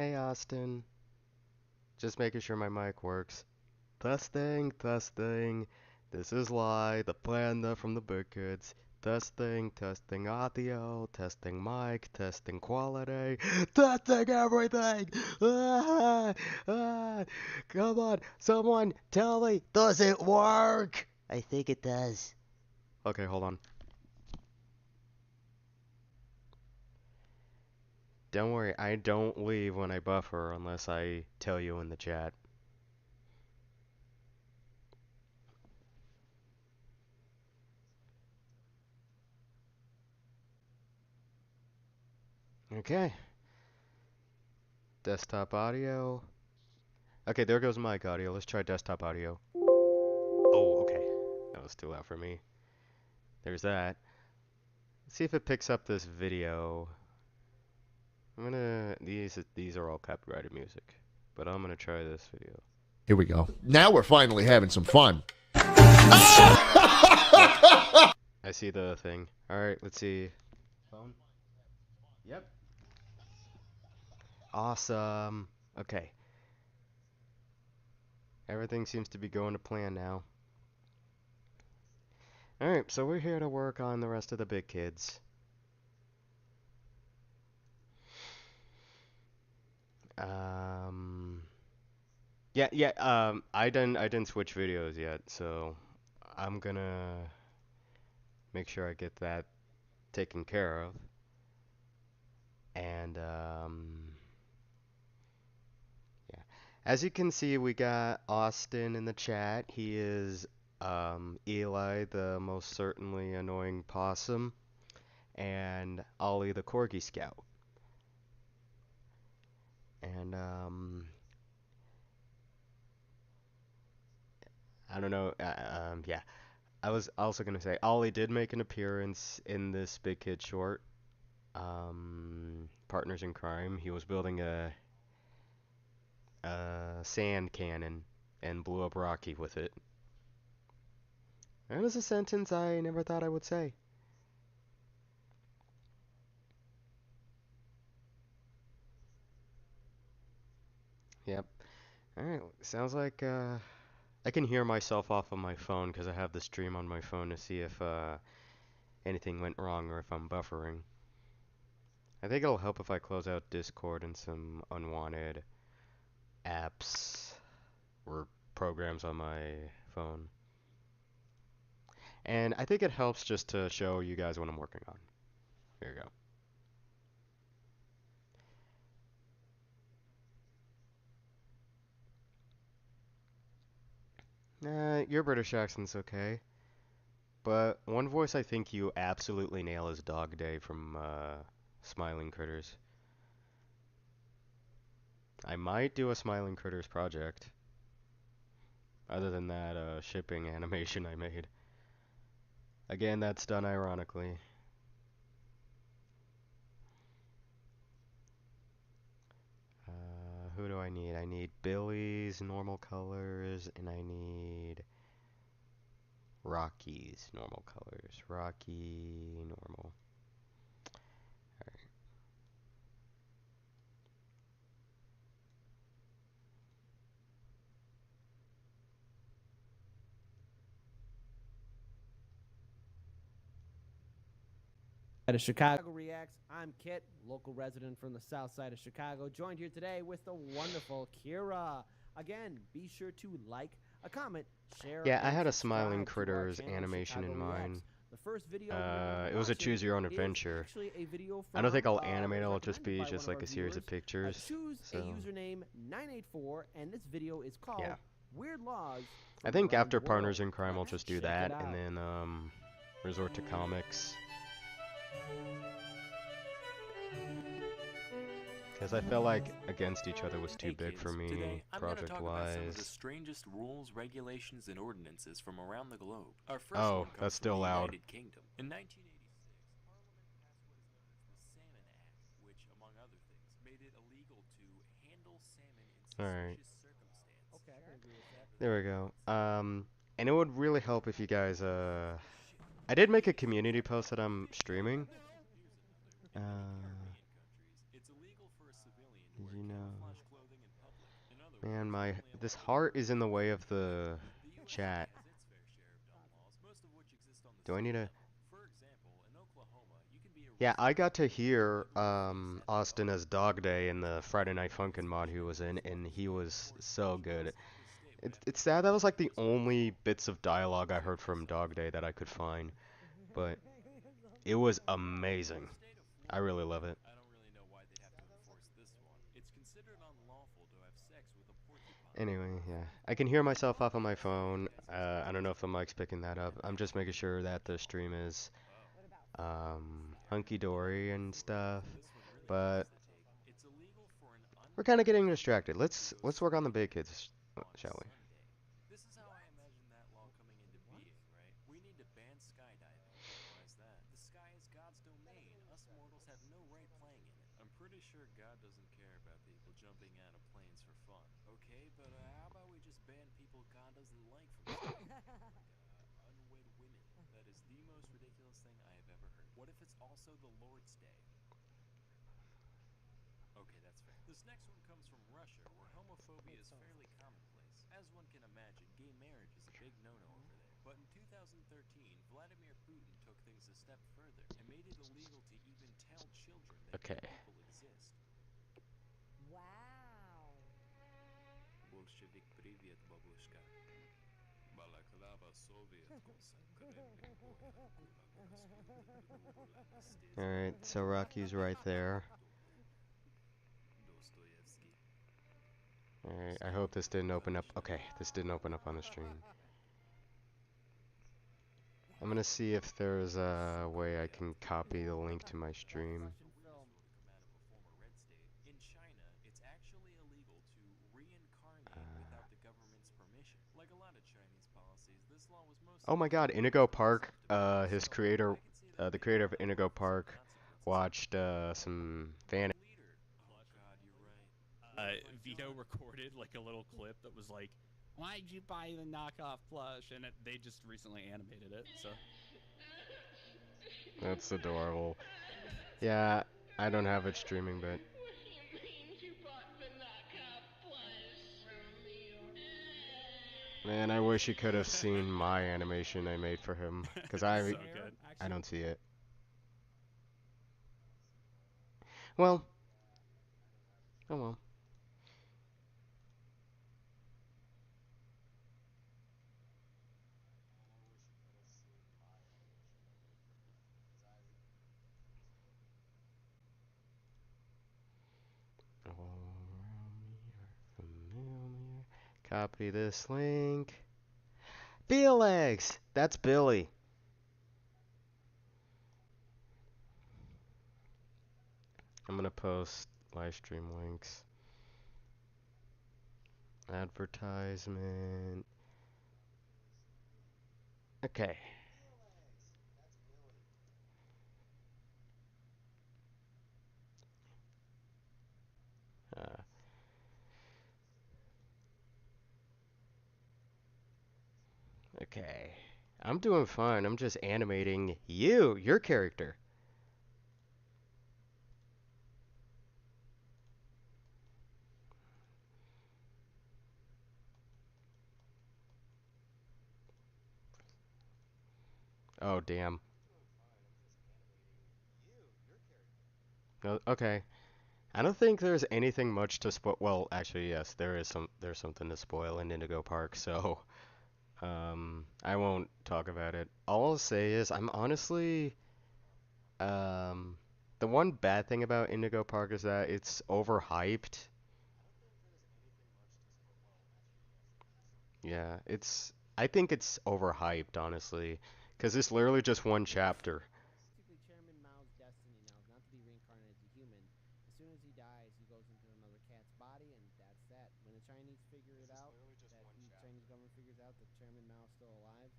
Hey Austin, just making sure my mic works. Testing, testing. This is Lie, the panda from the big kids. Testing, testing audio, testing mic, testing quality, testing everything! Ah, ah, come on, someone tell me, does it work? I think it does. Okay, hold on. Don't worry, I don't leave when I buffer unless I tell you in the chat. Okay. Desktop audio. Okay, there goes mic audio. Let's try desktop audio. Oh, okay. That was too loud for me. There's that. Let's see if it picks up this video. These are all copyrighted music, but I'm gonna try this video. Here we go. Now we're finally having some fun. I see the thing. All right, let's see. Phone. Yep. Awesome. Okay. Everything seems to be going to plan now. Alright, so we're here to work on the rest of the big kids. I didn't switch videos yet, so I'm gonna make sure I get that taken care of. And yeah. As you can see, we got Austin in the chat. He is Eli, the most certainly annoying possum, and Ollie the Corgi Scout. And I don't know. Yeah. I was also gonna say Ollie did make an appearance in this Big Kid short. Partners in Crime. He was building a sand cannon and blew up Rocky with it. That is a sentence I never thought I would say. Yep. Alright, sounds like I can hear myself off of my phone because I have the stream on my phone to see if anything went wrong or if I'm buffering. I think it'll help if I close out Discord and some unwanted apps or programs on my phone. And I think it helps just to show you guys what I'm working on. There you go. Your British accent's okay. But one voice I think you absolutely nail is Dog Day from Smiling Critters. I might do a Smiling Critters project. Other than that shipping animation I made. Again, that's done ironically. Who do I need? I need Billy's normal colors, and I need Rocky's normal colors. Rocky, normal. Alright. Of Chicago Reacts. I'm Kit, local resident from the south side of Chicago, joined here today with the wonderful Kira. Again, be sure to like, a comment, share. Yeah, I had a Smiling Critters animation in mind. The first video it was a choose your own adventure. I don't think I'll animate it, it'll just be just like a series of pictures. Choose a username 984, and this video is called Weird Laws. I think after Partners in Crime, I'll just do that, and then resort to comics. Because I felt like Against Each Other was too big for me, project-wise. The strangest rules, regulations, and ordinances from around the globe. Our first oh, that's still loud. Kingdom. In 1986, Parliament passed what is known as the Salmon Act, which, among other things, made it illegal to handle salmon in suspicious circumstances. Okay, I can agree with that. There we go. And it would really help if you guys, I did make a community post that I'm streaming. civilian to You wear know, camouflage clothing in public. In other man, words, this only heart allowed is in the to way wear of the the USA chat. has its fair share of dumb laws, most of which exist on the Do I need state to? level. For example, in Oklahoma, you can be Yeah, I arrested got to for wearing hear literal face at the Austin bar. as Dog Day in the That's Friday Night illegal Funkin' because mod he usually was in, police and he officers would was enforce so punishment good. laws every state would It's have to it's sad that was implement like the just by only default. bits of dialogue I Check heard this from out Dog Day though. that I could find, but it was amazing. The state of I really Florida, love it. I don't really know why they'd have to enforce this one. It's considered unlawful to have sex with a porcupine. Anyway, yeah, I can hear myself off on my phone. You guys expect I me don't know if to the mic's picking that up. I'm just making sure that the stream is hunky dory and stuff. This one really But takes the take. It's illegal for an we're kind of unmarried getting female distracted. to go Let's work on the big sledding kids, on a shall we? Sunday. This is how I imagine that law coming into being, right? We need to ban skydiving. Why is that? The sky is God's domain. Us mortals have no right playing in it. I'm pretty sure God doesn't care about people jumping out of planes for fun. Okay, but how about we just ban people God doesn't like from skydiving? Like unwed women. That is the most ridiculous thing I have ever heard. What if it's also the Lord's Day? Okay, that's fair. This next one comes from Russia, where homophobia is fairly commonplace. As one can imagine, gay marriage is a big no-no over there. But in 2013, Vladimir Putin took things a step further and made it illegal to even tell children that Okay. gay people exist. Wow. Bolshevik привет, бабушка. Балаклава Soviet All right, so Rocky's right there. All right, I hope this didn't open up. Okay, this didn't open up on the stream. I'm gonna see if there's a way I can copy the link to my stream. In China, it's actually illegal to reincarnate without the government's permission. Like a lot of Chinese policies, this law was mostly Oh my God, Inigo Park. His creator, the creator of Inigo Park, watched some fan. Oh God, you're right. Vito recorded like a little clip that was like, "Why'd you buy the knockoff plush?" And they just recently animated it. So That's adorable. Yeah, I don't have it streaming, but. Man, I wish you could have seen my animation I made for him, because so good. I don't see it. Well, oh well. All around me are familiar. Copy this link. Felix! That's Billy. I'm gonna post live stream links. Advertisement. Okay. Uh, okay. I'm doing fine. I'm just animating your character. Oh, damn. No, okay. I don't think there's anything much to spoil. Well, actually, yes, there's something to spoil in Indigo Park, so I won't talk about it. All I'll say is I'm honestly the one bad thing about Indigo Park is that it's overhyped. Yeah, I think it's overhyped, honestly, because it's literally just one chapter. Basically, Chairman Mao's destiny now is not to be reincarnated as a human. As soon as he dies, he goes into another cat's body, and that's that. When the Chinese figure it out, Chinese government figures out that Chairman Mao is still alive,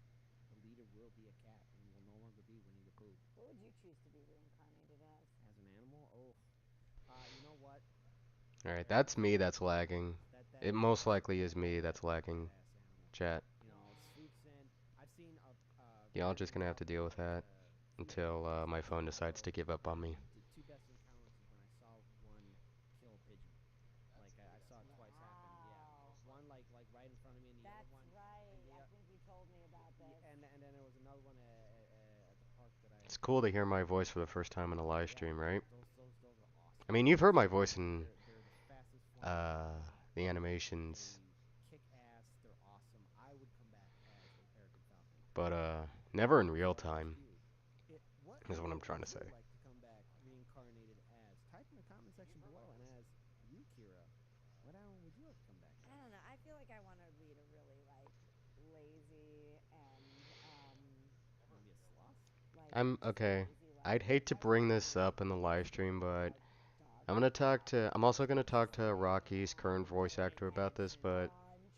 the leader will be a cat and will no longer be Winnie the Pooh. What would you choose to be reincarnated as? As an animal? Oh. You know what? Alright, that's me that's lagging. That It most likely is me that's lagging. badass animal. Chat. You know, Swoopsin. I've seen Y'all just gonna have to deal with that until my phone decides to give up on me. The two best encounters is when I saw one kill a pigeon. saw it twice happen. Yeah, one like right in front of me, and the That's other one. right. And I think you told me about this. and then there was another one at the park that I. It's cool to hear my voice for the first time in a live stream, right? Those are awesome. I mean, you've heard my voice in They're the fastest flying. the animations, They kick ass. They're awesome. I would come back as a peregrine falcon. but never in real time, What is what I'm animal trying to would say. you like to come back reincarnated as? Type in the comment section below, and as you, Kira, what animal would you like to come back as? I don't know. I feel like I want to lead a really like lazy and Maybe a sloth? like I'm just a okay. lazy life. I'd hate to I bring don't this know. up in the live stream, but Dog I'm gonna talk walk, to. I'm also gonna talk to sit Rocky's current down, voice actor about this, but launch.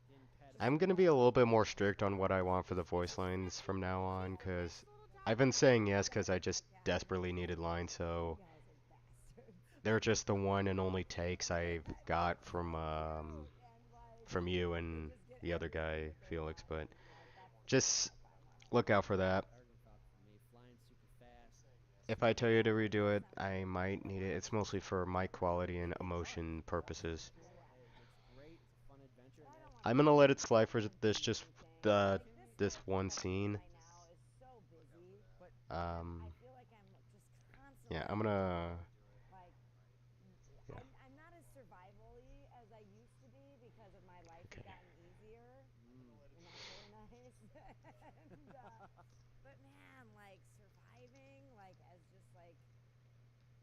Didn't pet I'm it. gonna be a little bit more strict on what I want for the voice lines from now on, cause I've been saying yes, cause I just desperately needed lines, so You guys are bastards. they're just the one and only takes I've got from And like you they and just get the other everything guy that they Felix, want. but Like that's just why I'm not look out for that. Peregrine falcon for me, flying super fast. If I tell you to redo it, I might need it. It's mostly for mic quality and emotion purposes. Cool. It looks great. It's a fun adventure. But I And don't want I'm to gonna let it do slide for this anything. just the Like this this life one that I'm in scene. right now is so busy, but and I feel like I'm just constantly Yeah, I'm on the gonna. go. Like Yeah. I'm not as survival-y as I used to be because of my life has Okay. gotten easier, and that's really nice. But man, like surviving, like as just like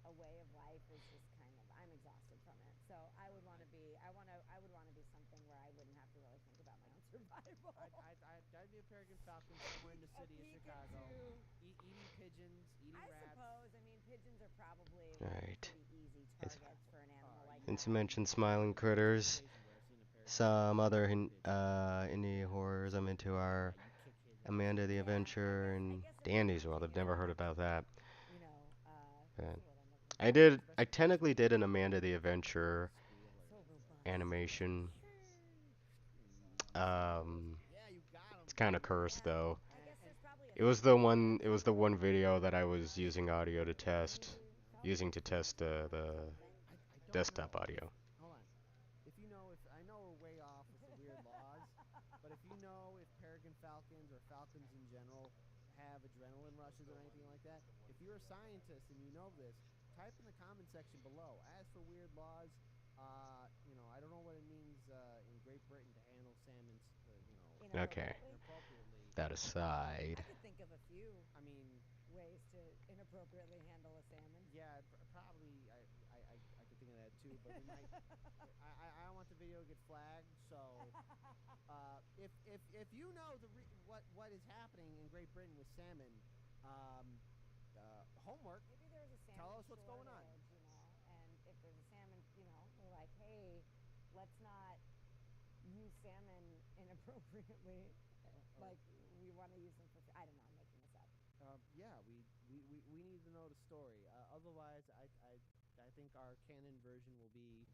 a way of life is just kind of I'm exhausted from it. So I would want to be I would want to be something where I wouldn't have to really think about my own survival. I'd be a peregrine falcon somewhere in the city of Chicago, eating pigeons, eating I rats. suppose. I mean, pigeons are probably like Alright. pretty easy It's targets for an animal like since that. you mentioned smiling critters, some other indie horrors I'm into are Amanda the Adventure and Dandy's World. I've never heard about that. You know, But what's the word I'm looking for? I technically did an Amanda the Adventure So robust. animation. Yeah, you got 'em. It's kind of cursed though. I guess there's probably a It was the one video that I was using audio to test, using to test the I don't desktop know. audio. Hold on. If you know, if I know we're way off with the weird laws, but if you know if peregrine falcons or falcons in general have adrenaline rushes or anything like that, if you're a scientist and you know this, type in the comment section below. As for weird laws, you know, I don't know what it means in Great Britain to handle salmons, Okay. inappropriately. That aside, I could think of a few I mean, ways to inappropriately handle a salmon. yeah, probably I could think of that too, but we might. I don't want the video to get flagged, so if you know what is happening in Great Britain with salmon, homework. Maybe there's a salmon Tell us what's going on. shortage, you know, and if there's a salmon, you know, we're like, hey, let's not use salmon inappropriately. Like we want to use them for. I don't know. I'm making this up. Yeah, we need to know the story. Otherwise, I think our canon version will be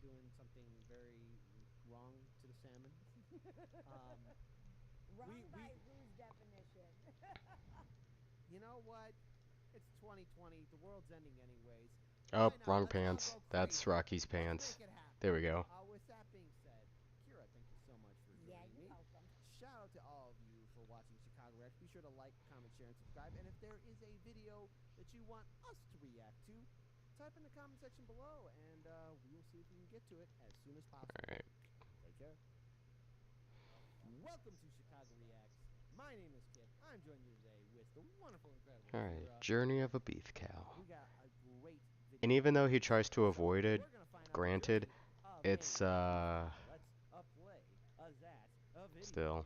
doing something very wrong to the salmon. Wrong we- by whose definition? You know what? It's 2020. The world's ending anyways. oh, Why not? wrong Let's all pants. go That's crazy. Rocky's Let's pants. make it happen. There we go. With that being said, Kira, thank you so much for Yeah, joining you're me. welcome. Shout out to all of you for watching Chicago React. Be sure to like, comment, share, and subscribe. And if there is a video that you want us to react to, type in the comment section below, and we will see if we can get to it as soon as possible. Alright. Take care. Welcome to Chicago Reacts. My name is Kip. I'm joining you today with the wonderful, incredible Alright. Kira. Journey of a Beef Cow. We got a great video. And even though he tries to avoid it, We're gonna find out the granted, journey of it's a let's play a video. still.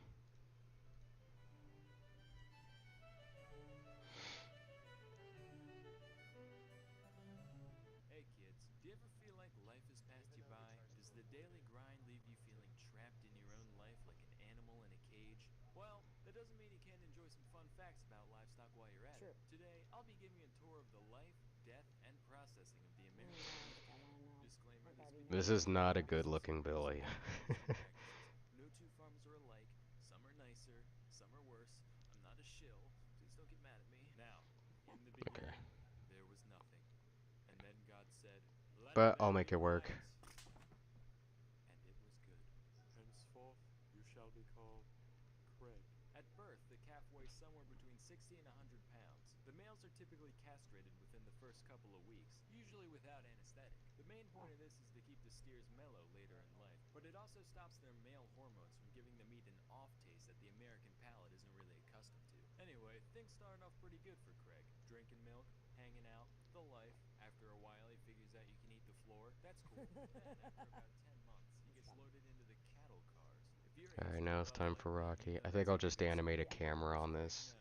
Hey kids, do you ever feel like life has passed you by? Does the daily grind leave you feeling trapped in your own life like an animal in a cage? Well, that doesn't mean you can't enjoy some fun facts about livestock while you're at it. Today, I'll be giving you a tour of the life, death, and processing of the American beef. Disclaimer, This is not a good-looking Billy. no two farms are alike. Some are nicer, some are worse. I'm not a shill. Please don't get mad at me. Now, in the beginning, there was nothing. And then God said, "Let But there I'll be make it work. light." this is to keep the steers mellow later in life, but it also stops their male hormones from giving the meat an off taste that the American palate isn't really accustomed to. Anyway, things started off pretty good for Craig. Drinking milk, hanging out, the life. After a while, he figures out you can eat the floor. That's cool. Then, after about 10 months, he gets loaded into the cattle cars. If you're Alright, interested now in it's time for buffalo, you Rocky. know I that think I'll it's just animate a camera on this.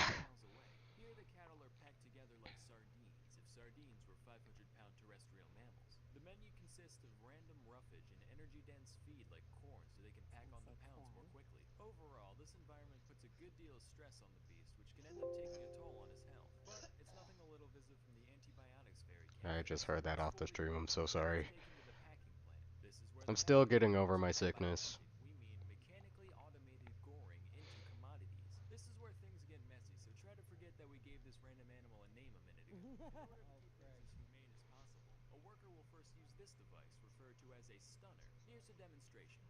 miles away. Here the cattle are packed together like sardines, if sardines were 500-pound terrestrial mammals. The menu consists of random roughage and energy-dense feed like corn so they can pack on the pounds more quickly. Overall, this environment puts a good deal of stress on the beast, which can end up taking a toll on his health. But it's nothing a little visit from the antibiotics fairy I cat. just heard that off the stream. I'm so sorry. Taken to the packing plant. This is where I'm the still magic getting over happens. my By sickness. magic, we mean mechanically automated goring into commodities. This is where things get messy, so try to forget that we gave this random animal a name a minute ago. In order to keep things as humane as possible, a worker will first use this device, referred to as a stunner. Here's a demonstration.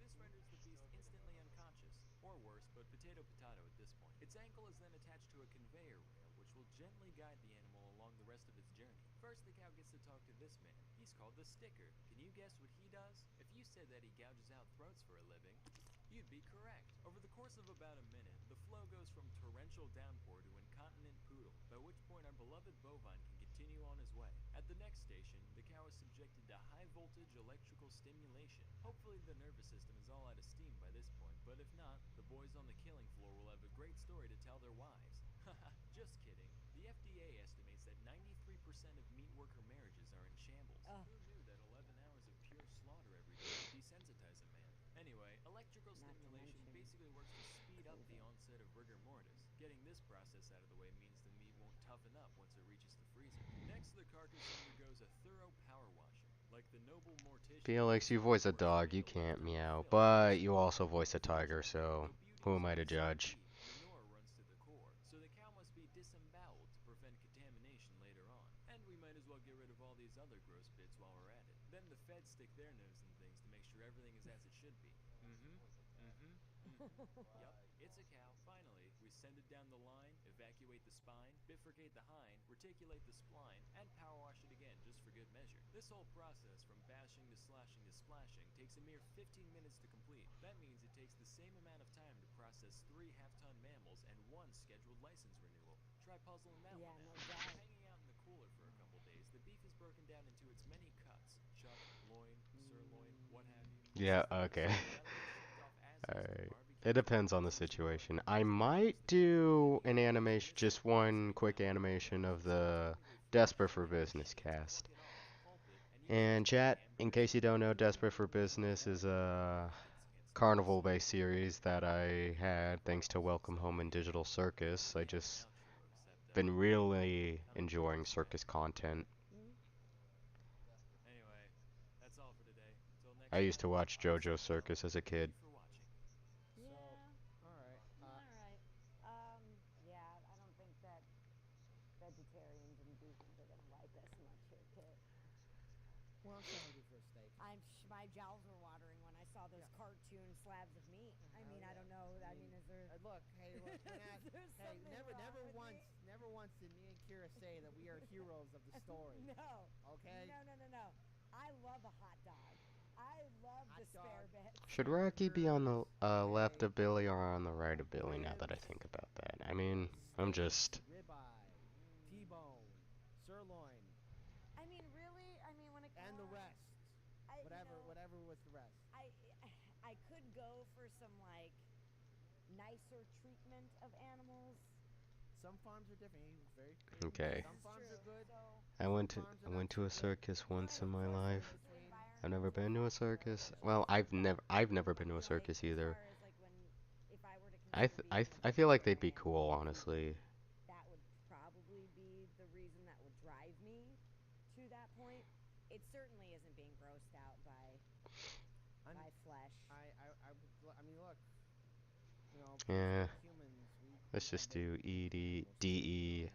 This renders the beast instantly unconscious, or worse, but potato-potato at this point. Its ankle is then attached to a conveyor rail, which will gently guide the animal along the rest of its journey. First, the cow gets to talk to this man. He's called the sticker. Can you guess what he does? If you said that he gouges out throats for a living, you'd be correct. Over the course of about a minute, the flow goes from torrential downpour to incontinent poodle, by which point our beloved bovine can continue on his way. At the next station, the cow is subjected to high-voltage electrical stimulation. Hopefully the nervous system is all out of steam by this point, but if not, the boys on the killing floor will have a great story to tell their wives. Haha, just kidding. The FDA estimates that 93% of meat worker marriages are in shambles. Who knew that 11 hours of pure slaughter every day would desensitize a man? Anyway, electrical stimulation basically works to speed up the onset of rigor mortis. Getting this process out of the way means the meat won't toughen up once it reaches the freezer. Next, the carcass undergoes a thorough power washing. Like the noble mortician. Felix, you voice a dog, you can't meow, but you also voice a tiger, so who am I to judge? Manure runs to the core, so the cow must be disemboweled to prevent contamination later on. And we might as well get rid of all these other gross bits while we're at it. Then the feds stick their nose in things to make sure everything is as it should be. Yup, it's a cow. Finally, we send it down the line, evacuate the spine, bifurcate the hind, reticulate the spline, and power wash it again just for good measure. This whole process, from bashing to slashing to splashing, takes a mere 15 minutes to complete. That means it takes the same amount of time to process 3 half-ton mammals and 1 scheduled license renewal. Try puzzling that one out. Hanging out in the cooler for a couple days, the beef is broken down into its many cuts: chuck, loin, sirloin, what have you. Yeah, okay. Alright. It depends on the situation. I might do an animation, just one quick animation of the Desperate for Business cast. And chat, in case you don't know, Desperate for Business is a carnival-based series that I had thanks to Welcome Home and Digital Circus. I just been really enjoying circus content. Anyway, that's all for today. Until next I used to time, watch I'm JoJo Samuel. Circus as a kid. Thank you for watching. So, Yeah. all right. All right. Yeah, I don't think that vegetarians and vegans are gonna like us much here, Kit. well, I'm trying to do for a steak. My jowls were watering when I saw those cartoon slabs of meat. I mean, I don't know. I mean, is there? Look, hey, look, we're not, Is there hey, something never wrong with never me? once did me and Kira say that we are heroes of the story. No. Okay? No. I love a hot dog. I love Hot the spare dog. bits. Should Rocky be on the left Okay. of Billy or on the right of Billy now that I think about that? I mean, I'm just... Ribeye, T-bone, sirloin, I mean, really? I mean, when it and the rest. Whatever was the rest. I could go for some like nicer treatment of animals. Some farms are different. He was very Okay. Some farms are good. I went to a circus once in my life. I've never been to a circus. Well, I've never been to a circus either. I feel like they'd be cool, honestly. That would probably be the reason that would drive me to that point. It certainly isn't being grossed out by flesh. I mean, look. You know, Yeah. humans. Let's just do DEISLAND.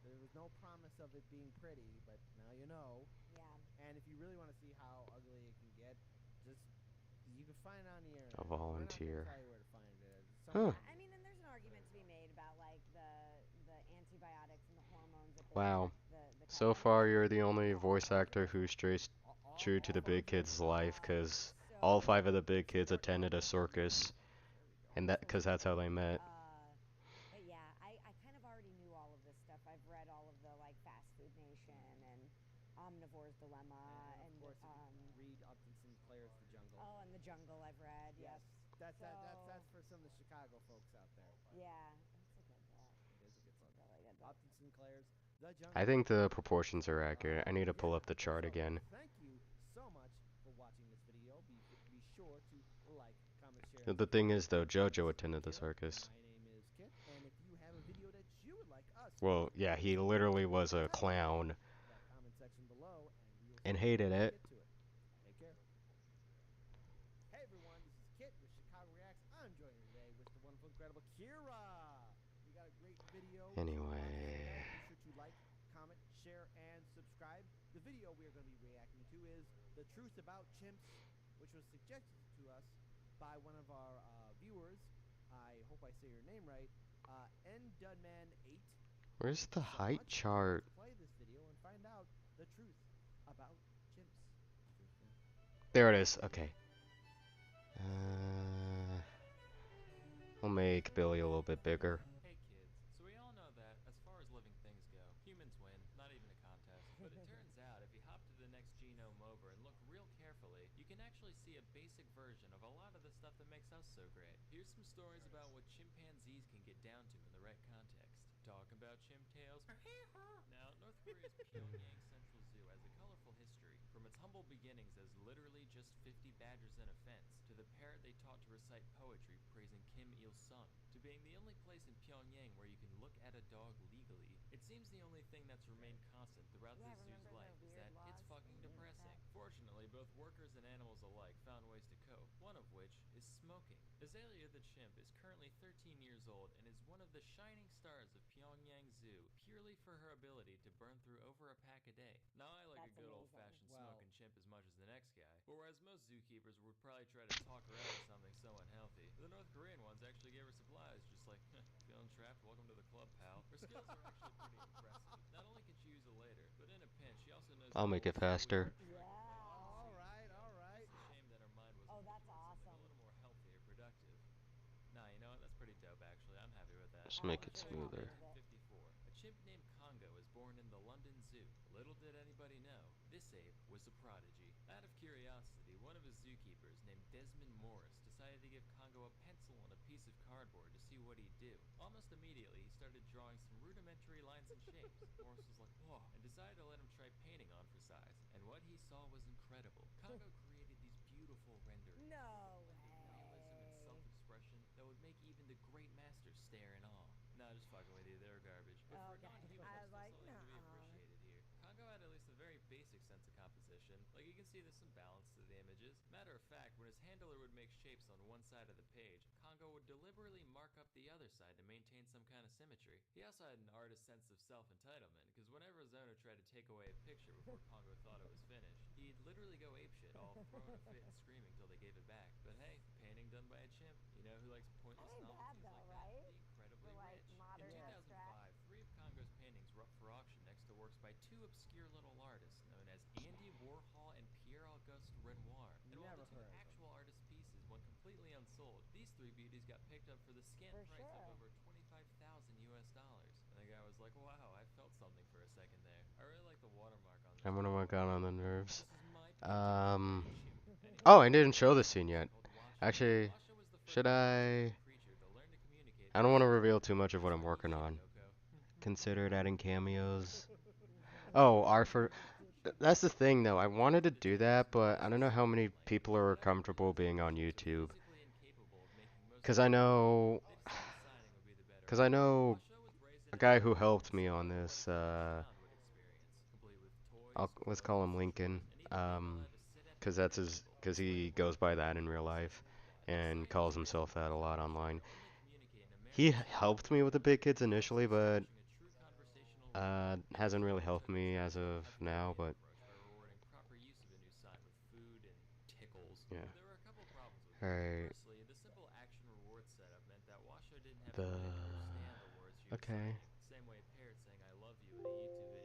There was no promise of it being pretty, but now you know. Yeah. And if you really want to see how ugly it can get, just you can find it on the internet. A volunteer. We're not gonna tell you where to find it. Huh. I mean, and there's an argument to be made about like the antibiotics and the hormones Wow. the So cartoon far, you're character the only all voice from actor who stays true to the big kid's life, uh, because all five of the big This is kids where it goes. attended a circus, There we go. and because that's how they met. but yeah, I kind of already knew all of this stuff. I've read all of the like Fast Food Nation and Omnivore's Dilemma And of course, if you read Upton Sinclair's The Jungle. oh, and The Jungle I've read. Yes, Yep. that's for some of the Chicago folks out there. Yeah, that's a good book. It is a good book. Really good book. Upton Sinclair's The Jungle. I think the proportions are accurate. I need to pull Yeah, up the chart so again. thank you so much for watching this video. Be sure to like, comment, share. The and thing is, though, subscribe. JoJo This is attended the Kira. circus. My name is Kit, and if you have a video that you would like us Well, yeah, he literally was a type it clown in that comment section below, and we will and see if we hated can it. get to it. Take care. Hey everyone, this is Kit with Chicago Reacts. I'm joining you today with the wonderful, incredible Kira. We got a great video. Anyway, Be sure to like, comment, share, and subscribe. The video we are going to be reacting to is The Truth About Chimps, which was suggested to us by one of our viewers. I hope I say your name right. Ndudman8. where's the So height much. chart? Let's play this video and find out the truth about chimps. There it is. Okay. We'll make Billy a little bit bigger. Hey kids, so we all know that, as far as living things go, humans win, not even a contest. But it turns out, if you hop to the next genome over and look real carefully, you can actually see a basic version of a lot of the stuff that makes us so great. Here's some stories about what chimpanzees can get down to in the right context. Talk about chimp tails. Now, North Korea's Pyongyang Central Zoo has a colorful history, from its humble beginnings as literally just 50 badgers and a fence, to the parrot they taught to recite poetry praising Kim Il-sung, to being the only place in Pyongyang where you can look at a dog legally. It seems the only thing that's remained constant throughout Yeah, I the zoo's remember life the is weird that laws it's fucking in depressing. that. Fortunately, both workers and animals alike found ways to cope, one of which is smoking. Azalea the chimp is currently 13 years old and is one of the shining stars of Pyongyang Zoo, purely for her ability to burn through over a pack a day. Now, I like That's a good amazing. old-fashioned Wow. smoking chimp as much as the next guy, but whereas most zookeepers would probably try to talk her out of something so unhealthy, the North Korean ones actually gave her supplies, just like, feeling trapped? Welcome to the club, pal. Her skills are actually pretty impressive. Not only can she use a later, but in a pinch, she also knows I'll the make old it faster. schoolyard trick Yeah. like All Ponzi. right, all right. It's a shame that her mind wasn't Oh, put that's towards something awesome. a little more healthy or productive. Nah, you know what? That's pretty dope, actually. I'm happy with that. Just I'm make Let's it show you smoother. 1954. A chimp named Congo was born in the London Zoo. Little did anybody know, this ape was a prodigy. Out of curiosity, one of his zookeepers, named Desmond Morris, decided to give Congo a pencil and a piece of cardboard to see what he'd do. Almost immediately, he started drawing some rudimentary lines and shapes. Morris was like, whoa, and decided to let him try painting on for size. And what he saw was incredible. Congo created these beautiful renderings. No Realism and way. self-expression that would make even the great masters stare in awe. Nah, just fucking with you, they're garbage. But for a Okay. non-human, I there's was still like, something to be nuh-uh. appreciated here. Congo had at least a very basic sense of composition. Like, you can see there's some balance to the images. Matter of fact, when his handler would make shapes on one side of the page, Congo would deliberately mark up the other side to maintain some kind of symmetry. He also had an artist's sense of self-entitlement, because whenever his owner tried to take away a picture before Congo thought it was finished, he'd literally go apeshit, all throwing a fit and screaming till they gave it back. But hey, painting done by a chimp. You know who likes pointless That ain't bad novelties though, like that? right? The incredibly For, like, rich. modern In abstract. 2005, 3 of Congo's paintings were up for auction next to works by 2 obscure little artists known as Andy Warhol and Pierre-Auguste Renoir. And while Never the 2 heard of them. actual artist pieces went completely unsold, these 3 beauties got picked up for the scant For price sure. of over 25,000 US dollars. And the guy was like, wow, I felt something for a second there. I really like the watermark on this. I wonder what got on the nerves. This is my painting. Oh, I didn't show the scene yet. Called Washa. Actually, Washa was the first should I? creature to learn to communicate I don't want to with reveal too much of what I'm Sorry, working shit, on. Coco. Considered adding cameos. Oh, Arthur. That's the thing, though. I wanted to do that, but I don't know how many people are comfortable being on YouTube. Cause I know, cause I know a guy who helped me on this. Let's call him Lincoln. Cause that's his, cause he goes by that in real life, and calls himself that a lot online. He helped me with the big kids initially, but hasn't really helped me as of now. But yeah. Alright. Firstly, the simple action reward setup meant that Washo didn't have The to really understand the words she was okay. saying. Same way a parrot saying I love you in a YouTube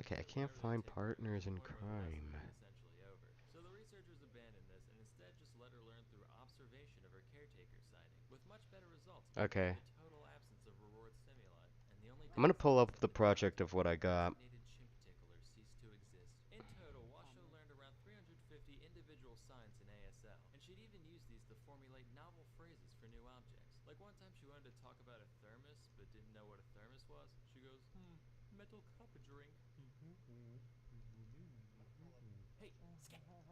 Okay, I can't find partners in crime. Essentially over. So the researchers abandoned this and instead just let her learn through observation of her caretaker sighting, with much better results Okay. the total absence of reward stimuli. And the only I'm gonna pull downside up is the that project of what I got. designated chimp tickler ceased to exist. In total, Washoe learned around 350 individual signs in ASL, and she'd even used these to formulate novel phrases for new objects. Like one time she wanted to talk about a thermos, but didn't know what a thermos was. She goes, metal cup of drink. Hey, scat, scat.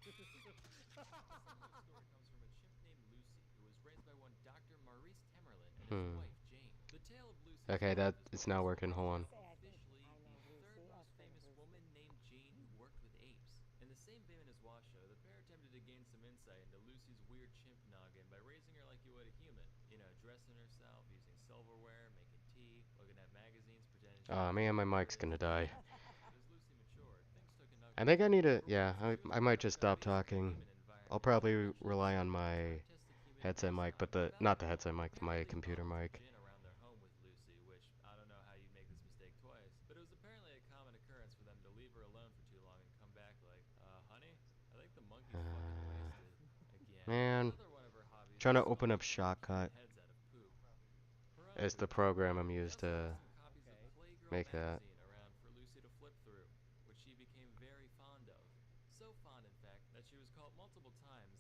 This story comes from a chimp named Lucy, who was raised by one Dr. Maurice Temerlin and his wife, Jane. The tale of Lucy's Okay, life that is it's what not makes working. Hold on. officially the third most famous woman named Jane who worked with apes. In the same vein as Washoe, the pair attempted to gain some insight into Lucy's weird chimp noggin by raising her like you would a human. You know, dressing herself, using silverware, making tea, looking at magazines, pretending she Oh man, my mic's gonna die. But as Lucy matured, things took another I think I need to. turn. Yeah, I might just stop talking. I'll probably rely on my headset mic, but not the headset mic, my computer mic. Around their home with Lucy, which I don't know how you'd make this mistake twice, but it was apparently a common occurrence for them to leave her alone for too long and come back like, honey, I think the monkey's fucking wasted. Again. Man, Another one of her hobbies trying to was open up sculpting human Shotcut. heads out of poop. Her own It's the poop. program I'm They used also to left some copies of Playgirl make that. magazine around for Lucy to flip through, which she became very fond of. So fond, in fact, that she was caught multiple times,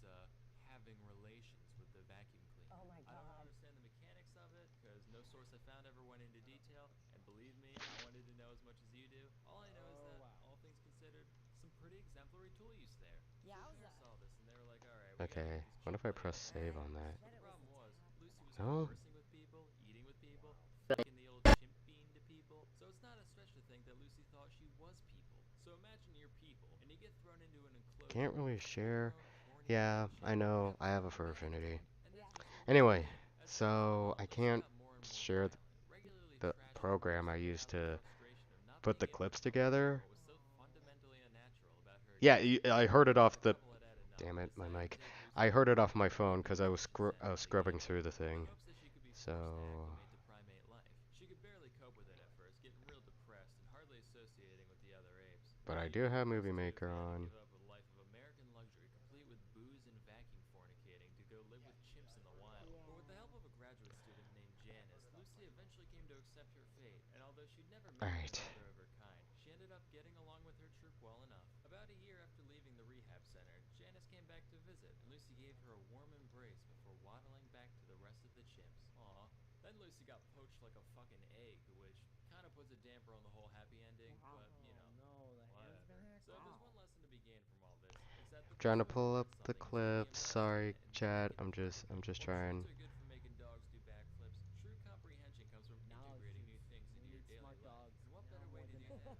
having relations with the vacuum cleaner. Oh my I don't God. understand the mechanics of it, because no source I found ever went into detail, and believe me, I wanted to know as much as you do. All I know is that, all things considered, some pretty exemplary tool use there. So the Yowza. pair saw this, and they were like, alright, we gotta Okay, get these what chimp if I legs press back. save on that? But the problem was, Lucy was No? conversing with people, eating with people, fucking the old chimp bean to people. So it's not a stretch to think that Lucy thought she was people. So imagine you're people, and you get thrown into an enclosure. Can't really share. Horny Yeah, shit. I know. Have I have a fun, fur we have affinity. fun. And that's just what Anyway, Lucy did. As time went so on, I Lucy can't got more and more share violent, regularly the trashing program I others, used out of to frustration of not put the being able clips to talk about together. what was so fundamentally unnatural about her Yeah, existence. I heard it off The the. couple had had enough Damn and it, my decided mic. to take Lucy I to heard a it off my rehab phone because I was without consent scrubbing again, through the in thing. hopes that she could be So forced to acclimate to primate life. She could barely cope with it at first, getting real depressed and hardly associating with the other apes. but I She do even have admits Movie to Maker had to on. give up a life of American luxury, complete with booze and vacuum fornicating, to go live with chimps in the wild. But with the help of a graduate student named Janice, Lucy eventually came to accept her fate, and although she'd never met Alright. another of her kind, she ended up getting along with her troop well enough. About a year after leaving the rehab center, Janice came back to visit, and Lucy gave her a warm embrace before waddling back to the rest of the chimps. Aw. Then Lucy got poached like a fucking egg, which kind of puts a damper on the whole happy ending, but, you know, No, the hand's been whatever. hacked. So if there's one lesson to be gained from all this, it's that the Trying best to way to pull learn up the something is to be clips. immersed Sorry, in it and chat. take it in. I'm just While trying. chimps are good for making dogs do backflips, true comprehension comes from Now integrating new it's- things we into your need daily smart life. dogs And what now better way more to than do that? ever.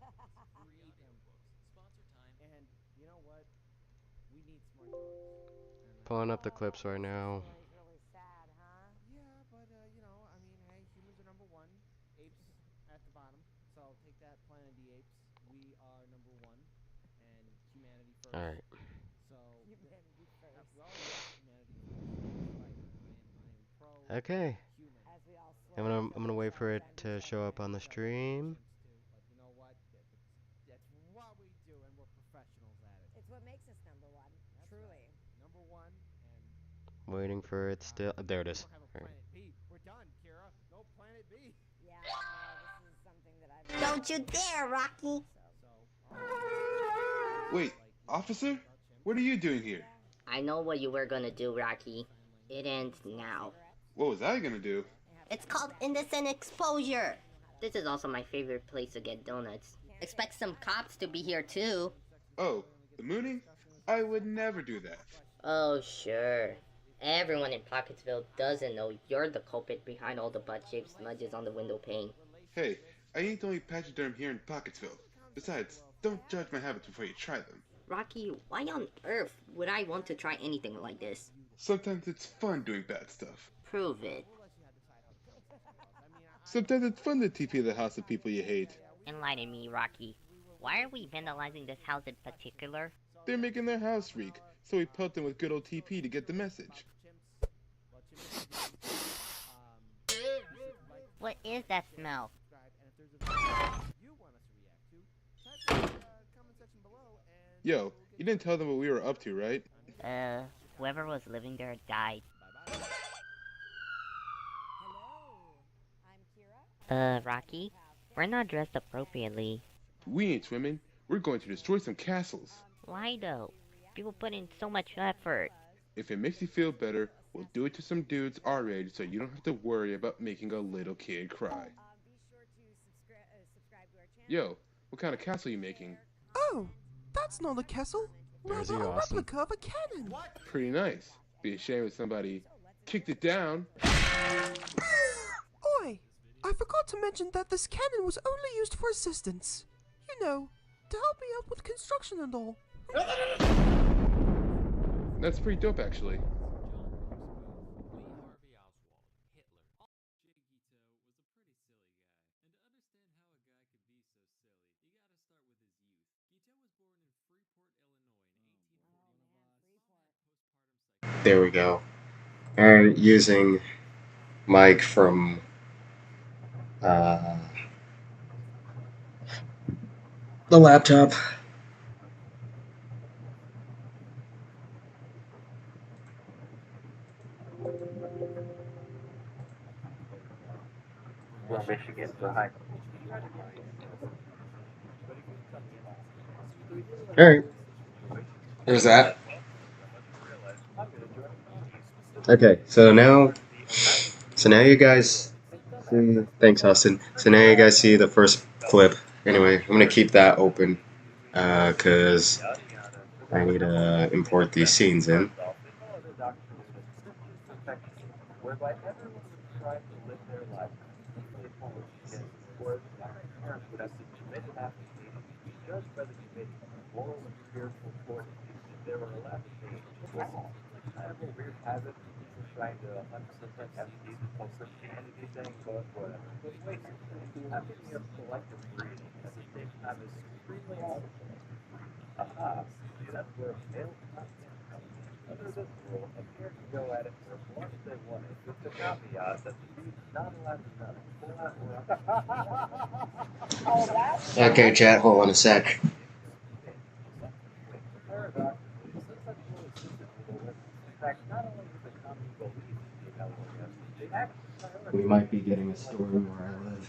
Free Create them. audiobooks. Sponsor time. And you know what? We need smart dogs. And, Pulling up the Oh, that clips right Lucy now. story's really sad, huh? yeah, but you know, I mean, hey, humans are number one, apes at the bottom. So take that, Planet of the Apes. We are number one, and humanity first. Alright. So Humanity first. well, yes, humanity first. Right. I am pro Okay. human. As we all I'm slowly gonna kill wait for it ourselves to and each show other. up on the Chimps stream. too, but you know what? That's what we do, and we're professionals at it. It's what makes us number one. That's Truly. right. Number one, and Waiting for it still. There it we is. don't have a Alright. Planet B. We're done, Kira. No Planet B. Yeah, no, this is something that I've. Don't you dare, Rocky! So. Wait, officer? What are you doing here? I know what you were gonna do, Rocky. It ends now. What was I gonna do? It's called indecent exposure. This is also my favorite place to get donuts. Expect some cops to be here too. Oh, the mooning? I would never do that. Oh, sure. Everyone in Pocketsville doesn't know you're the culprit behind all the butt-shaped smudges on the window pane. Hey, I ain't only pachyderm here in Pocketsville. Besides, don't judge my habits before you try them. Rocky, why on earth would I want to try anything like this? Sometimes it's fun doing bad stuff. Prove it. Sometimes it's fun to TP the house of people you hate. Enlighten me, Rocky. Why are we vandalizing this house in particular? They're making their house reek, so we pelt them with good old TP to get the message. What is that smell? Yo, you didn't tell them what we were up to, right? Whoever was living there died. Rocky? We're not dressed appropriately. We ain't swimming. We're going to destroy some castles. Why though? People put in so much effort. If it makes you feel better, we'll do it to some dudes our age so you don't have to worry about making a little kid cry. Yo, what kind of castle you making? Oh, that's not a castle. There's Rather the a Austin. replica of a cannon. Pretty nice. Be ashamed if somebody kicked it down. Oi! I forgot to mention that this cannon was only used for assistance. You know, to help me out with construction and all. That's pretty dope, actually. There we go. And using mic from the laptop. Michigan, so hi. Alright. There's that. Okay, so now you guys see, thanks Austin. So now you guys see the first clip. Anyway, I'm gonna keep that open, cause I need to import these scenes in. Whereby everyone would try to live their life peacefully forward against where the parents would have to submit an application to be judged by the committee on moral and spiritual fortitude if they were allowed to change small. Kind of a weird habit of trying to 100% empty the whole Christianity thing, but whatever. But wait a second, how can you have selective breeding at the same time as extremely awesome? Aha, see, that's where male content comes in. Under this rule, a pair can go at it for as long as they want it, with the caveat that the dude's not allowed to know. Okay, chat, hold on a sec. Paradoxically, since such rule existed for the women, in fact, not only did the common believe in female orgasm, they actually prioritized. We might be getting a storm where I live.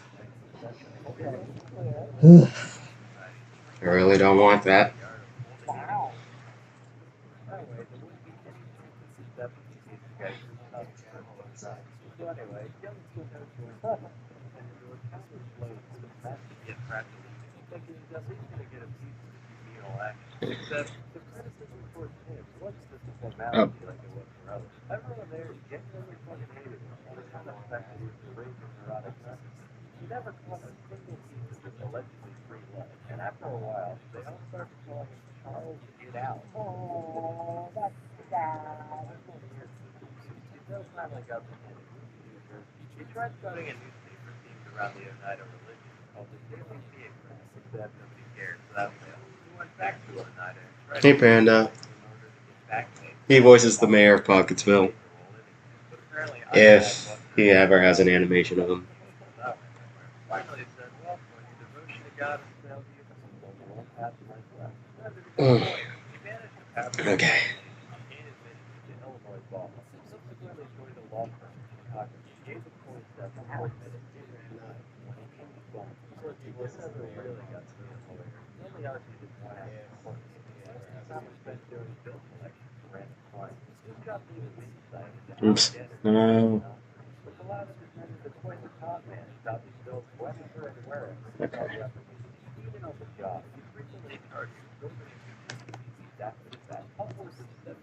I really don't want that. Wow. Anyway, there wouldn't be any chance of these guys so anyway, young children and there were countless slaves that massive yet practically thinking that he's going to get a piece of the communal action. Except the criticism towards him wasn't just a formality like it was for others. Everyone there genuinely fucking hated him on account of the fact that he was a raped and neurotic narcissist. He never caught a single piece of this allegedly free love, and after a while, they all started calling him Charles Get Out. Oh, that's sad. He finally got the hint. He tried starting a newspaper themed around the Oneida religion called the Daily Theocrat, except nobody cared, so that failed. He went back to Oneida and tried Hey Panda. He voices the mayor of Pocketsville. If he ever has an animation of him. Finally it said, well, when your devotion to God has failed you, you won't have much left. Okay. He gained admission to Illinois law. Subsequently joined a law firm in Chicago. He gave the points that the court admitted when he came to phone. Of course, he never really got to be a lawyer. He only argued his one act of court. His time was spent doing bill collection for random clients. His job gave him insight into Oops. No. which allowed him to turn into quite the con man and got these bills whenever and wherever. Okay. Even on the job, he frequently charged building after the fact, upwards of 75%.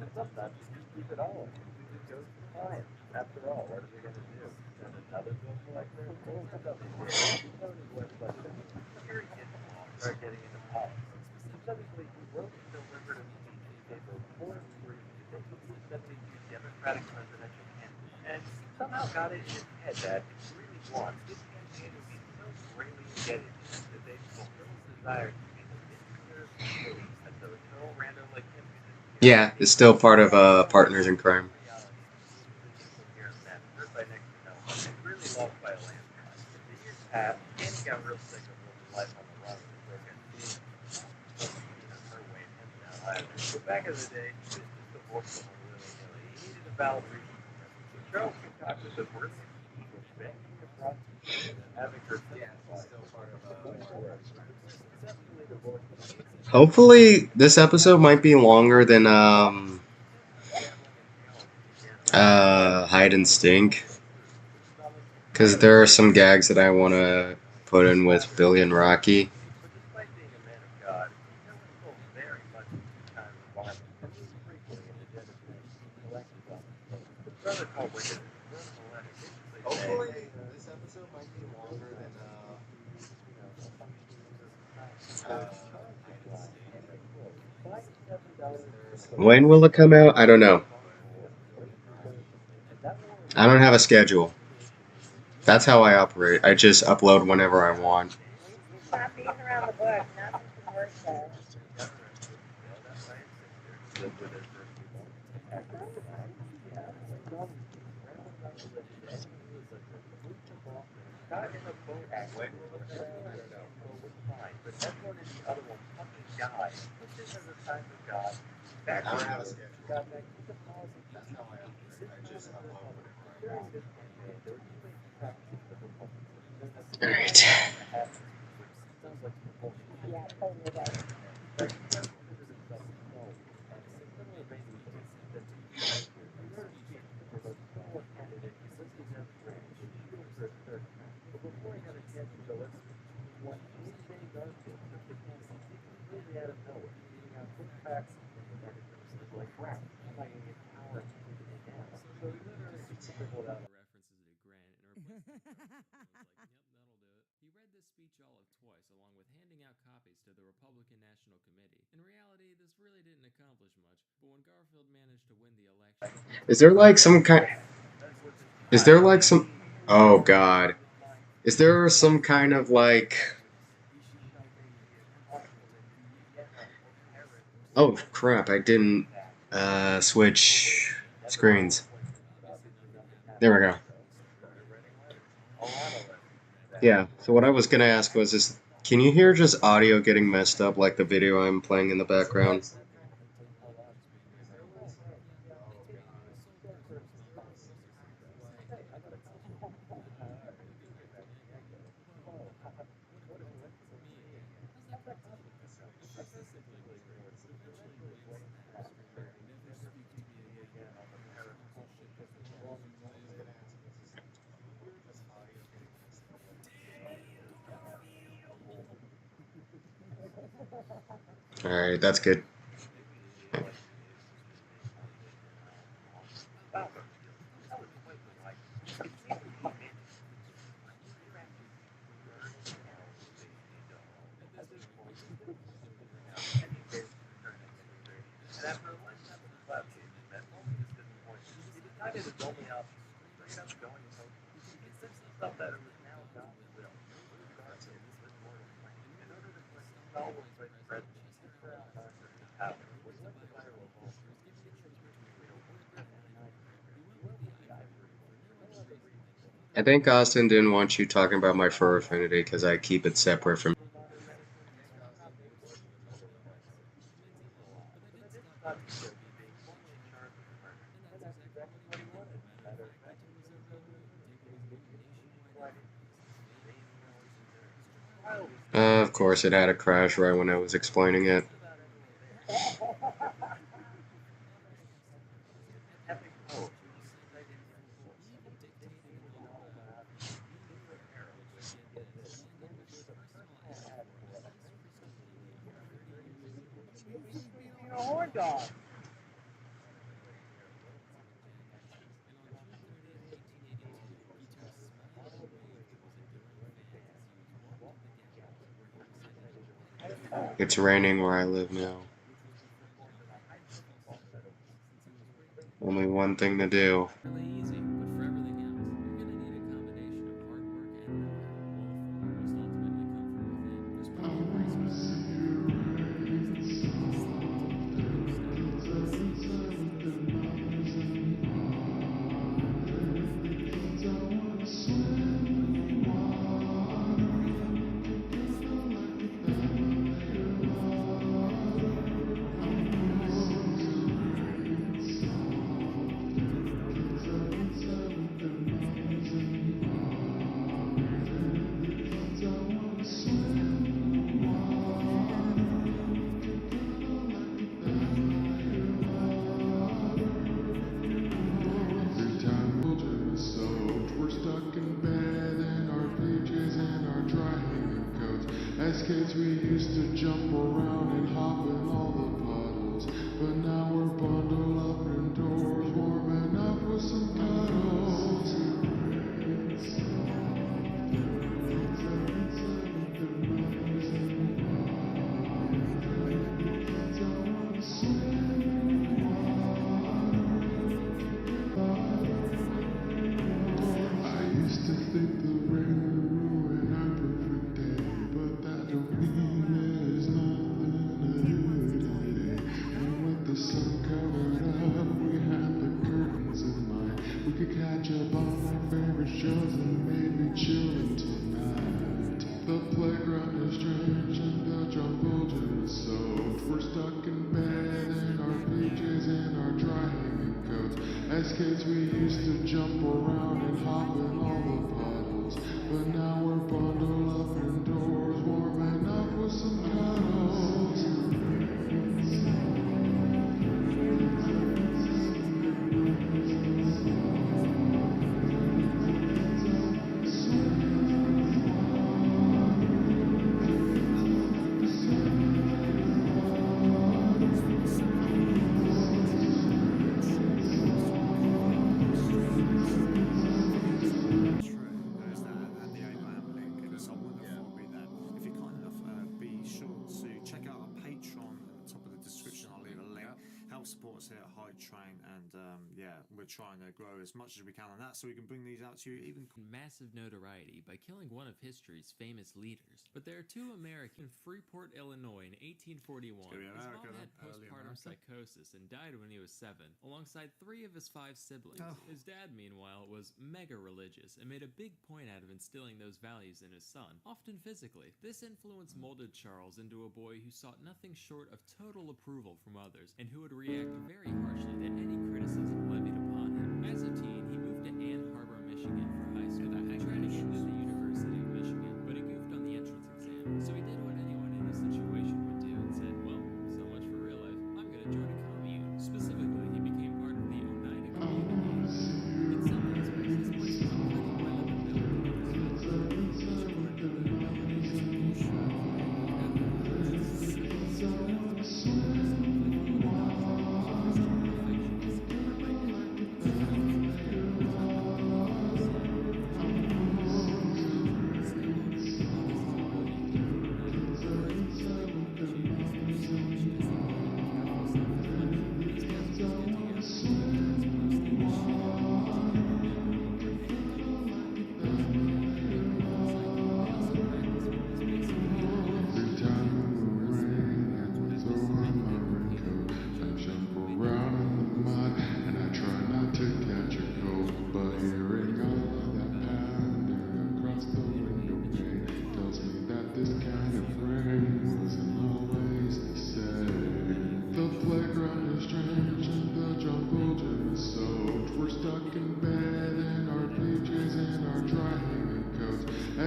And sometimes you just keep it all. You just go to the client. After all, what are they going to do? Send another bill collector? He told his website that here he gets along, start getting into politics. Specifically, he wrote and delivered a speech in favor of 4 and 3 that he was 72 Democratic presidential candidate. And somehow got it in his head that if he really wants, this campaign would be so greatly indebted that they fulfill his desire to be the minister of police. Yeah, it's still part of Partners in Crime. Back in the day, he was just divorced someone willy-nilly. He needed a valid reason. So Charles concocted the worst scheme of banking a prostitute and having her Hopefully, this episode might be longer than Hide and Stink, because there are some gags that I want to put in with Billy and Rocky. Despite being a man of God, he was still very much into time of violence, and was frequently in the den of collective His brother called witnesses, wrote him a letter, basically Hopefully, this episode might be longer than when will it come out? I don't know. I don't have a schedule. That's how I operate. I just upload whenever I want. Stop beating around the bush. Nothing can work there. Not in a boat way, but everyone in the other one fucking died. This is a time of God. I don't have a schedule. That's how I operate. I just upload whenever I want. Alright. Yeah, totally right. He read this speech all of twice, along with handing out copies to the Republican National Committee. In reality, this really didn't accomplish much, but when Garfield managed to win the election... Is there like some kind... Is there like some... Oh god. Is there some kind of like... Oh crap, I didn't switch screens. There we go. Yeah, so what I was gonna ask was, can you hear just audio getting messed up like the video I'm playing in the background? Alright, that's good. I think Austin didn't want you talking about my fur affinity because I keep it separate from... Of course, it had a crash right when I was explaining it. Horn dog. It's raining where I live now. Only one thing to do. Really easy, but for everything else, you're gonna need a combination of hard work and know-how. Will the foremost ultimately come from within? There's plenty of resources. kids we used to jump around and hop in all the puddles, but now we're bundled up indoors, warm enough with some cuddles. I used to think the rain would ruin our perfect day, but that don't mean there's nothing to do today. And with the sun covered up, we had the curtains in mind. We could catch up on our favorite shows and maybe chill tonight. The playground is strange and the jungle gym is soaked. We're stuck in bed in our PJs and our dry hanging coats. As kids we used to jump around and hop in all the puddles, but now we're bundled up indoors, warm enough with some cuddles. There's that and the Abraham link, and so I wonder if will be that. If you're kind enough, be sure to check out our Patreon at the top of the description. I'll leave a link. Help support us here at Hyde Train, and yeah, we're trying to grow as much as we can on that, so we can bring these out to you even. Massive notoriety by killing one of history's famous leaders. But there are two Americans in Freeport, Illinois in 1841. His mom had postpartum psychosis and died when he was 7, alongside 3 of his 5 siblings. His dad, meanwhile, was mega religious and made a big point out of instilling those values in his son, often physically. This influence molded Charles into a boy who sought nothing short of total approval from others, and who would react very harshly to any criticism levied upon him. As a teen, he moved to Ann Arbor, Michigan for high school, trying to get into the University of Michigan, but he goofed on the entrance exam. So he did what anyone in his situation would do and said, well, so much for real life, I'm going to join a commune. Specifically, he became part of the Oneida community. In some aspects, his place was pretty well in the middle of the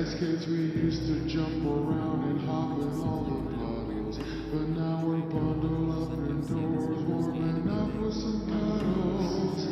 As kids we used to jump around and hop in all the puddles, but now we're bundled up indoors, warm enough with some cuddles.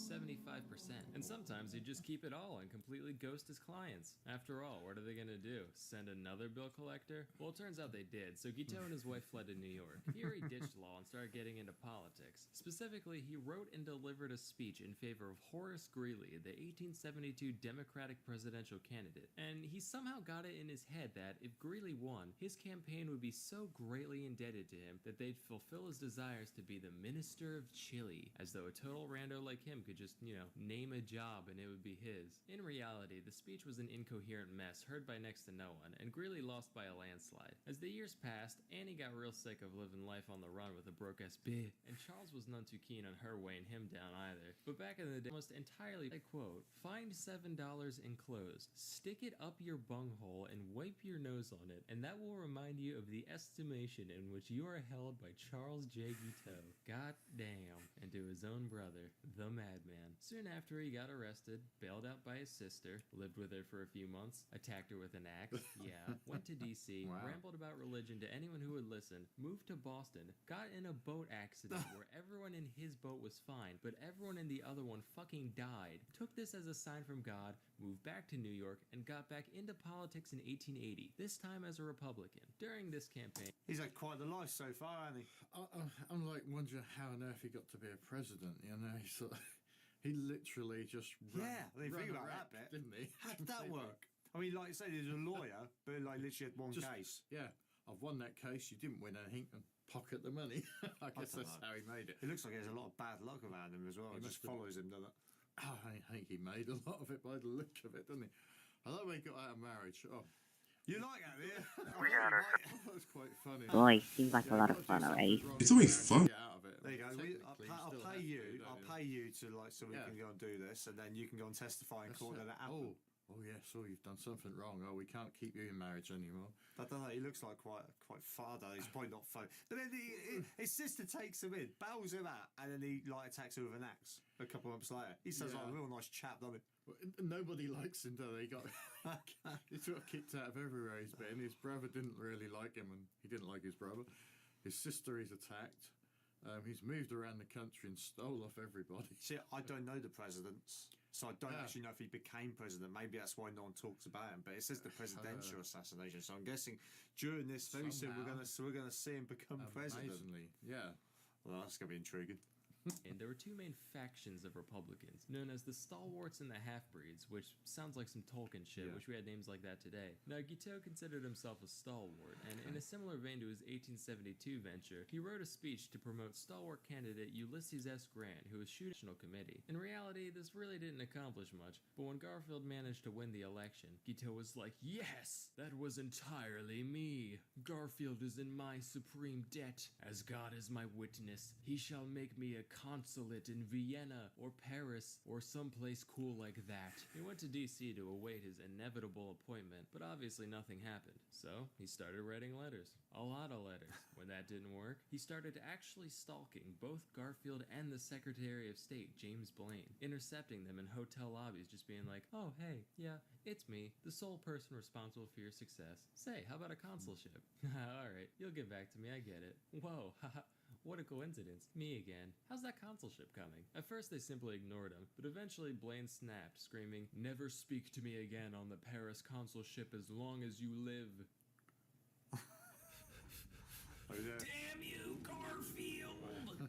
75%. And sometimes he'd just keep it all and completely ghost his clients. After all, what are they gonna do? Send another bill collector? Well, it turns out they did, so Guiteau and his wife fled to New York. Here he ditched law and started getting into politics. Specifically, he wrote and delivered a speech in favor of Horace Greeley, the 1872 Democratic presidential candidate. And he somehow got it in his head that if Greeley won, his campaign would be so greatly indebted to him that they'd fulfill his desires to be the Minister of Chile, as though a total rando like him could just, name a job and it would be his. In reality, the speech was an incoherent mess heard by next to no one, and Greeley lost by a landslide. As the years passed, Annie got real sick of living life on the run with a broke-ass bitch, and Charles was none too keen on her weighing him down either. But back in the day, almost entirely, I quote, "Find $7 enclosed, stick it up your bunghole and wipe your nose on it, and that will remind you of the estimation in which you are held by Charles J. Guiteau. God damn." And to his own brother, the madman. Soon after, he got arrested, bailed out by his sister, lived with her for a few months, attacked her with an axe, went to DC, rambled about religion to anyone who would listen, moved to Boston, got in a boat accident where everyone in his boat was fine, but everyone in the other one fucking died, took this as a sign from God, moved back to New York, and got back into politics in 1880, this time as a Republican. During this campaign, he's had quite the life so far, hasn't he? I'm like wondering how on earth he got to be a president, he literally just ran think about wreck, that bit, didn't he? How did that work? I mean, like you said, he's a lawyer, but like literally had one case. Yeah, I've won that case. You didn't win anything, and pocket the money. I guess that's how he made it. It looks like he has a lot of bad luck around him as well. It just follows him, doesn't it? I think he made a lot of it by the look of it, doesn't he? I love when he got out of marriage. Oh, you like that, yeah? We got her. That was quite funny. Boy, seems like a lot of fun, alright? It's always fun. There you go. I'll pay you. I'll pay you to so we can go and do this, and then you can go and testify in court that it happened. Oh yes, you've done something wrong. Oh, we can't keep you in marriage anymore. I don't know. He looks like quite father. He's probably not fun. But then his sister takes him in, bails him out, and then he attacks her with an axe a couple of months later. He sounds like a real nice chap, doesn't he? Well, nobody likes him, do they? He sort of kicked out of everywhere he's been. His brother didn't really like him, and he didn't like his brother. His sister he's attacked. He's moved around the country and stole off everybody. See, I don't know the presidents, so I don't actually know if he became president. Maybe that's why no one talks about him. But it says the presidential assassination, so I'm guessing during this very soon we're gonna see him become president. Amazingly, yeah. Well, that's gonna be intriguing. And there were two main factions of Republicans, known as the Stalwarts and the Half-Breeds, which sounds like some Tolkien shit, wish we had names like that today. Now, Guiteau considered himself a stalwart, and in a similar vein to his 1872 venture, he wrote a speech to promote stalwart candidate Ulysses S. Grant, who was shooting the National Committee. In reality, this really didn't accomplish much, but when Garfield managed to win the election, Guiteau was like, "Yes, that was entirely me. Garfield is in my supreme debt. As God is my witness, he shall make me a consulate in Vienna or Paris or someplace cool like that." He went to DC to await his inevitable appointment, but obviously nothing happened. So he started writing letters. A lot of letters. When that didn't work, he started actually stalking both Garfield and the Secretary of State, James Blaine, intercepting them in hotel lobbies, just being like, "Oh, hey, yeah, it's me, the sole person responsible for your success. Say, how about a consulship?" "Alright, you'll get back to me, I get it." "Whoa, haha. What a coincidence. Me again. How's that consulship coming?" At first they simply ignored him, but eventually Blaine snapped, screaming, "Never speak to me again on the Paris consulship as long as you live." Damn you, Garfield!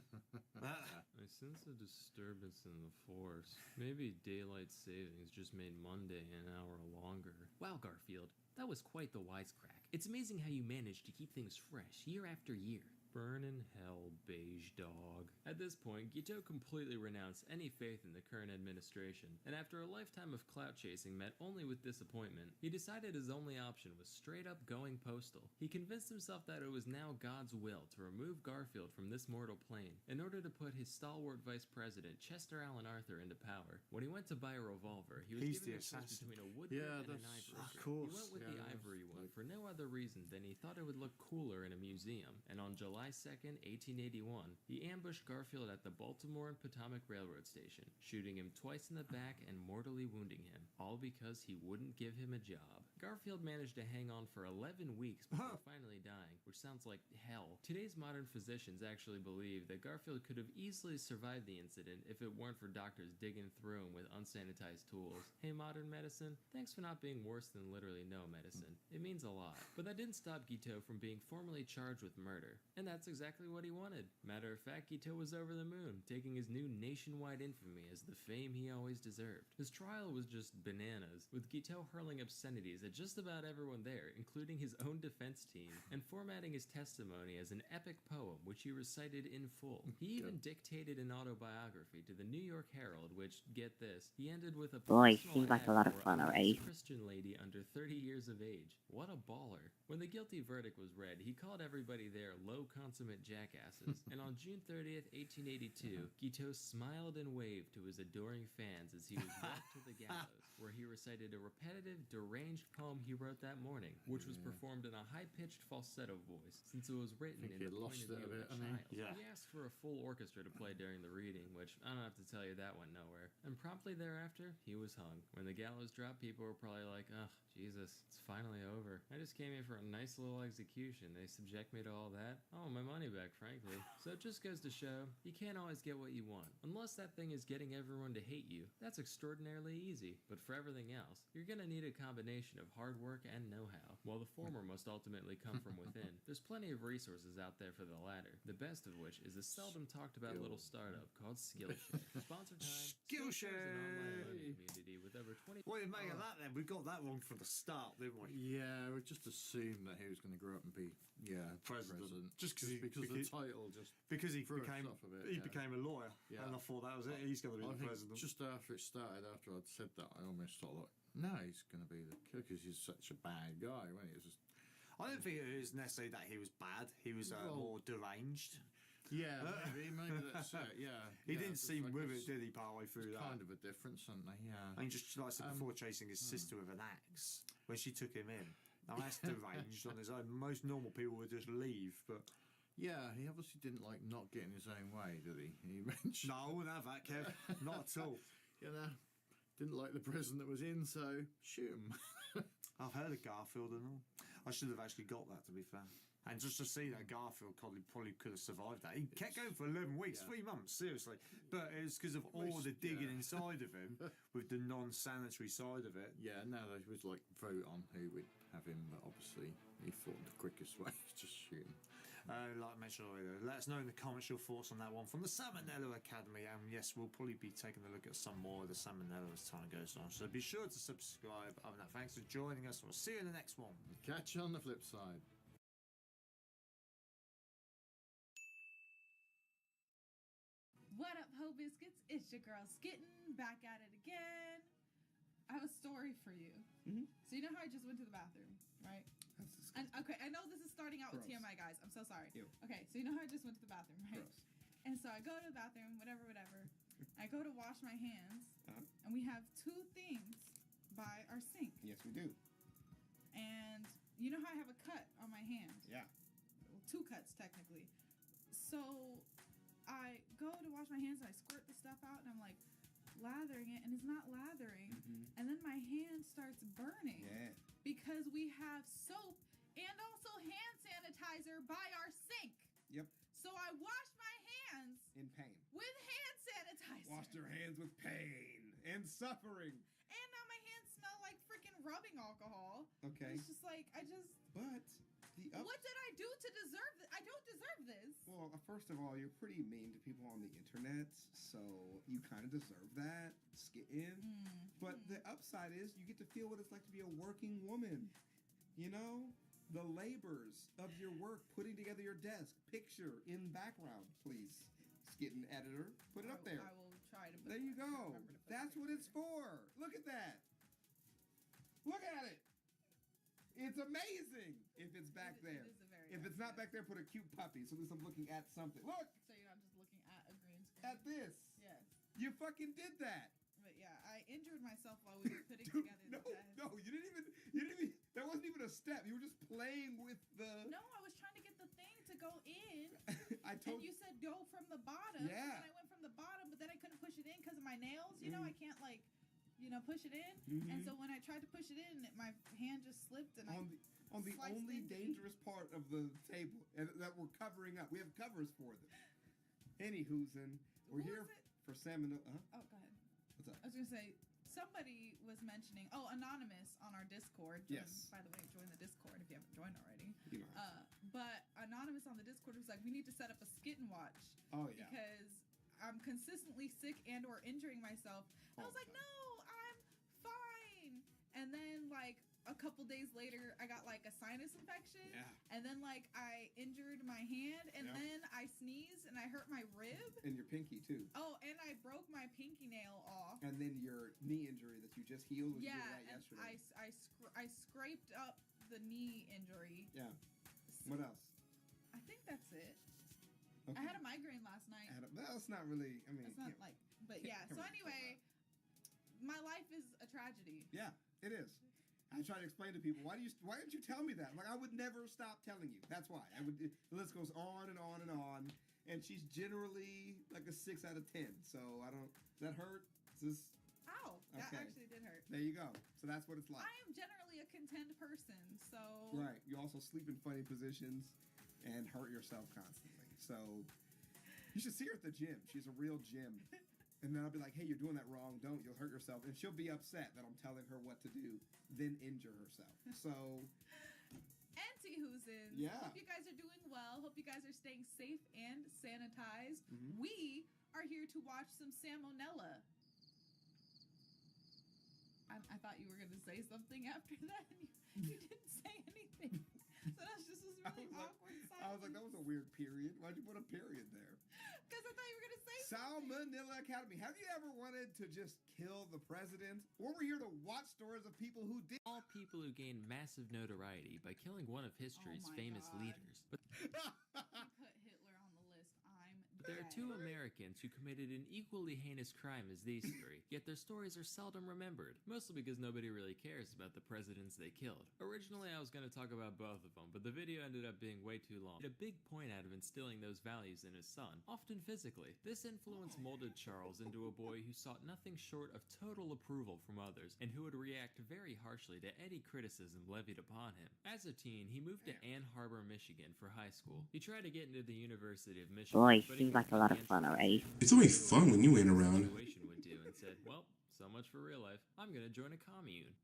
I sense a disturbance in the force. Maybe daylight savings just made Monday an hour longer. Wow, Garfield, that was quite the wisecrack. It's amazing how you managed to keep things fresh year after year. Burn in hell, beige dog. At this point, Guiteau completely renounced any faith in the current administration, and after a lifetime of clout chasing met only with disappointment, he decided his only option was straight up going postal. He convinced himself that it was now God's will to remove Garfield from this mortal plane in order to put his stalwart vice president, Chester Alan Arthur, into power. When he went to buy a revolver, he was given a choice between a woodwork and an ivory. He went with the ivory one for no other reason than he thought it would look cooler in a museum, and on July July 2nd, 1881, he ambushed Garfield at the Baltimore and Potomac Railroad Station, shooting him twice in the back and mortally wounding him, all because he wouldn't give him a job. Garfield managed to hang on for 11 weeks before finally dying, which sounds like hell. Today's modern physicians actually believe that Garfield could have easily survived the incident if it weren't for doctors digging through him with unsanitized tools. Hey, modern medicine, thanks for not being worse than literally no medicine. It means a lot. But that didn't stop Guiteau from being formally charged with murder. And that's exactly what he wanted. Matter of fact, Guiteau was over the moon, taking his new nationwide infamy as the fame he always deserved. His trial was just bananas, with Guiteau hurling obscenities at just about everyone there, including his own defense team, and formatting his testimony as an epic poem which he recited in full. He even dictated an autobiography to the New York Herald, which, get this, he ended with a Boy, personal seems like a ad lot of for fun already. Christian lady under 30 years of age. What a baller. When the guilty verdict was read, he called everybody there low consummate jackasses, and on June 30th, 1882, Guiteau smiled and waved to his adoring fans as he was walked to the gallows, where he recited a repetitive, deranged poem he wrote that morning, which was performed in a high-pitched falsetto voice, since it was written in the point of view of a child. He asked for a full orchestra to play during the reading, which I don't have to tell you that went nowhere. And promptly thereafter, he was hung. When the gallows dropped, people were probably like, ugh, Jesus, it's finally over. I just came here for a nice little execution. They subject me to all that? Oh, my money back, frankly. So it just goes to show, you can't always get what you want. Unless that thing is getting everyone to hate you, that's extraordinarily easy. But for everything else, you're gonna need a combination of hard work and know-how. While the former must ultimately come from within, there's plenty of resources out there for the latter. The best of which is a seldom talked about little startup called Skillshare. Sponsor time. Skillshare is an online learning community with over 20. What do you make of that then? We got that wrong from the start, didn't we? Yeah, we just assumed that he was going to grow up and be president. Just because the title just because he threw us became off a bit, he became a lawyer, and I thought that was it. He's going to be I the think president. Just after it started, after I'd said that, I almost thought like, no, he's going to be the because he's such a bad guy. When it was just, I don't think it was necessarily that he was bad. He was more deranged. Yeah, maybe that's it. Yeah, he didn't seem with it, did he? Partway through that, kind of a difference, aren't they? Yeah, I mean, just like I said before, chasing his sister with an axe when she took him in. Now that's deranged on his own. Most normal people would just leave, but yeah, he obviously didn't like not getting his own way, did he? He mentioned no, I wouldn't have that, Kev. Not at all. You know, didn't like the president that was in, so shoot him. I've heard of Garfield and all. I should have actually got that, to be fair. And just to see that Garfield probably could have survived that. He kept going for 11 weeks, 3 months, seriously. But it was because of all the digging inside of him, with the non-sanitary side of it. Yeah, now there was like vote on who would have him, but obviously he thought the quickest way is just shoot him. Like I mentioned earlier, let us know in the comments your thoughts on that one from the Salmonella Academy. And yes, we'll probably be taking a look at some more of the Salmonella as time goes on. So be sure to subscribe. Other than that, thanks for joining us. We'll see you in the next one. Catch you on the flip side. What up, Ho Biscuits? It's your girl Skitten, back at it again. I have a story for you. So you know how I just went to the bathroom, right? And okay, I know this is starting out with TMI, guys. I'm so sorry. Okay, so you know how I just went to the bathroom, right? And so I go to the bathroom, whatever. I go to wash my hands, and we have 2 things by our sink. Yes, we do. And you know how I have a cut on my hand? Yeah. Well, 2 cuts, technically. So I go to wash my hands and I squirt the stuff out and I'm like lathering it and it's not lathering. And then my hand starts burning. Yeah. Because we have soap and also hand sanitizer by our sink. Yep. So I wash my hands In pain. with hand sanitizer. Washed your hands with pain and suffering. And now my hands smell like freaking rubbing alcohol. Okay. It's just like But what did I do to deserve this? I don't deserve this. Well, first of all, you're pretty mean to people on the internet, so you kind of deserve that. Skittin'. But the upside is you get to feel what it's like to be a working woman. You know? The labors of your work, putting together your desk. Picture in background, please. Skittin' editor. Put it up there. I will try to put There you go. That's what it's for. Look at that. Look at it. It's amazing if it's back there. If it's not back there, put a cute puppy. So at least I'm looking at something. Look! So you're not just looking at a green screen. At this. Yes. You fucking did that. But yeah, I injured myself while we were putting together the desk. No, you didn't even, that wasn't even a step. You were just playing with the... No, I was trying to get the thing to go in. I told and you said go from the bottom. Yeah. And I went from the bottom, but then I couldn't push it in because of my nails. You know, I can't like, push it in. And so when I tried to push it in, my hand just slipped and on the only dangerous part of the table and that we're covering up. We have covers for them. Anywho's we're here for salmonella. Oh, go ahead. What's up? I was gonna say somebody was mentioning. Oh, Anonymous on our Discord. Yes. By the way, join the Discord if you haven't joined already. You know. But Anonymous on the Discord was like, we need to set up a skit and watch. Oh yeah. Because I'm consistently sick and/or injuring myself. And I was like, no, I'm fine. And then like a couple days later, I got like a sinus infection. Yeah. And then like I injured my hand, and then I sneezed and I hurt my rib. And your pinky too. Oh, and I broke my pinky nail off. And then your knee injury that you just healed. Yeah, you did and yesterday. I scraped up the knee injury. Yeah. What else? I think that's it. Okay. I had a migraine last night. That's not really. I mean, it's not like. But yeah. So anyway, my life is a tragedy. Yeah, it is. I try to explain to people, why didn't you tell me that? Like, I would never stop telling you. That's why. The list goes on and on and on. And she's generally like a 6 out of 10. So I don't. Does that hurt? Ow! That Okay. actually did hurt. There you go. So that's what it's like. I am generally a content person, so. Right. You also sleep in funny positions and hurt yourself constantly. So you should see her at the gym. She's a real gym. And then I'll be like, hey, you're doing that wrong. Don't. You'll hurt yourself. And she'll be upset that I'm telling her what to do, then injure herself. So. Anti-Whoozins. Yeah. Hope you guys are doing well. Hope you guys are staying safe and sanitized. Mhm. We are here to watch some salmonella. I thought you were going to say something after that, and you didn't say anything. So that's just this really awkward silence. I was like, that was a weird period. Why'd you put a period there? Because I thought you were going to say Salmonella Academy. Have you ever wanted to just kill the president? Or we're here to watch stories of people who did. All people who gained massive notoriety by killing one of history's famous leaders. But You put Hitler on the list. there are two Americans who committed an equally heinous crime as these three, yet their stories are seldom remembered, mostly because nobody really cares about the presidents they killed. Originally, I was going to talk about both of them, but the video ended up being way too long. He made a big point out of instilling those values in his son, often physically. This influence molded Charles into a boy who sought nothing short of total approval from others, and who would react very harshly to any criticism levied upon him. As a teen, he moved to Ann Arbor, Michigan for high school. He tried to get into the University of Michigan, Boy, but he seems like a lot of fun already. It's only fun when you ain't around. situation would do and said, well, so much for real life. I'm gonna join a commune.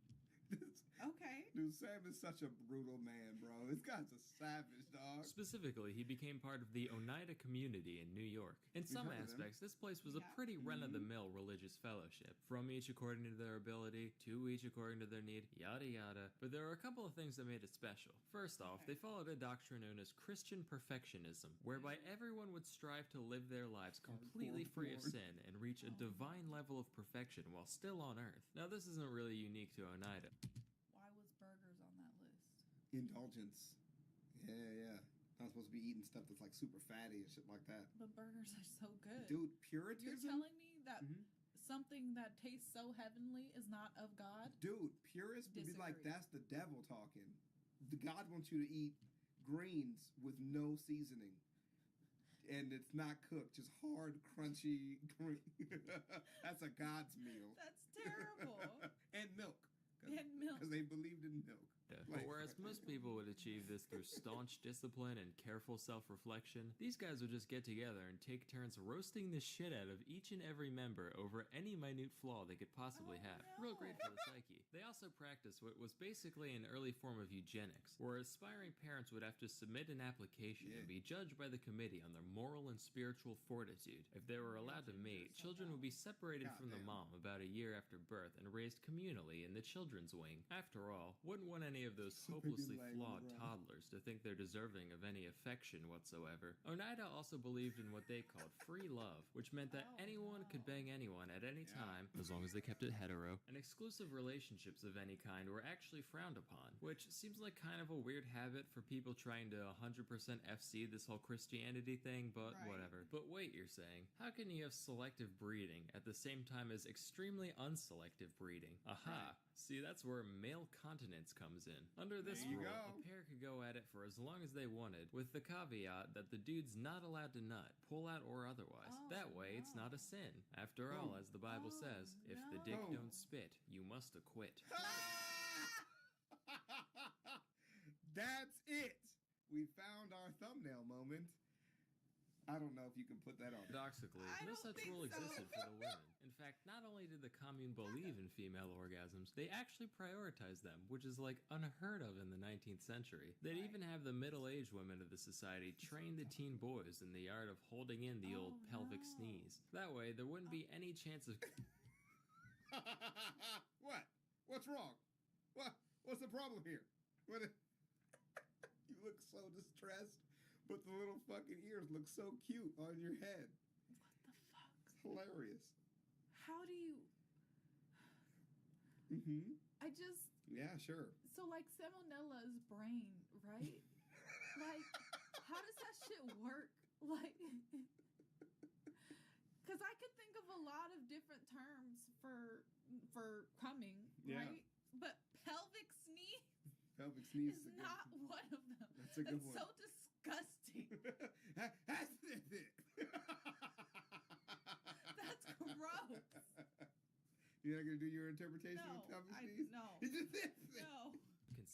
Okay. Dude, Sam is such a brutal man, bro. This guy's a savage, dog. Specifically, he became part of the Oneida community in New York. In some heard of them. aspects, this place was a pretty run-of-the-mill religious fellowship. From each according to their ability, to each according to their need, yada yada. But there were a couple of things that made it special. First off, they followed a doctrine known as Christian perfectionism, whereby everyone would strive to live their lives completely free of sin and reach a divine level of perfection while still on earth. Now, this isn't really unique to Oneida. Why was burgers on that list? Indulgence. Yeah. Not supposed to be eating stuff that's like super fatty and shit like that. But burgers are so good. Dude, puritanism? You're telling me that something that tastes so heavenly is not of God? Dude, purists would be like, that's the devil talking. The God wants you to eat greens with no seasoning. And it's not cooked, just hard, crunchy green. That's a God's meal. That's terrible. And milk. And milk. Because they believed in milk. But whereas most people would achieve this through staunch discipline and careful self-reflection, these guys would just get together and take turns roasting the shit out of each and every member over any minute flaw they could possibly have. Real great for the psyche. They also practiced what was basically an early form of eugenics, where aspiring parents would have to submit an application and be judged by the committee on their moral and spiritual fortitude. If they were allowed to mate, children would be separated from the mom about a year after birth and raised communally in the children's wing. After all, wouldn't want any of those hopelessly flawed toddlers to think they're deserving of any affection whatsoever. Oneida also believed in what they called free love, which meant that anyone could bang anyone at any time, as long as they kept it hetero, and exclusive relationships of any kind were actually frowned upon, which seems like kind of a weird habit for people trying to 100% FC this whole Christianity thing, but whatever. But wait, you're saying, how can you have selective breeding at the same time as extremely unselective breeding? Aha! See, that's where male continence comes in. Under this There you rule, go. a pair could go at it for as long as they wanted, with the caveat that the dude's not allowed to nut, pull out, or otherwise. That way, it's not a sin. After all, as the Bible says, if the dick don't spit, you must acquit. That's it. We found our thumbnail moment. I don't know if you can put that on. Paradoxically, no such rule existed for the women. In fact, not only did the commune believe in female orgasms, they actually prioritized them, which is like unheard of in the 19th century. They'd even have the middle-aged women of the society train the teen boys in the art of holding in the old pelvic sneeze. That way, there wouldn't be any chance of... What? What's wrong? What's the problem here? You look so distressed, but the little fucking ears look so cute on your head. What the fuck? It's hilarious. How do you... Mm-hmm. I just... Yeah, sure. So, like, salmonella's brain, right? Like, how does that shit work? Like... Because I could think of a lot of different terms for coming, Yeah. right? But pelvic sneeze Pelvic sneeze is is a good not one of them. That's a good one. So disgusting. That's it. That's gross. You're not gonna do your interpretation No, of pelvic sneeze? no. No.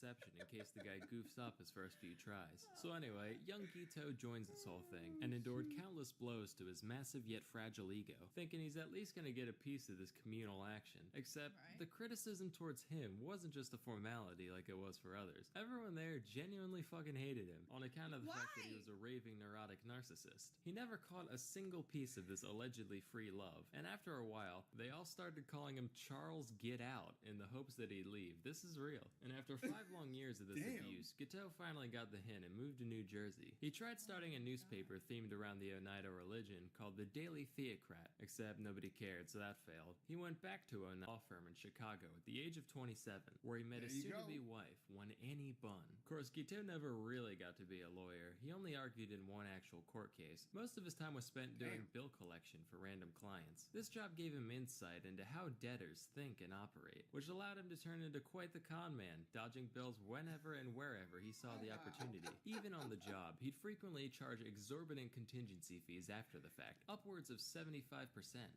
conception in case the guy goofs up his first few tries. So anyway, young Guiteau joins this whole thing and endured countless blows to his massive yet fragile ego, thinking he's at least gonna get a piece of this communal action. Except the criticism towards him wasn't just a formality like it was for others. Everyone there genuinely fucking hated him on account of the fact that he was a raving neurotic narcissist. He never caught a single piece of this allegedly free love, and after a while, they all started calling him Charles Get Out in the hopes that he'd leave. This is real. And after 5 long years of this abuse, Guiteau finally got the hint and moved to New Jersey. He tried starting a newspaper themed around the Oneida religion called the Daily Theocrat, except nobody cared, so that failed. He went back to a law firm in Chicago at the age of 27, where he met his soon-to-be wife, one Annie Bunn. Of course, Guiteau never really got to be a lawyer. He only argued in one actual court case. Most of his time was spent doing bill collection for random clients. This job gave him insight into how debtors think and operate, which allowed him to turn into quite the con man, dodging bills whenever and wherever he saw the opportunity. Even on the job, he'd frequently charge exorbitant contingency fees after the fact, upwards of 75%.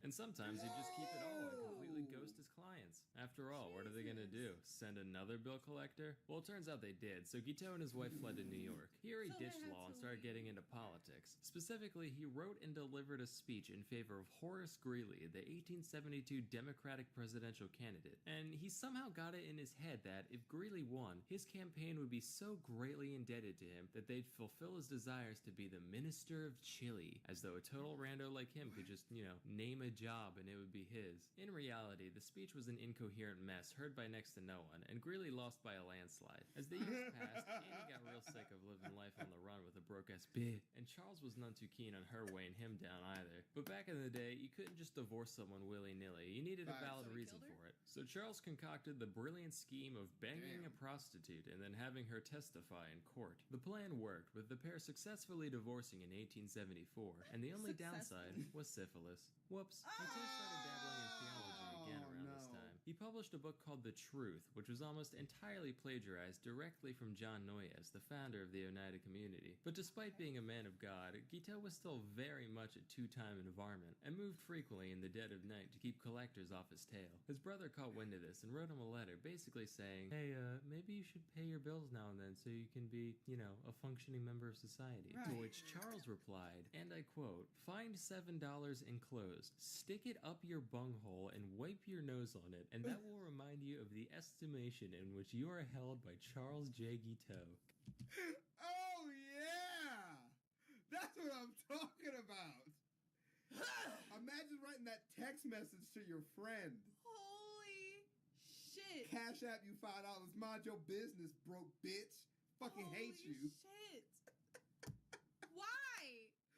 And sometimes he'd just keep it all and completely ghost his clients. After all, what are they gonna do? Send another bill collector? Well, it turns out they did, so Guiteau and his wife fled to New York. Here he ditched law and started getting into politics. Specifically, he wrote and delivered a speech in favor of Horace Greeley, the 1872 Democratic presidential candidate. And he somehow got it in his head that if Greeley won, his campaign would be so greatly indebted to him that they'd fulfill his desires to be the Minister of Chile, as though a total rando like him could just, name a job and it would be his. In reality, the speech was an incoherent mess heard by next to no one, and Greeley lost by a landslide. As the years passed, Annie got real sick of living life on the run with a broke-ass bitch, and Charles was none too keen on her weighing him down either. But back in the day, you couldn't just divorce someone willy-nilly. You needed a valid reason for it. So Charles concocted the brilliant scheme of banging a prostitute and then having her testify in court. The plan worked, with the pair successfully divorcing in 1874, and the only downside was syphilis. Whoops. Guiteau started dabbling in theology again around this time. He published a book called The Truth, which was almost entirely plagiarized directly from John Noyes, the founder of the Oneida community. But despite being a man of God, Guiteau was still very much a two-time varmint, and moved frequently in the dead of night to keep collectors off his tail. His brother caught wind of this and wrote him a letter basically saying, hey, maybe you should pay your bills now and then so you can be, a functioning member of society. To which Charles replied, and I quote, find $7 enclosed, stick it up your bunghole and wipe your nose on it, and that will remind you of the estimation in which you are held by Charles J. Guiteau. Oh, yeah! That's what I'm talking about! Imagine writing that text message to your friend. Holy shit. Cash App you $5. Mind your business, broke bitch. Fucking hate you. Shit. Why?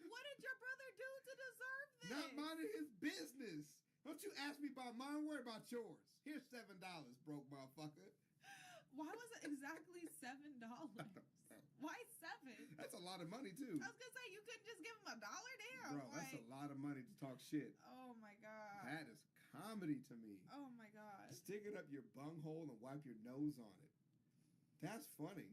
What did your brother do to deserve this? Not minding his business. Don't you ask me about mine, worry about yours. Here's $7, broke motherfucker. Why was it exactly $7? Why 7? That's a lot of money, too. I was gonna say, you couldn't just give him $1? Damn. Bro, that's a lot of money to talk shit. Oh my god. That is comedy to me. Oh my god. Stick it up your bunghole and wipe your nose on it. That's funny.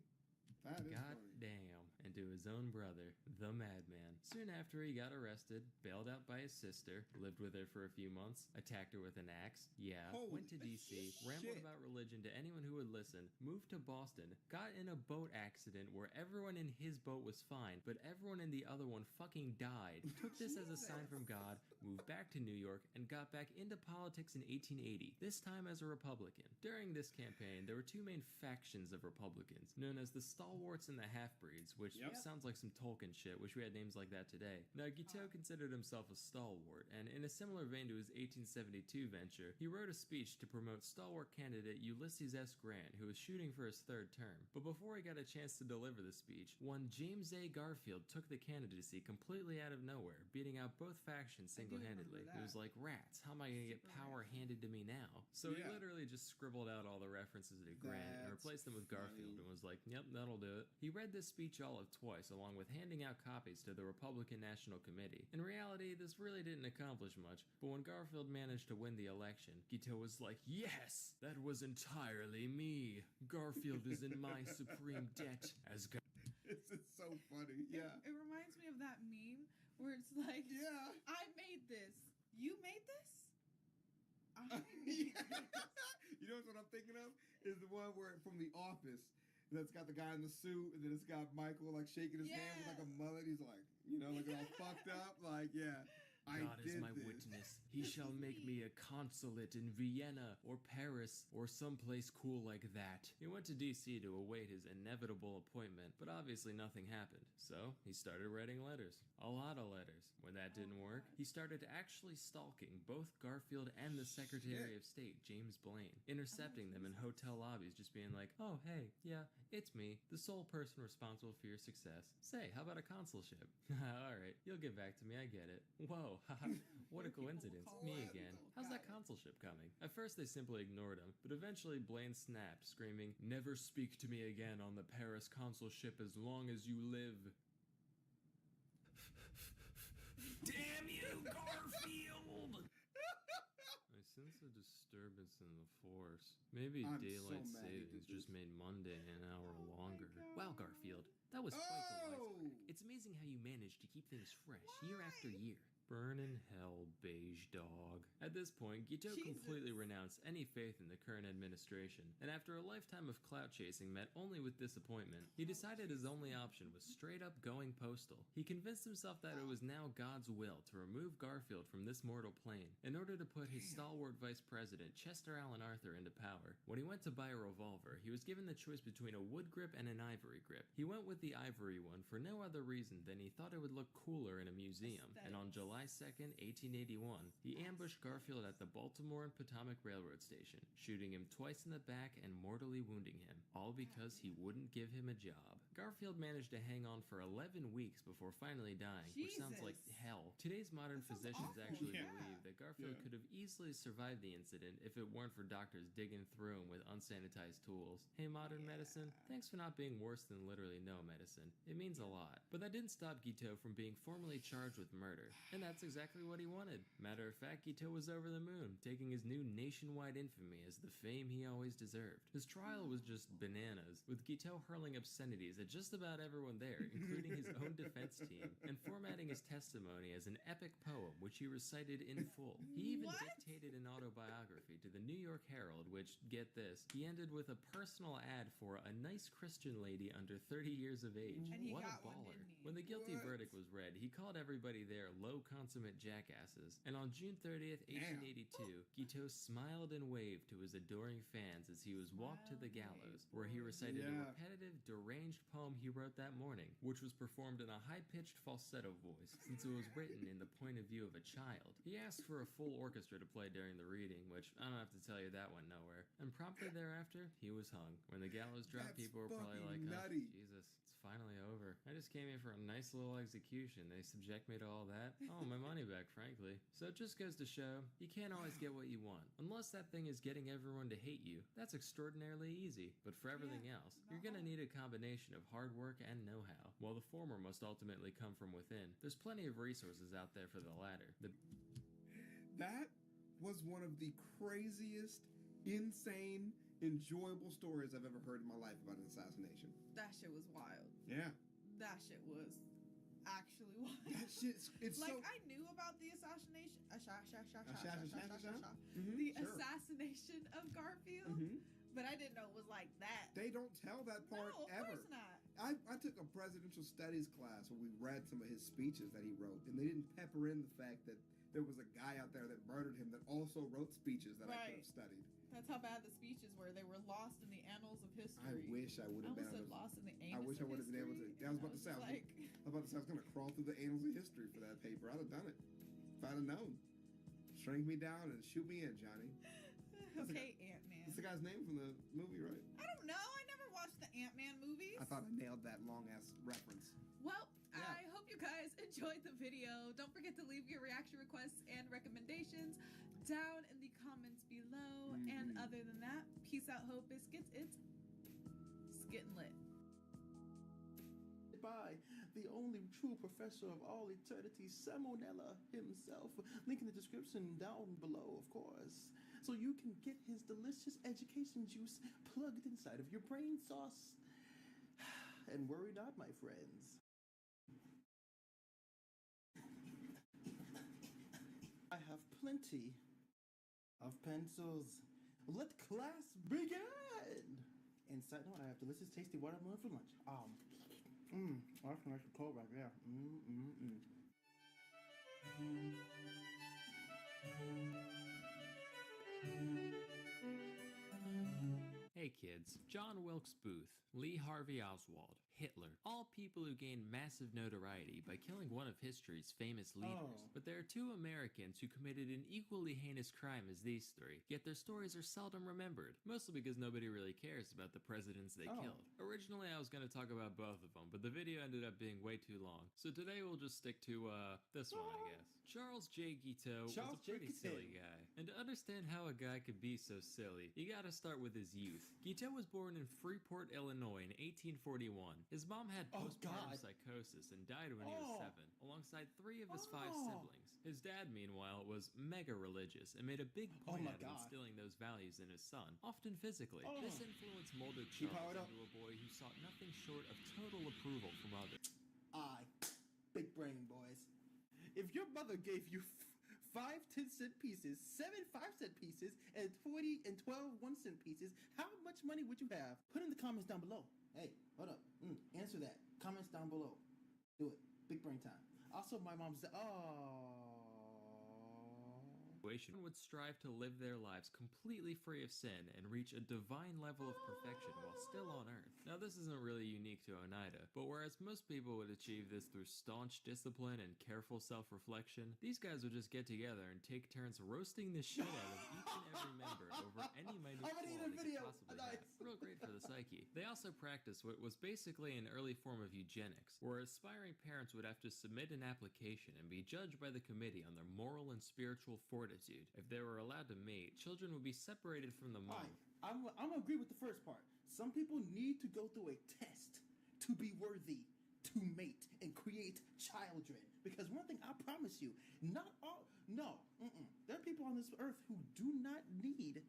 That is God funny. damn, and to his own brother, the madman. Soon after he got arrested, bailed out by his sister, lived with her for a few months, attacked her with an axe, went to DC, rambled about religion to anyone who would listen, moved to Boston, got in a boat accident where everyone in his boat was fine, but everyone in the other one fucking died, took this as a sign from God, moved back to New York, and got back into politics in 1880, this time as a Republican. During this campaign, there were two main factions of Republicans, known as the Stalwarts and the Half-Breeds, which sounds like some Tolkien shit. Wish we had names like that today. Now, Guiteau considered himself a stalwart, and in a similar vein to his 1872 venture, he wrote a speech to promote stalwart candidate Ulysses S. Grant, who was shooting for his third term. But before he got a chance to deliver the speech, one James A. Garfield took the candidacy completely out of nowhere, beating out both factions single-handedly. It was like, rats, how am I gonna get power handed to me now? So he literally just scribbled out all the references to Grant and replaced them with Garfield and was like, yep, that'll do it. He read this speech all of twice, along with handing out copies to the Republican National Committee. In reality, this really didn't accomplish much, but when Garfield managed to win the election, Guiteau was like, yes, that was entirely me. Garfield is in my supreme debt as This is so funny. Yeah. It reminds me of that meme where it's like, I made this. You made this? You know what I'm thinking of? Is the one where from The Office that's got the guy in the suit, and then it's got Michael like shaking his hand with like a mullet. He's like, you know, like all fucked up. Like, God is my witness. He shall make me a consulate in Vienna or Paris or someplace cool like that. He went to DC to await his inevitable appointment, but obviously nothing happened. So he started writing letters. A lot of letters. When that didn't work, he started actually stalking both Garfield and the Secretary of State, James Blaine, intercepting them in hotel lobbies, just being like, oh, hey, yeah, it's me, the sole person responsible for your success. Say, how about a consulship? Alright, you'll get back to me, I get it. Whoa, haha, what a coincidence. Me again. How's that consulship coming? At first they simply ignored him, but eventually Blaine snapped, screaming, never speak to me again on the Paris consulship as long as you live. Damn you, Garfield! I sense a disturbance in the force. Maybe daylight savings just made Monday an hour longer. Wow, Garfield, that was quite the wisecrack. It's amazing how you manage to keep things fresh year after year. Burn in hell, beige dog. At this point, Guiteau completely renounced any faith in the current administration, and after a lifetime of clout chasing met only with disappointment, he decided his only option was straight up going postal. He convinced himself that it was now God's will to remove Garfield from this mortal plane in order to put his stalwart vice president, Chester Alan Arthur, into power. When he went to buy a revolver, he was given the choice between a wood grip and an ivory grip. He went with the ivory one for no other reason than he thought it would look cooler in a museum, and on July 2nd, 1881, he ambushed Garfield at the Baltimore and Potomac Railroad Station, shooting him twice in the back and mortally wounding him, all because he wouldn't give him a job. Garfield managed to hang on for 11 weeks before finally dying, which sounds like hell. Today's modern physicians actually believe that Garfield could have easily survived the incident if it weren't for doctors digging through him with unsanitized tools. Hey, modern medicine, thanks for not being worse than literally no medicine. It means a lot. But that didn't stop Guiteau from being formally charged with murder, and that's exactly what he wanted. Matter of fact, Guiteau was over the moon, taking his new nationwide infamy as the fame he always deserved. His trial was just bananas, with Guiteau hurling obscenities at just about everyone there, including his own defense team, and formatting his testimony as an epic poem, which he recited in full. He even dictated an autobiography to the New York Herald, which, get this, he ended with a personal ad for a nice Christian lady under 30 years of age. What a baller. When the guilty verdict was read, he called everybody there low consummate jackasses, and on June 30th, 1882, Guiteau smiled and waved to his adoring fans as he was walked to the gallows, where he recited a repetitive, deranged poem he wrote that morning, which was performed in a high-pitched falsetto voice, since it was written in the point of view of a child. He asked for a full orchestra to play during the reading, which I don't have to tell you that went nowhere, and promptly thereafter, he was hung. When the gallows dropped, people were probably like, oh, Jesus, it's finally over. I just came here for a nice little execution. They subject me to all that? Oh, my money back, frankly. So it just goes to show, you can't always get what you want. Unless that thing is getting everyone to hate you, that's extraordinarily easy. But for everything else, you're gonna need a combination of hard work and know-how. While the former must ultimately come from within, there's plenty of resources out there for the latter. That was one of the craziest, insane enjoyable stories I've ever heard in my life about an assassination. That shit was wild. Yeah. That shit was actually wild. That shit's it's like so. I knew about the assassination, the Sure. assassination of Garfield, but I didn't know it was like that. They don't tell that part No, of ever. course not. I took a presidential studies class where we read some of his speeches that he wrote, and they didn't pepper in the fact that there was a guy out there that murdered him that also wrote speeches that I could have studied. That's how bad the speeches were. They were lost in the annals of history. I wish I would have been said lost in the I anus wish I of would have been able to. history, I was and about to say. like, I was going to crawl through the annals of history for that paper. I'd have done it if I'd have known. Shrink me down and shoot me in, Johnny. okay, Ant-Man. That's the guy's name from the movie, right? I don't know. I never watched the Ant-Man movies. I thought I nailed that long ass reference. Well, I hope you guys enjoyed the video. Don't forget to leave your reaction requests and recommendations down in the comments below. And other than that, peace out, Hope Biscuits. It's Skittin' Lit. By the only true professor of all eternity, Salmonella himself. Link in the description down below, of course. So you can get his delicious education juice plugged inside of your brain sauce. And worry not, my friends. I have plenty of pencils. Let class begin! And side note, I have delicious, tasty watermelon for lunch. That's nice and cold right there. Hey kids, John Wilkes Booth, Lee Harvey Oswald, Hitler, all people who gained massive notoriety by killing one of history's famous leaders. But there are two Americans who committed an equally heinous crime as these three, yet their stories are seldom remembered, mostly because nobody really cares about the presidents they killed. Originally I was going to talk about both of them, but the video ended up being way too long, so today we'll just stick to this one, I guess. Charles J. Guiteau was a pretty silly guy, and to understand how a guy could be so silly, you gotta start with his youth. Guiteau was born in Freeport, Illinois in 1841. His mom had postpartum psychosis and died when he was 7, alongside 3 of his 5 siblings. His dad, meanwhile, was mega religious and made a big point out of instilling those values in his son, often physically. This influence molded Charles into a boy who sought nothing short of total approval from others. Big brain boys. If your mother gave you 5 10-cent pieces, 7 5-cent pieces, and 20 and 12 1-cent pieces, how much money would you have? Put in the comments down below. Hey, hold up. Answer that. Comments down below. Do it. Big brain time. Also, my mom said, would strive to live their lives completely free of sin and reach a divine level of perfection while still on earth. Now this isn't really unique to Oneida, but whereas most people would achieve this through staunch discipline and careful self-reflection, these guys would just get together and take turns roasting the shit out of each and every member over any minute flaw they could possibly have. Real great for the psyche. They also practiced what was basically an early form of eugenics, where aspiring parents would have to submit an application and be judged by the committee on their moral and spiritual fortitude. If they were allowed to mate, children would be separated from the mom. I'm gonna agree with the first part. Some people need to go through a test to be worthy to mate and create children. Because one thing I promise you, there are people on this earth who do not need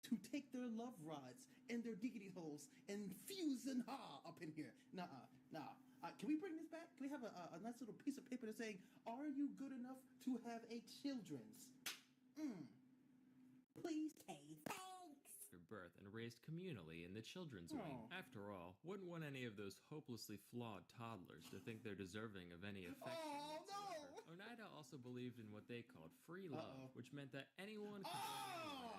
to take their love rods and their diggity holes and fuse and up in here. Can we bring this back? Can we have a nice little piece of paper that's saying, are you good enough to have a children's? Please, Kay. Thanks. Birth and raised communally in the children's wing. After all, wouldn't want any of those hopelessly flawed toddlers to think they're deserving of any affection whatsoever. Oneida also believed in what they called free love, which meant that anyone could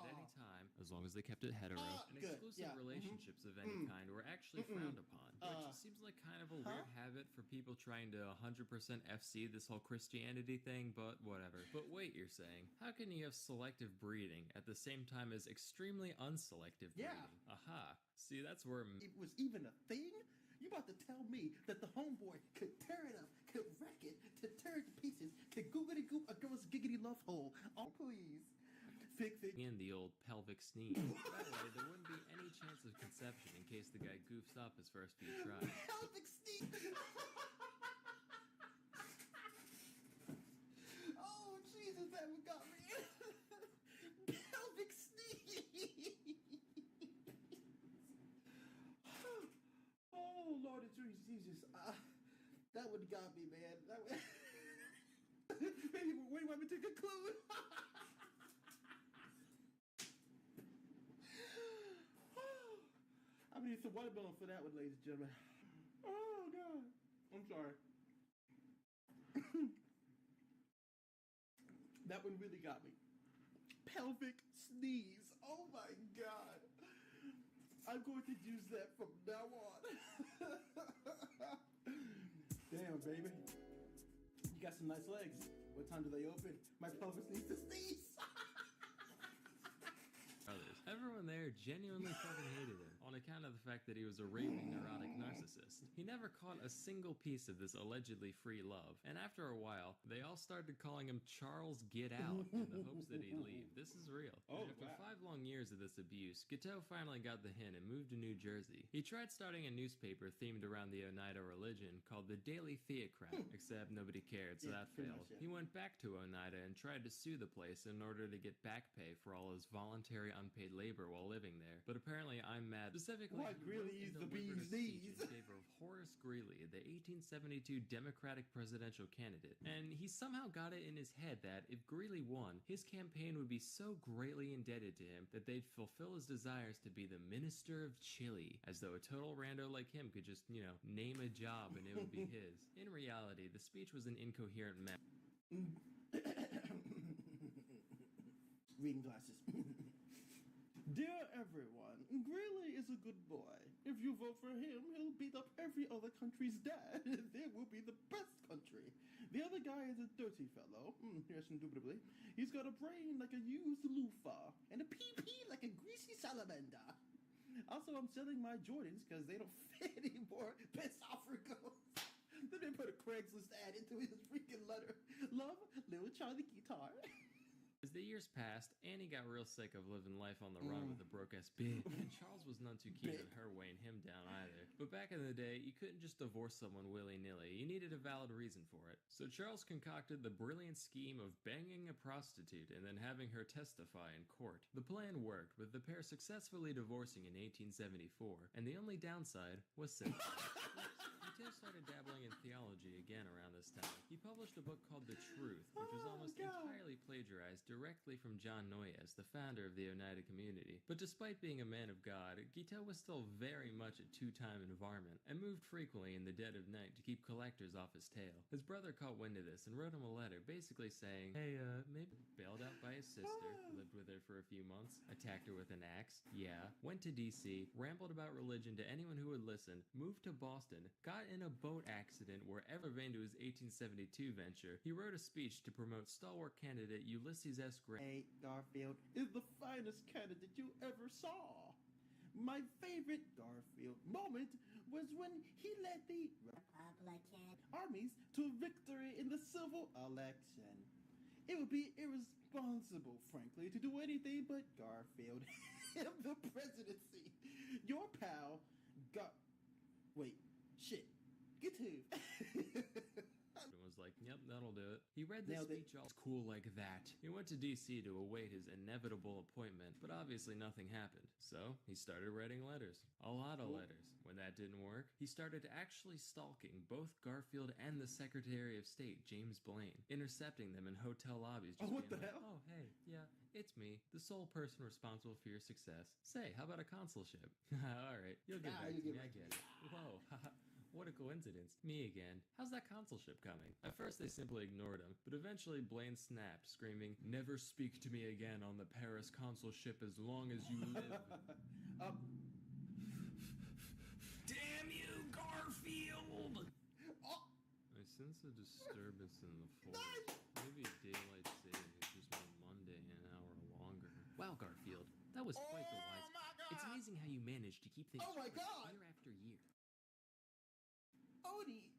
at any time, as long as they kept it hetero, and exclusive relationships of any kind were actually frowned upon, which seems like kind of a weird habit for people trying to 100% FC this whole Christianity thing, but whatever. But wait, you're saying, how can you have selective breeding at the same time as extremely unselective breeding? Aha. See, that's where it was even a thing? You about to tell me that the homeboy could tear it up, could wreck it, to tear it to pieces, could googity goop a girl's giggity love hole. Oh, please. In the old pelvic sneeze. By the way, there wouldn't be any chance of conception in case the guy goofs up his first few tries. Pelvic sneeze! Oh, Jesus, that one got me. Pelvic sneeze! one got me, man. That one... Maybe what do you want me to conclude? I'm gonna need some watermelon for that one, ladies and gentlemen. Oh God, I'm sorry. That one really got me. Pelvic sneeze. Oh my God. I'm going to use that from now on. Damn, baby. You got some nice legs. What time do they open? My pelvis needs to sneeze. Others. Everyone there genuinely fucking hated him on account of the fact that he was a raving neurotic narcissist. He never caught a single piece of this allegedly free love, and after a while, they all started calling him Charles Get Out in the hopes that he'd leave. This is real. After 5 long years of this abuse, Guiteau finally got the hint and moved to New Jersey. He tried starting a newspaper themed around the Oneida religion called the Daily Theocrat, except nobody cared, so that failed. He went back to Oneida and tried to sue the place in order to get back pay for all his voluntary unpaid labor while living there, but apparently I'm mad. Specifically, Why Greeley is the bee's knees? In favor of Horace Greeley, the 1872 Democratic presidential candidate, and he somehow got it in his head that if Greeley won, his campaign would be so greatly indebted to him that they'd fulfill his desires to be the Minister of Chile, as though a total rando like him could just, you know, name a job and it would be his. In reality, the speech was an incoherent mess. Reading glasses. Dear everyone, Greeley is a good boy. If you vote for him, he'll beat up every other country's dad. There will be the best country. The other guy is a dirty fellow. Yes, indubitably. He's got a brain like a used loofah and a pee-pee like a greasy salamander. Also, I'm selling my Jordans because they don't fit anymore. Best offer goes. Then they put a Craigslist ad into his freaking letter. Love, little Charlie guitar. As the years passed, Annie got real sick of living life on the run with a broke-ass bitch, and Charles was none too keen on her weighing him down either. But back in the day, you couldn't just divorce someone willy-nilly, you needed a valid reason for it. So Charles concocted the brilliant scheme of banging a prostitute and then having her testify in court. The plan worked, with the pair successfully divorcing in 1874, and the only downside was sex. Guiteau started dabbling in theology again around this time. He published a book called The Truth, which was almost entirely plagiarized directly from John Noyes, the founder of the Oneida community. But despite being a man of God, Guiteau was still very much a two-time varmint, and moved frequently in the dead of night to keep collectors off his tail. His brother caught wind of this and wrote him a letter basically saying, hey, maybe bailed out by his sister, lived with her for a few months, attacked her with an axe, went to DC, rambled about religion to anyone who would listen, moved to Boston, got in a boat accident wherever vein to his 1872 venture. He wrote a speech to promote stalwart candidate Ulysses S. Grant. Hey, Garfield is the finest candidate you ever saw. My favorite Garfield moment was when he led the Republican armies to victory in the civil election. It would be irresponsible, frankly, to do anything but Garfield him the presidency. Your pal got... Wait, shit. Guiteau. And was like, yep, that'll do it. He read the speech all cool like that. He went to DC to await his inevitable appointment, but obviously nothing happened. So he started writing letters. A lot of letters. When that didn't work, he started actually stalking both Garfield and the Secretary of State, James Blaine, intercepting them in hotel lobbies. Just what the like, hell? Oh, hey, yeah, it's me, the sole person responsible for your success. Say, how about a consulship? All right, you'll get back to me, I get it. Whoa, haha. What a coincidence. Me again. How's that consulship coming? At first they simply ignored him, but eventually Blaine snapped, screaming, never speak to me again on the Paris consulship as long as you live. Damn you, Garfield! I sense a disturbance in the force. Maybe daylight savings just made Monday an hour longer. Wow, Garfield, that was quite the wise. It's amazing how you managed to keep things straight year after year. Odie,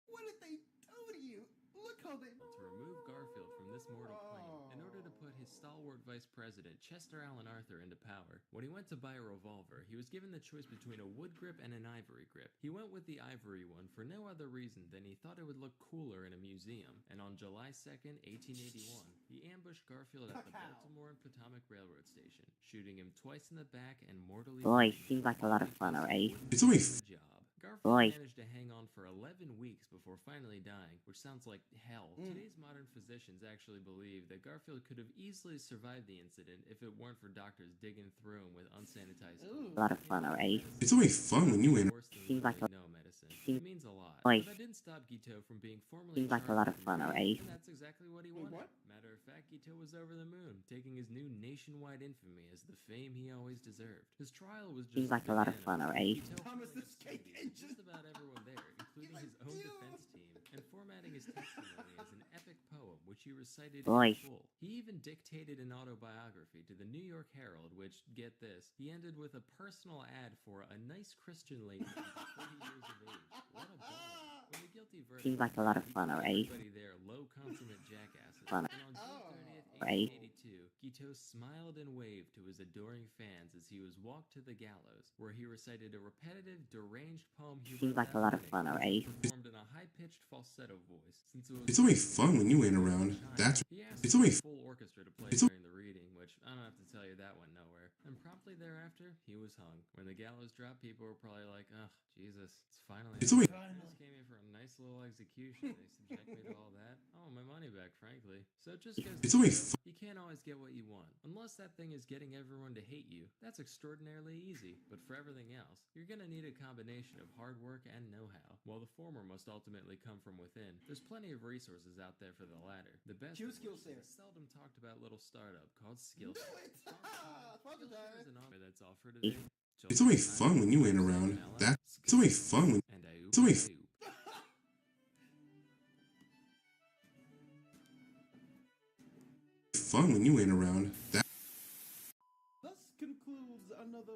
what did they do to you? Look how they... To remove Garfield from this mortal plane in order to put his stalwart vice president, Chester Alan Arthur, into power. When he went to buy a revolver, he was given the choice between a wood grip and an ivory grip. He went with the ivory one for no other reason than he thought it would look cooler in a museum. And on July 2nd, 1881, he ambushed Garfield at the Baltimore and Potomac Railroad Station, shooting him twice in the back and mortally... Boy, seems like a lot of fun, alright? It's only job. Garfield Boy. managed to hang on for 11 weeks before finally dying, which sounds like hell. Today's modern physicians actually believe that Garfield could have easily survived the incident if it weren't for doctors digging through him with unsanitized clothes. A lot of fun, alright? It's only fun when you win. Seems like a No medicine. seems It means a lot. Boy. But that didn't stop Guiteau from being formally Seems like a lot of fun, alright? and that's exactly what he wanted. Matter of fact, Guiteau was over the moon, taking his new nationwide infamy as the fame he always deserved. His trial was just Seems like a lot of fun, alright? Thomas the Skate Engine. Just about everyone there, including his own defense team, and formatting his testimony as an epic poem, which he recited Boy. in full. He even dictated an autobiography to the New York Herald, which, get this, he ended with a personal ad for a nice Christian lady under 40 years of age. What a baller. When the guilty verdict Seems like a lot of fun, alright? everybody there low consummate jackasses. Fun. And on June 30th, Right. 1882, Guiteau smiled and waved to his adoring fans as he was walked to the gallows, where he recited a repetitive, deranged poem he Seems wrote like a that lot of morning, fun, alright? performed in a high-pitched falsetto voice. Since it was It's only fun when you ain't around. That's. he asked It's only. the full orchestra to play It's during the reading, which I don't have to tell you that went nowhere. And promptly thereafter, he was hung. When the gallows dropped, people were probably like, "Ugh, Jesus, it's finally." It's only. I just came here for a nice little execution. They subject me to all that. I want my money back, frankly. So it just goes. It's only. You can't always get what you want, unless that thing is getting everyone to hate you. That's extraordinarily easy. But for everything else, you're gonna need a combination of hard work and know-how. While the former must ultimately come from within, there's plenty of resources out there for the latter. The best Cue of which is Skillshare. a seldom talked about little startup called Skillshare. Do it! Skillshare is an offer that's offered today. It's only fun when you ain't around. That. It's only fun when. And It's only. Fun when you ain't around. That. Thus concludes another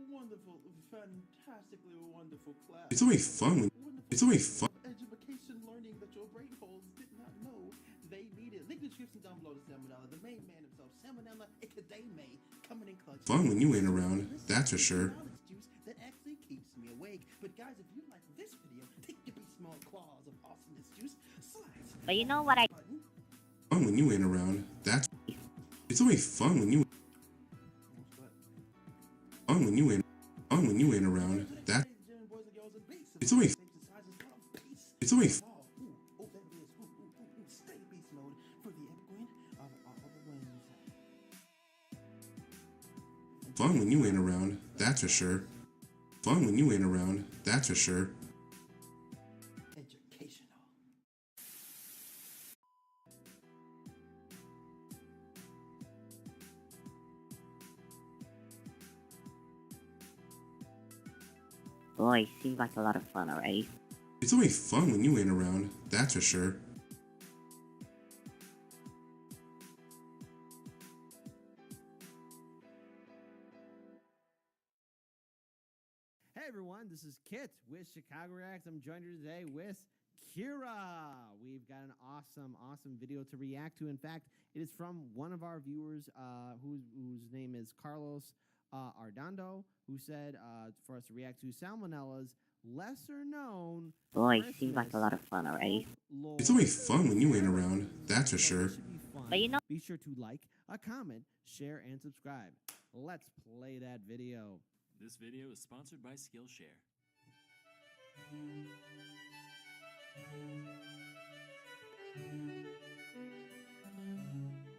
wonderful, fantastically wonderful class. It's only fun when. It's only fun. Education learning that your brain holes did not know they needed. Link in the description down below to Salmonella, the main man himself, Salmonella Academe, coming in clutch. Fun when you ain't around. That's for sure. Knowledge juice that actually keeps me awake. But guys, if you like this video, take your big small claws of awesomeness juice, slice. But you know what I... Fun when you ain't around. That's. It's only fun when you. Fun when you ain't. Fun when you ain't around. That. It's only. It's only. Stay beast mode for the epic win of all the wins. Fun when you ain't around. That's for sure. Fun when you ain't around. That's for sure. Educational. Boy, seems like a lot of fun, alright? It's only fun when you ain't around. That's for sure. Hey everyone, this is Kit with Chicago Reacts. I'm joined here today with Kira. We've got an awesome video to react to. In fact, it is from one of our viewers whose name is Carlos Ardondo, who said for us to react to Salmonella's lesser known Boy, seems like a lot of fun, alright? It's only fun when you ain't around. That's for sure. But you know... Be sure to like, comment, share, and subscribe. Let's play that video. This video is sponsored by Skillshare.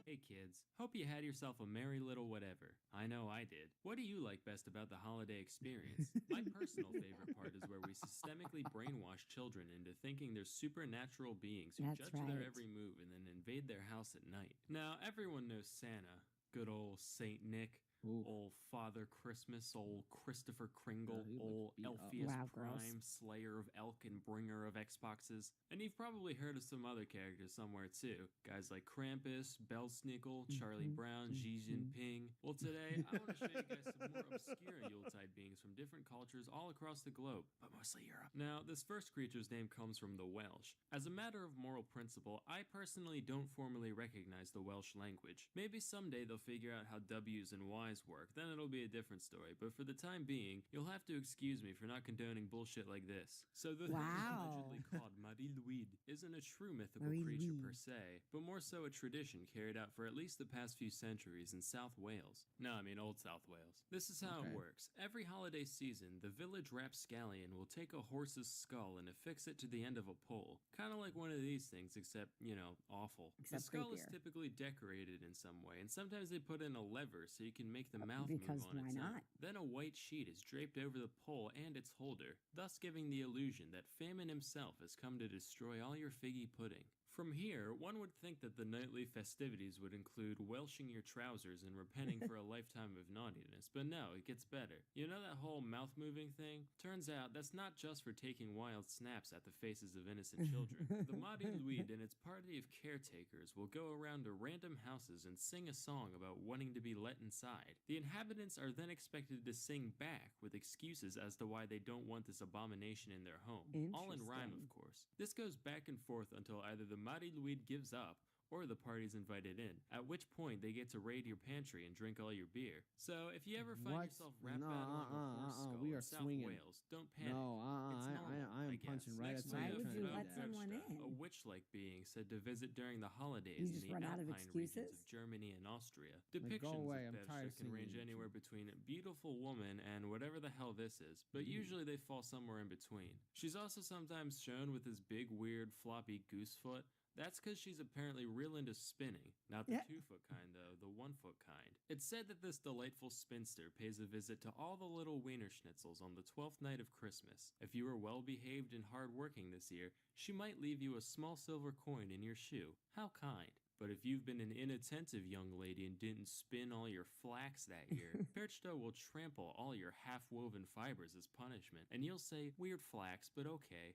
Hey kids, hope you had yourself a merry little whatever. I know I did. What do you like best about the holiday experience? My personal favorite part is where we systemically brainwash children into thinking they're supernatural beings who That's judge their right. every move and then invade their house at night. Now, everyone knows Santa. Good old Saint Nick. Old Father Christmas, old Christopher Kringle, he old looks beat up. Elpheus Wow, gross. Prime, slayer of elk and bringer of Xboxes. And you've probably heard of some other characters somewhere too. Guys like Krampus, Belsnickel, Charlie Brown, Xi Jinping. Well, today I want to show you guys some more obscure Yuletide beings from different cultures all across the globe, but mostly Europe. Now, this first creature's name comes from the Welsh. As a matter of moral principle, I personally don't formally recognize the Welsh language. Maybe someday they'll figure out how W's and Y's work, then it'll be a different story, but for the time being, you'll have to excuse me for not condoning bullshit like this. So the thing allegedly called Marie-Louise isn't a true mythical creature per se, but more so a tradition carried out for at least the past few centuries in South Wales. No, I mean Old South Wales. This is how it works. Every holiday season, the village rapscallion will take a horse's skull and affix it to the end of a pole. Kind of like one of these things, except, you know, awful. Except the skull is creepier. typically decorated in some way, and sometimes they put in a lever so you can make the mouth because move on why its not? own. Then a white sheet is draped over the pole and its holder, thus giving the illusion that Famine himself has come to destroy all your figgy pudding. From here, one would think that the nightly festivities would include welshing your trousers and repenting for a lifetime of naughtiness, but no, it gets better. You know that whole mouth-moving thing? Turns out that's not just for taking wild snaps at the faces of innocent children. The Madi Luid and its party of caretakers will go around to random houses and sing a song about wanting to be let inside. The inhabitants are then expected to sing back with excuses as to why they don't want this abomination in their home. All in rhyme, of course. This goes back and forth until either the Madi Luid gives up, or the party's invited in, at which point they get to raid your pantry and drink all your beer. So if you ever find What? yourself rap No, battling a horse skull we in are South swinging. Wales, don't panic. No, It's normal, I am guess. punching right Next at we someone have trying to do Frau that. someone Bergsta, in? a witch-like being said to visit during the holidays You in just the run out of Alpine regions excuses? of Germany and Austria. Like, go Depictions away, of I'm tired Bergsta of can range singing. anywhere between a beautiful woman and whatever the hell this is, but usually they fall somewhere in between. She's also sometimes shown with this big, weird, floppy goose foot. That's because she's apparently real into spinning. Not the 2-foot kind, though, the 1-foot kind. It's said that this delightful spinster pays a visit to all the little wiener schnitzels on the 12th night of Christmas. If you were well-behaved and hard-working this year, she might leave you a small silver coin in your shoe. How kind. But if you've been an inattentive young lady and didn't spin all your flax that year, Berchta will trample all your half-woven fibers as punishment, and you'll say, weird flax, but okay.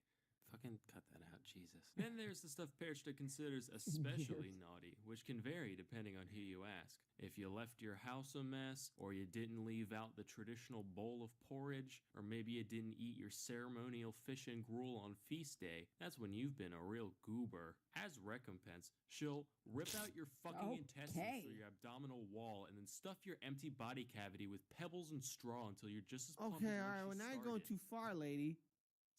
Fucking cut that out, Jesus. Then there's the stuff Perchta considers especially naughty, which can vary depending on who you ask. If you left your house a mess, or you didn't leave out the traditional bowl of porridge, or maybe you didn't eat your ceremonial fish and gruel on feast day, that's when you've been a real goober. As recompense, she'll rip out your fucking intestines through your abdominal wall and then stuff your empty body cavity with pebbles and straw until you're just as pumped Okay, as when alright, she well now you're going started. too far, lady.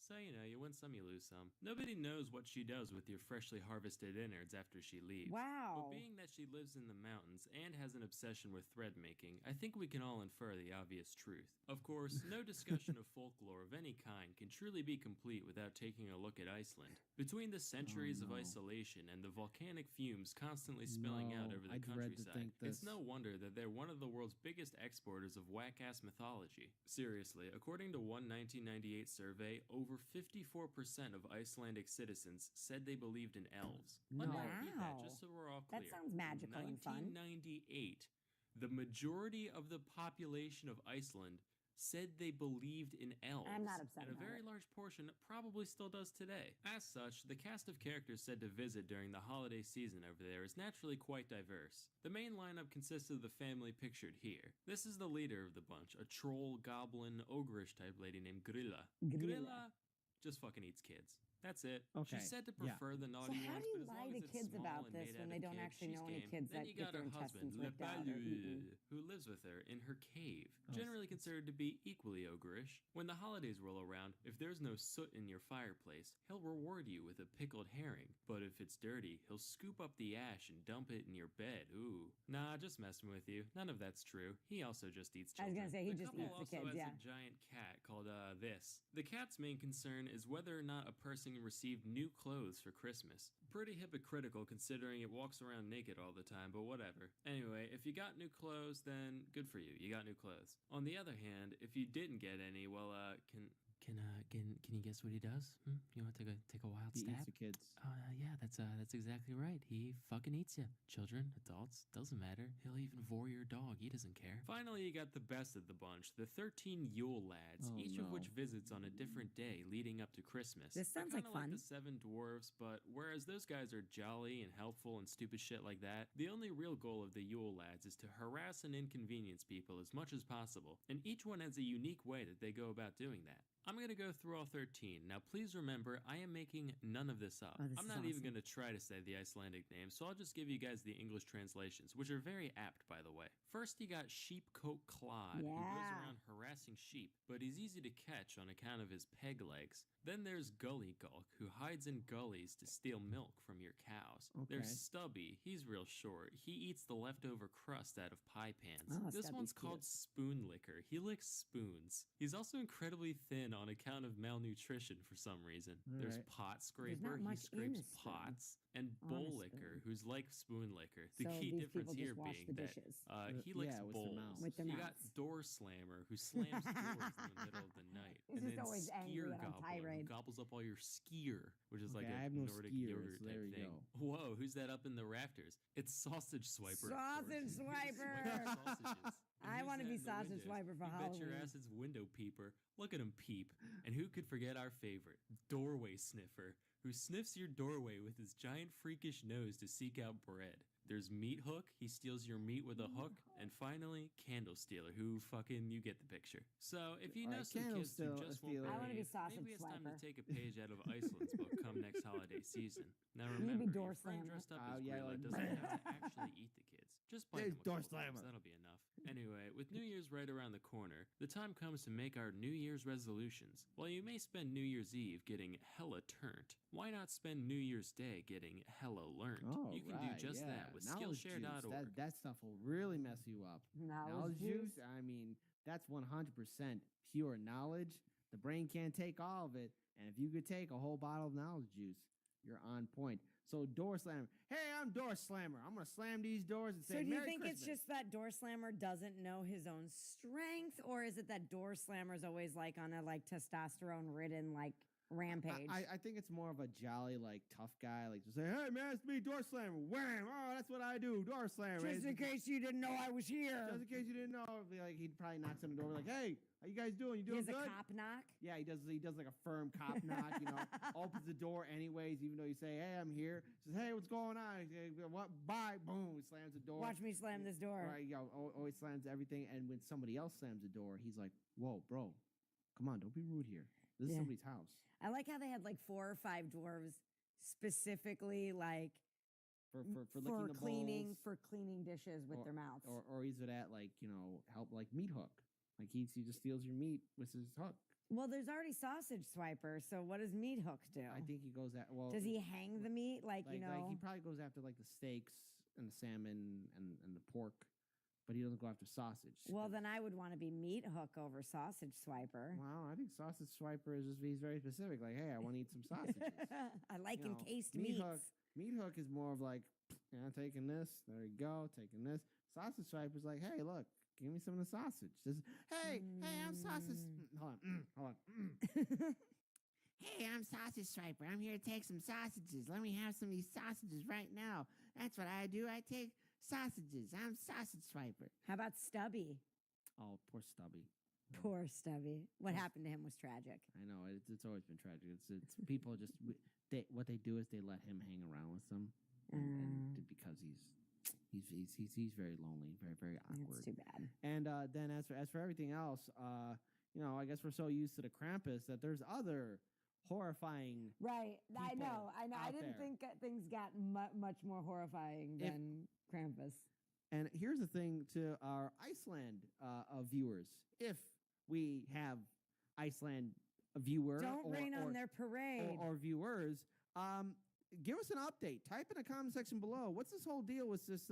So, you know, you win some, you lose some. Nobody knows what she does with your freshly harvested innards after she leaves. Wow. But being that she lives in the mountains and has an obsession with thread making, I think we can all infer the obvious truth. Of course, no discussion of folklore of any kind can truly be complete without taking a look at Iceland. Between the centuries of isolation and the volcanic fumes constantly spilling out over the I dread to countryside, think it's this. no wonder that they're one of the world's biggest exporters of whack-ass mythology. Seriously, according to one 1998 survey, over 54% of Icelandic citizens said they believed in elves. Let me repeat that, just so we're all clear. That sounds magical and fun. 1998, the majority of the population of Iceland said they believed in elves. I'm not upset And a about very it. large portion probably still does today. As such, the cast of characters said to visit during the holiday season over there is naturally quite diverse. The main lineup consists of the family pictured here. This is the leader of the bunch, a troll, goblin, ogreish type lady named Grilla. Grilla just fucking eats kids. That's it. Okay, She's said to yeah. prefer the So naughty how ones, do you but as lie long to as it's kids small about and this made when out they of don't kid, actually she's know any game. kids Then that you get got their her intestines husband, ripped out or eaten? who lives with her in her cave, generally considered to be equally ogreish. When the holidays roll around, if there's no soot in your fireplace, he'll reward you with a pickled herring. But if it's dirty, he'll scoop up the ash and dump it in your bed. Ooh. Nah, just messing with you. None of that's true. He also just eats I was children. gonna say, he The just couple eats the also kids, has yeah. a giant cat called, this. The cat's main concern is whether or not a person received new clothes for Christmas. Pretty hypocritical considering it walks around naked all the time, but whatever. Anyway, if you got new clothes, then good for you. You got new clothes. On the other hand, if you didn't get any, well, can you guess what he does? You want to take a wild He stab? eats the kids. Yeah, that's exactly right. He fucking eats you. Children, adults, doesn't matter. He'll even vor your dog. He doesn't care. Finally, you got the best of the bunch, the 13 Yule lads, Oh, each of no. which visits on a different day leading up to Christmas. This They're sounds like kinda fun. the 7 dwarves, but whereas those guys are jolly and helpful and stupid shit like that, the only real goal of the Yule lads is to harass and inconvenience people as much as possible, and each one has a unique way that they go about doing that. I'm going to go through all 13. Now, please remember, I am making none of this up. Oh, this I'm is not even awesome. going to try to say the Icelandic names, so I'll just give you guys the English translations, which are very apt, by the way. First, you got Sheepcoat Clod, who goes Yeah. around harassing harassing sheep, but he's easy to catch on account of his peg legs. Then there's Gully Gulk, who hides in gullies to steal milk from your cows. Okay. There's Stubby, he's real short. He eats the leftover crust out of pie pans. Oh, This Stubby's one's called cute. Spoon Licker. He licks spoons. He's also incredibly thin on account of malnutrition for some reason. There's Alright. Pot There's Scraper, not he much in scrapes a spoon. pots. And On a Bowl spoon. Licker, who's like Spoon Licker. The So key these difference people just here wash being the that dishes. he licks Yeah, with their bowls. mouth. With their you mouths. got Door Slammer, who slams doors in the middle of the night. He's and just then always angry Skier and on Goblin, who tirade. gobbles up all your skier, which is like Okay, I a have no Nordic skiers, yogurt so there type you thing. go. Whoa, who's that up in the rafters? It's Sausage Swiper. of course. Sausage He swipes Swiper. sausages. And I who's want to that be in the sausage windows? swiper for You bet your Halloween. ass it's window peeper. Look at him peep. And who could forget our favorite, doorway sniffer, who sniffs your doorway with his giant freakish nose to seek out bread. There's Meat Hook, he steals your meat with a hook. And finally, Candle Stealer, who fucking, you get the picture. So if you know Alright, some Candle kids who just won't Stealer. I wanna be behave, sausage maybe it's time swiper. to take a page out of Iceland's book come next holiday season. Now be remember, door your friend slammer. dressed up Oh, as yeah, Gorilla like- doesn't have to actually eat the kids. Just bite There's them a door couple times, slammer. that'll be enough. Anyway, with New Year's right around the corner, the time comes to make our New Year's resolutions. While you may spend New Year's Eve getting hella turnt, why not spend New Year's Day getting hella learned? Oh, You can right, do just yeah. that with Knowledge juice. Skillshare.org. That stuff will really mess you up. Knowledge juice? I mean, that's 100% pure knowledge. The brain can't take all of it. And if you could take a whole bottle of knowledge juice, you're on point. So door slammer. Hey, I'm door slammer. I'm gonna slam these doors and So say, do you Merry think Christmas. it's just that door slammer doesn't know his own strength, or is it that door slammer's always like on a like testosterone ridden like rampage? I think it's more of a jolly, like tough guy, like just say, "Hey man, it's me, door slammer." Wham! Oh, that's what I do, door slammer. Just in case you didn't know I was here. Just in case you didn't know, it'd be like he'd probably knock on the door, like, "Hey, how you guys doing? You He doing has good?" a cop knock. Yeah, he does. He does like a firm cop knock. You know, opens the door anyways, even though you say, "Hey, I'm here." Says, "Hey, what's going on?" What? Bye. Boom. Slams the door. Watch me slam this door. Right. Always slams everything. And when somebody else slams the door, he's like, "Whoa, bro, come on, don't be rude here. This is Yeah. somebody's house." I like how they had like 4 or 5 dwarves specifically like For licking the cleaning bowls. for cleaning dishes with their mouths. Or he's at like help like meat hook. Like he just steals your meat with his hook. Well, there's already sausage swiper, so what does meat hook do? I think he goes at Does he hang the meat like you know? Like he probably goes after like the steaks and the salmon and the pork, but he doesn't go after sausage. Well, then I would want to be meat hook over sausage swiper. Wow, I think sausage swiper is he's very specific. Like, hey, I want to eat some sausages. I like You know, encased meat meats. hook. Meat hook is more of like, yeah, taking this. There you go, taking this. Sausage swiper is like, hey, look, give me some of the sausage. Just, hey, I'm sausage. Hold on. Hey, I'm Sausage Swiper. I'm here to take some sausages. Let me have some of these sausages right now. That's what I do. I take sausages. I'm Sausage Swiper. How about Stubby? Oh, poor Stubby. Poor Stubby. What happened to him was tragic. I know it's always been tragic. It's people just what they do is they let him hang around with them, and because he's very lonely, very very awkward. That's too bad. And then as for everything else, I guess we're so used to the Krampus that there's other horrifying. Right. I people know. I out didn't there. think things got much more horrifying than Krampus. And here's the thing to our Iceland viewers: if we have Iceland viewer, Don't rain on their parade. or viewers, give us an update. Type in the comment section below. What's this whole deal with this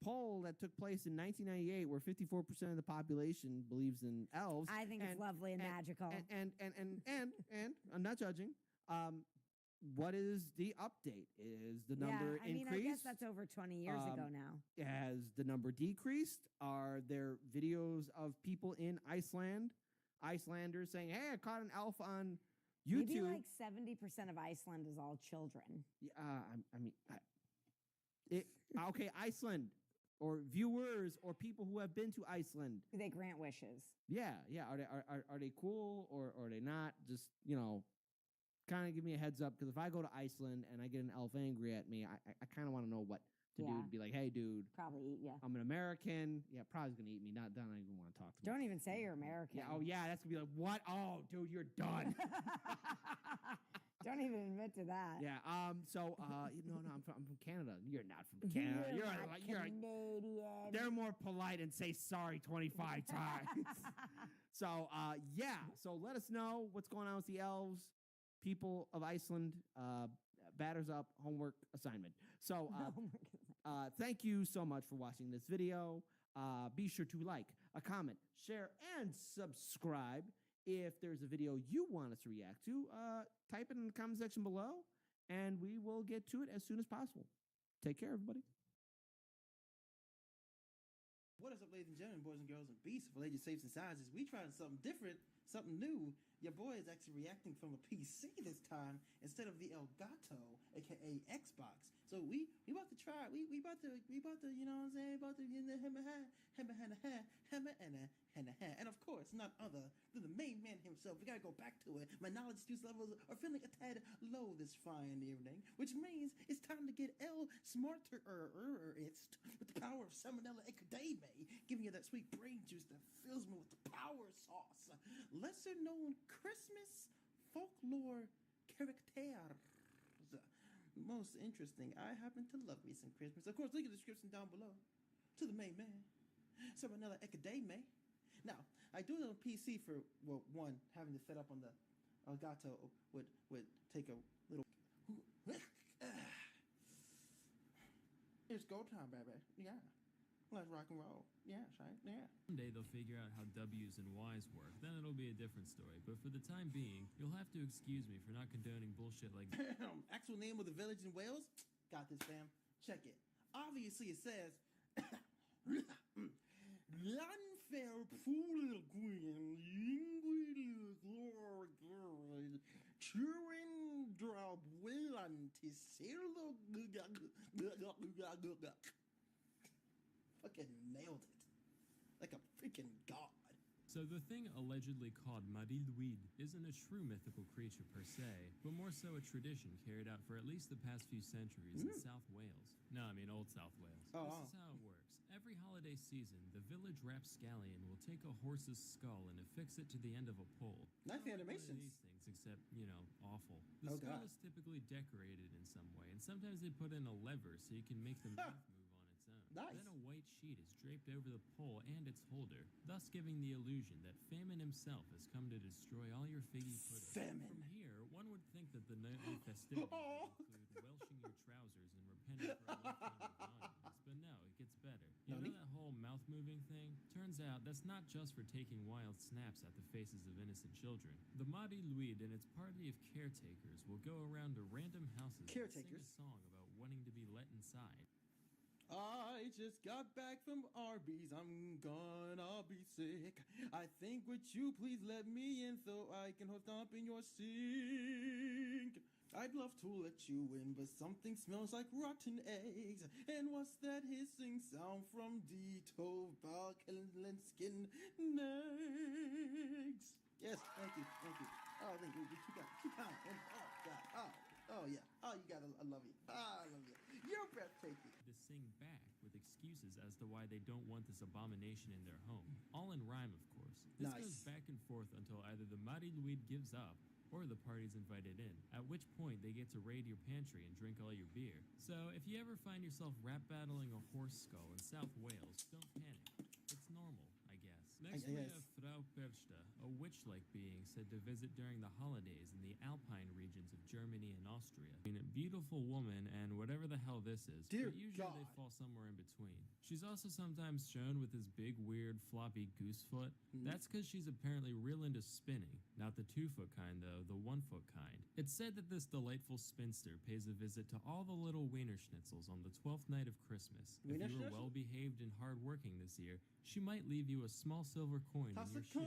poll that took place in 1998, where 54% of the population believes in elves? I think it's lovely and magical. And I'm not judging. What is the update? Is the number I mean, increased? I guess that's over 20 years ago now. Has the number decreased? Are there videos of people in Icelanders saying, "Hey, I caught an elf on YouTube"? Maybe like 70% of Iceland is all children. Okay, Iceland, or viewers, or people who have been to Iceland. They grant wishes. Yeah. Are they cool or are they not? Just kind of give me a heads up, because if I go to Iceland and I get an elf angry at me, I kind of want to know what to do. Yeah. To be like, hey, dude, Probably eat you. I'm an American. Yeah, probably gonna eat me. Not done. I don't even want to talk to me. Don't even say you're American. Yeah. Oh yeah, that's gonna be like, what? Oh, dude, you're done. Don't even admit to that. Yeah. So, no, I'm from Canada. You're not from Canada. You're You're not like Canadian. They're more polite and say sorry 25 times. So yeah, so let us know what's going on with the elves, people of Iceland. Batters up homework assignment. So thank you so much for watching this video. Be sure to like, comment, share, and subscribe. If there's a video you want us to react to, type it in the comment section below, and we will get to it as soon as possible. Take care, everybody. What is up, ladies and gentlemen, boys and girls, and beasts of all ages, shapes, and sizes? We trying something different, something new. Your boy is actually reacting from a PC this time instead of the Elgato, aka Xbox. So we about to try. We about to you know what I'm saying? About to get the and of course, none other than the main man himself. We gotta go back to it. My knowledge juice levels are feeling a tad low this fine evening, which means it's time to get smarter with the power of Salmonella Ecodame, giving you that sweet brain juice that fills me with the power sauce. Lesser known Christmas folklore characters. Most interesting. I happen to love me some Christmas. Of course, link in the description down below to the main man, Salmonella Ecodame. Now, I do it on PC for, well, one, having to set up on the Elgato would take a little... It's go time, baby. Yeah. Let's rock and roll. Yeah, right? Yeah. Someday they'll figure out how W's and Y's work. Then it'll be a different story. But for the time being, you'll have to excuse me for not condoning bullshit like that. Actual name of the village in Wales? Got this, fam. Check it. Obviously, it says... Lanfair pool queen, chewing drop will fucking nailed it. Like a freaking god. So the thing allegedly called Marilhuid isn't a true mythical creature per se, but more so a tradition carried out for at least the past few centuries in South Wales. No, I mean Old South Wales. This is how it works. Every holiday season, the village rapscallion will take a horse's skull and affix it to the end of a pole. Nice animations. These things, except, you know, awful. The skull is typically decorated in some way, and sometimes they put in a lever so you can make the mouth move on its own. Nice. Then a white sheet is draped over the pole and its holder, thus giving the illusion that Famine himself has come to destroy all your figgy pudding. Famine. From here, one would think that the nightly festivities would include welshing your trousers and repenting for a lifetime of naughtiness, but no, it gets better. You know that whole mouth-moving thing? Turns out that's not just for taking wild snaps at the faces of innocent children. The Marilhuid and its party of caretakers will go around to random houses and sing a song about wanting to be let inside. I just got back from Arby's, I'm gonna be sick. I think would you please let me in so I can stomp in your sink. I'd love to let you in, but something smells like rotten eggs. And what's that hissing sound from Guiteau, Balkan skin eggs? Yes, thank you. Oh, thank you. 2 pounds. Oh, God. Oh, yeah. Oh, you gotta, I love you. I love you. You're breathtaking. To sing back with excuses as to why they don't want this abomination in their home. All in rhyme, of course. This goes back and forth until either the Marilhuid gives up or the party's invited in, at which point they get to raid your pantry and drink all your beer. So if you ever find yourself rap battling a horse skull in South Wales, don't panic. It's normal, I guess. Next we have Frau Perchta, a witch-like being said to visit during the holidays in the Alpine regions of Germany and Austria. I mean, a beautiful woman and whatever the hell this is, but usually they fall somewhere in between. She's also sometimes shown with this big, weird, floppy goose foot. That's because she's apparently real into spinning. Not the 2-foot kind, though, the 1-foot kind. It's said that this delightful spinster pays a visit to all the little wiener schnitzels on the 12th night of Christmas. If you were well-behaved and hard-working this year, she might leave you a small silver coin in your shoe.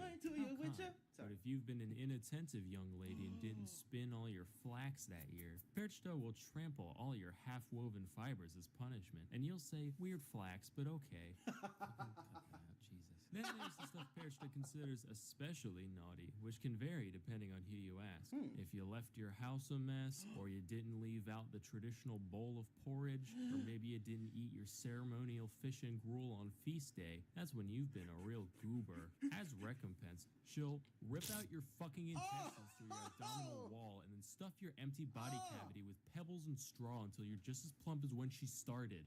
But if you've been an inattentive young lady and didn't spin all your flax that year, Perchta will trample all your half-woven fibers as punishment, and you'll say, weird flax, but okay. Jesus. Then there's the stuff Perchta considers especially naughty, which can vary depending on who you ask. If you left your house a mess, or you didn't leave out the traditional bowl of porridge, or maybe you didn't eat your ceremonial fish and gruel on feast day, that's when you've been a real goober. As recompense, she'll rip out your fucking intestines through your abdominal wall and then stuff your empty body cavity with pebbles and straw until you're just as plump as when she started.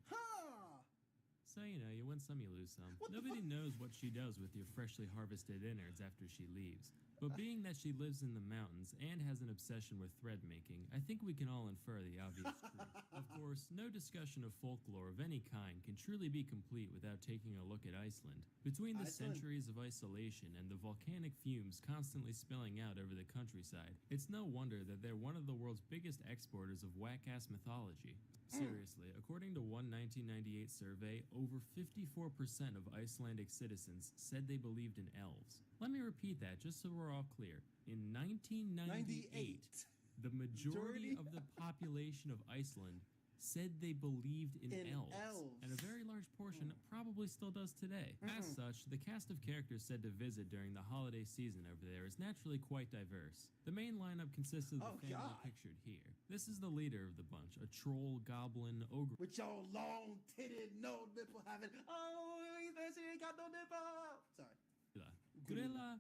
So, you know, you win some, you lose some. Nobody knows what she does with your freshly harvested innards after she leaves. But being that she lives in the mountains and has an obsession with thread making, I think we can all infer the obvious truth. Of course, no discussion of folklore of any kind can truly be complete without taking a look at Iceland. Between the centuries of isolation and the volcanic fumes constantly spilling out over the countryside, it's no wonder that they're one of the world's biggest exporters of whack-ass mythology. Seriously, according to one 1998 survey, over 54% of Icelandic citizens said they believed in elves. Let me repeat that just so we're all clear. In 1998, the majority of the population of Iceland said they believed in elves, and a very large portion probably still does today. As such, the cast of characters said to visit during the holiday season over there is naturally quite diverse. The main lineup consists of the family pictured here. This is the leader of the bunch, a troll, goblin, ogre. With your long-titted, no nipple having. Oh, he ain't got no nipple. Sorry. Grilla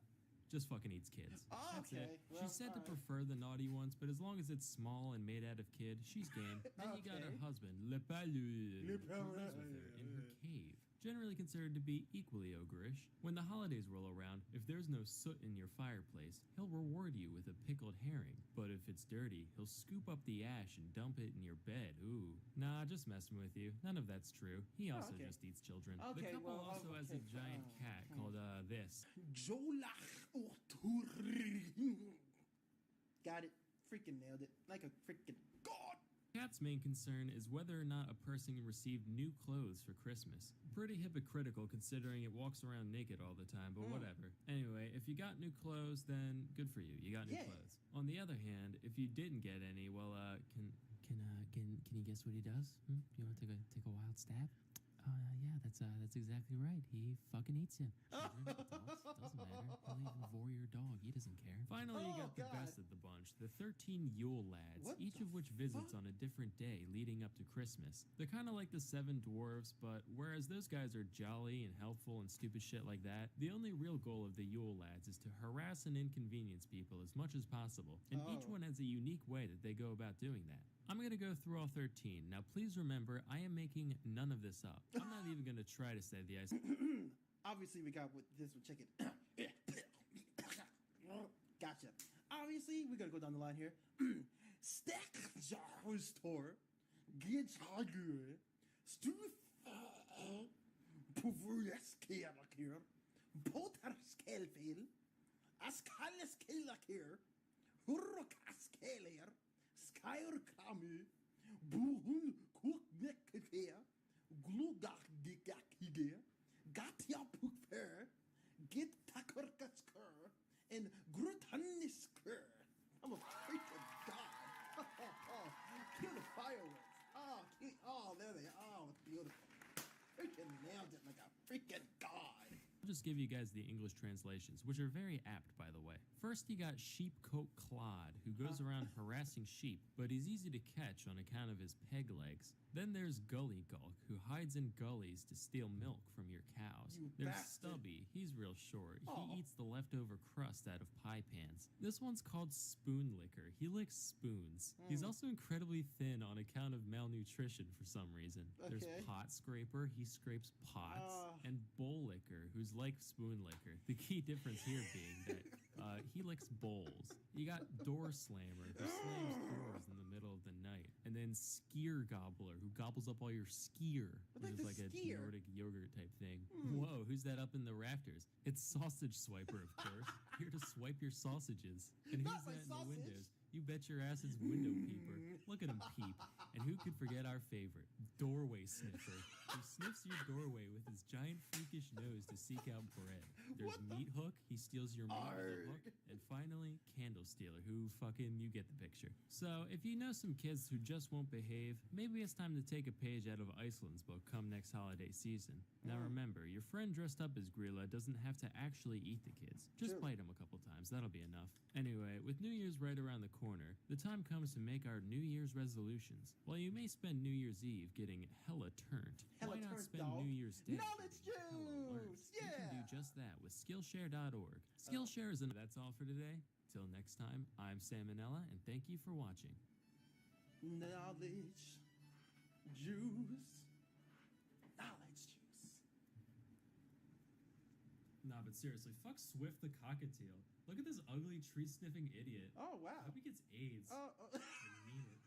just fucking eats kids. That's it. Well, She's said to prefer the naughty ones, but as long as it's small and made out of kid, she's game. Then you got her husband, Le Palu, who lives with her in her cave. Generally considered to be equally ogreish. When the holidays roll around, if there's no soot in your fireplace, he'll reward you with a pickled herring. But if it's dirty, he'll scoop up the ash and dump it in your bed. Ooh. Nah, just messing with you. None of that's true. He also just eats children. The couple also has a giant cat called, this. Jolach Got it. Freaking nailed it. Like a freaking god. Cat's main concern is whether or not a person received new clothes for Christmas. Pretty hypocritical considering it walks around naked all the time, but whatever. Anyway, if you got new clothes, then good for you. You got new clothes. On the other hand, if you didn't get any, well, can you guess what he does? You want to take a wild stab? Yeah, that's exactly right. He fucking eats you. Children, adults, doesn't matter. He'll even vor your dog. He doesn't care. Finally, you got the best of the bunch, the 13 Yule lads, each of which visits on a different day leading up to Christmas. They're kind of like the 7 dwarves, but whereas those guys are jolly and helpful and stupid shit like that, the only real goal of the Yule lads is to harass and inconvenience people as much as possible, and each one has a unique way that they go about doing that. I'm going to go through all 13. Now, please remember, I am making none of this up. I'm not even going to try to say the ice. Obviously, we got with this one. Check it. Gotcha. Obviously, we're going to go down the line here. Stack store. Get good. Stu. Puvurskelaker. Potarskelfil. Askaleskelaker. Hurrokaskeler. Skyr Kamu, Buhun Cooknecker, Glugakigakige, Gatia Pukfer, Get Takarkasker, and Grutanisker. I'm a freaking god. Kill the fireworks. There they are. Oh, it's beautiful. Freaking nailed it like a freaking god. I'll just give you guys the English translations, which are very apt, by the way. First, you got Sheepcoat Clod, who goes around harassing sheep, but he's easy to catch on account of his peg legs. Then there's Gully Gulk, who hides in gullies to steal milk from your cows. There's Stubby, he's real short. He eats the leftover crust out of pie pans. This one's called Spoon Licker. He licks spoons. He's also incredibly thin on account of malnutrition for some reason. There's Pot Scraper, he scrapes pots. And Bowl Licker, who's like Spoon Licker. The key difference here being that he licks bowls. You got Door Slammer, who slams doors in the middle of the night. And then Skier Gobbler, who gobbles up all your skier, which is like a Nordic yogurt type thing. Whoa, who's that up in the rafters? It's Sausage Swiper, of course. Here to swipe your sausages. And who's that in the windows? You bet your ass it's Window Peeper. Look at him peep. And who could forget our favorite, Doorway Sniffer, who sniffs your doorway with his giant freakish nose to seek out bread. There's Meat Hook, he steals your meat with a hook. And finally, Candle Stealer, who fucking, you get the picture. So, if you know some kids who just won't behave, maybe it's time to take a page out of Iceland's book come next holiday season. Now remember, your friend dressed up as Grilla doesn't have to actually eat the kids. Just bite them a couple times, that'll be enough. Anyway, with New Year's right around the corner, the time comes to make our New Year's resolutions. While you may spend New Year's Eve getting hella turnt, why not spend New Year's Day knowledge juice? You can do just that with Skillshare.org. Skillshare is that's all for today. Till next time, I'm Sam Manella, and thank you for watching. Knowledge juice. Knowledge juice. Nah, but seriously, fuck Swift the cockatiel. Look at this ugly tree-sniffing idiot. Oh, wow. I hope he gets AIDS. I mean it.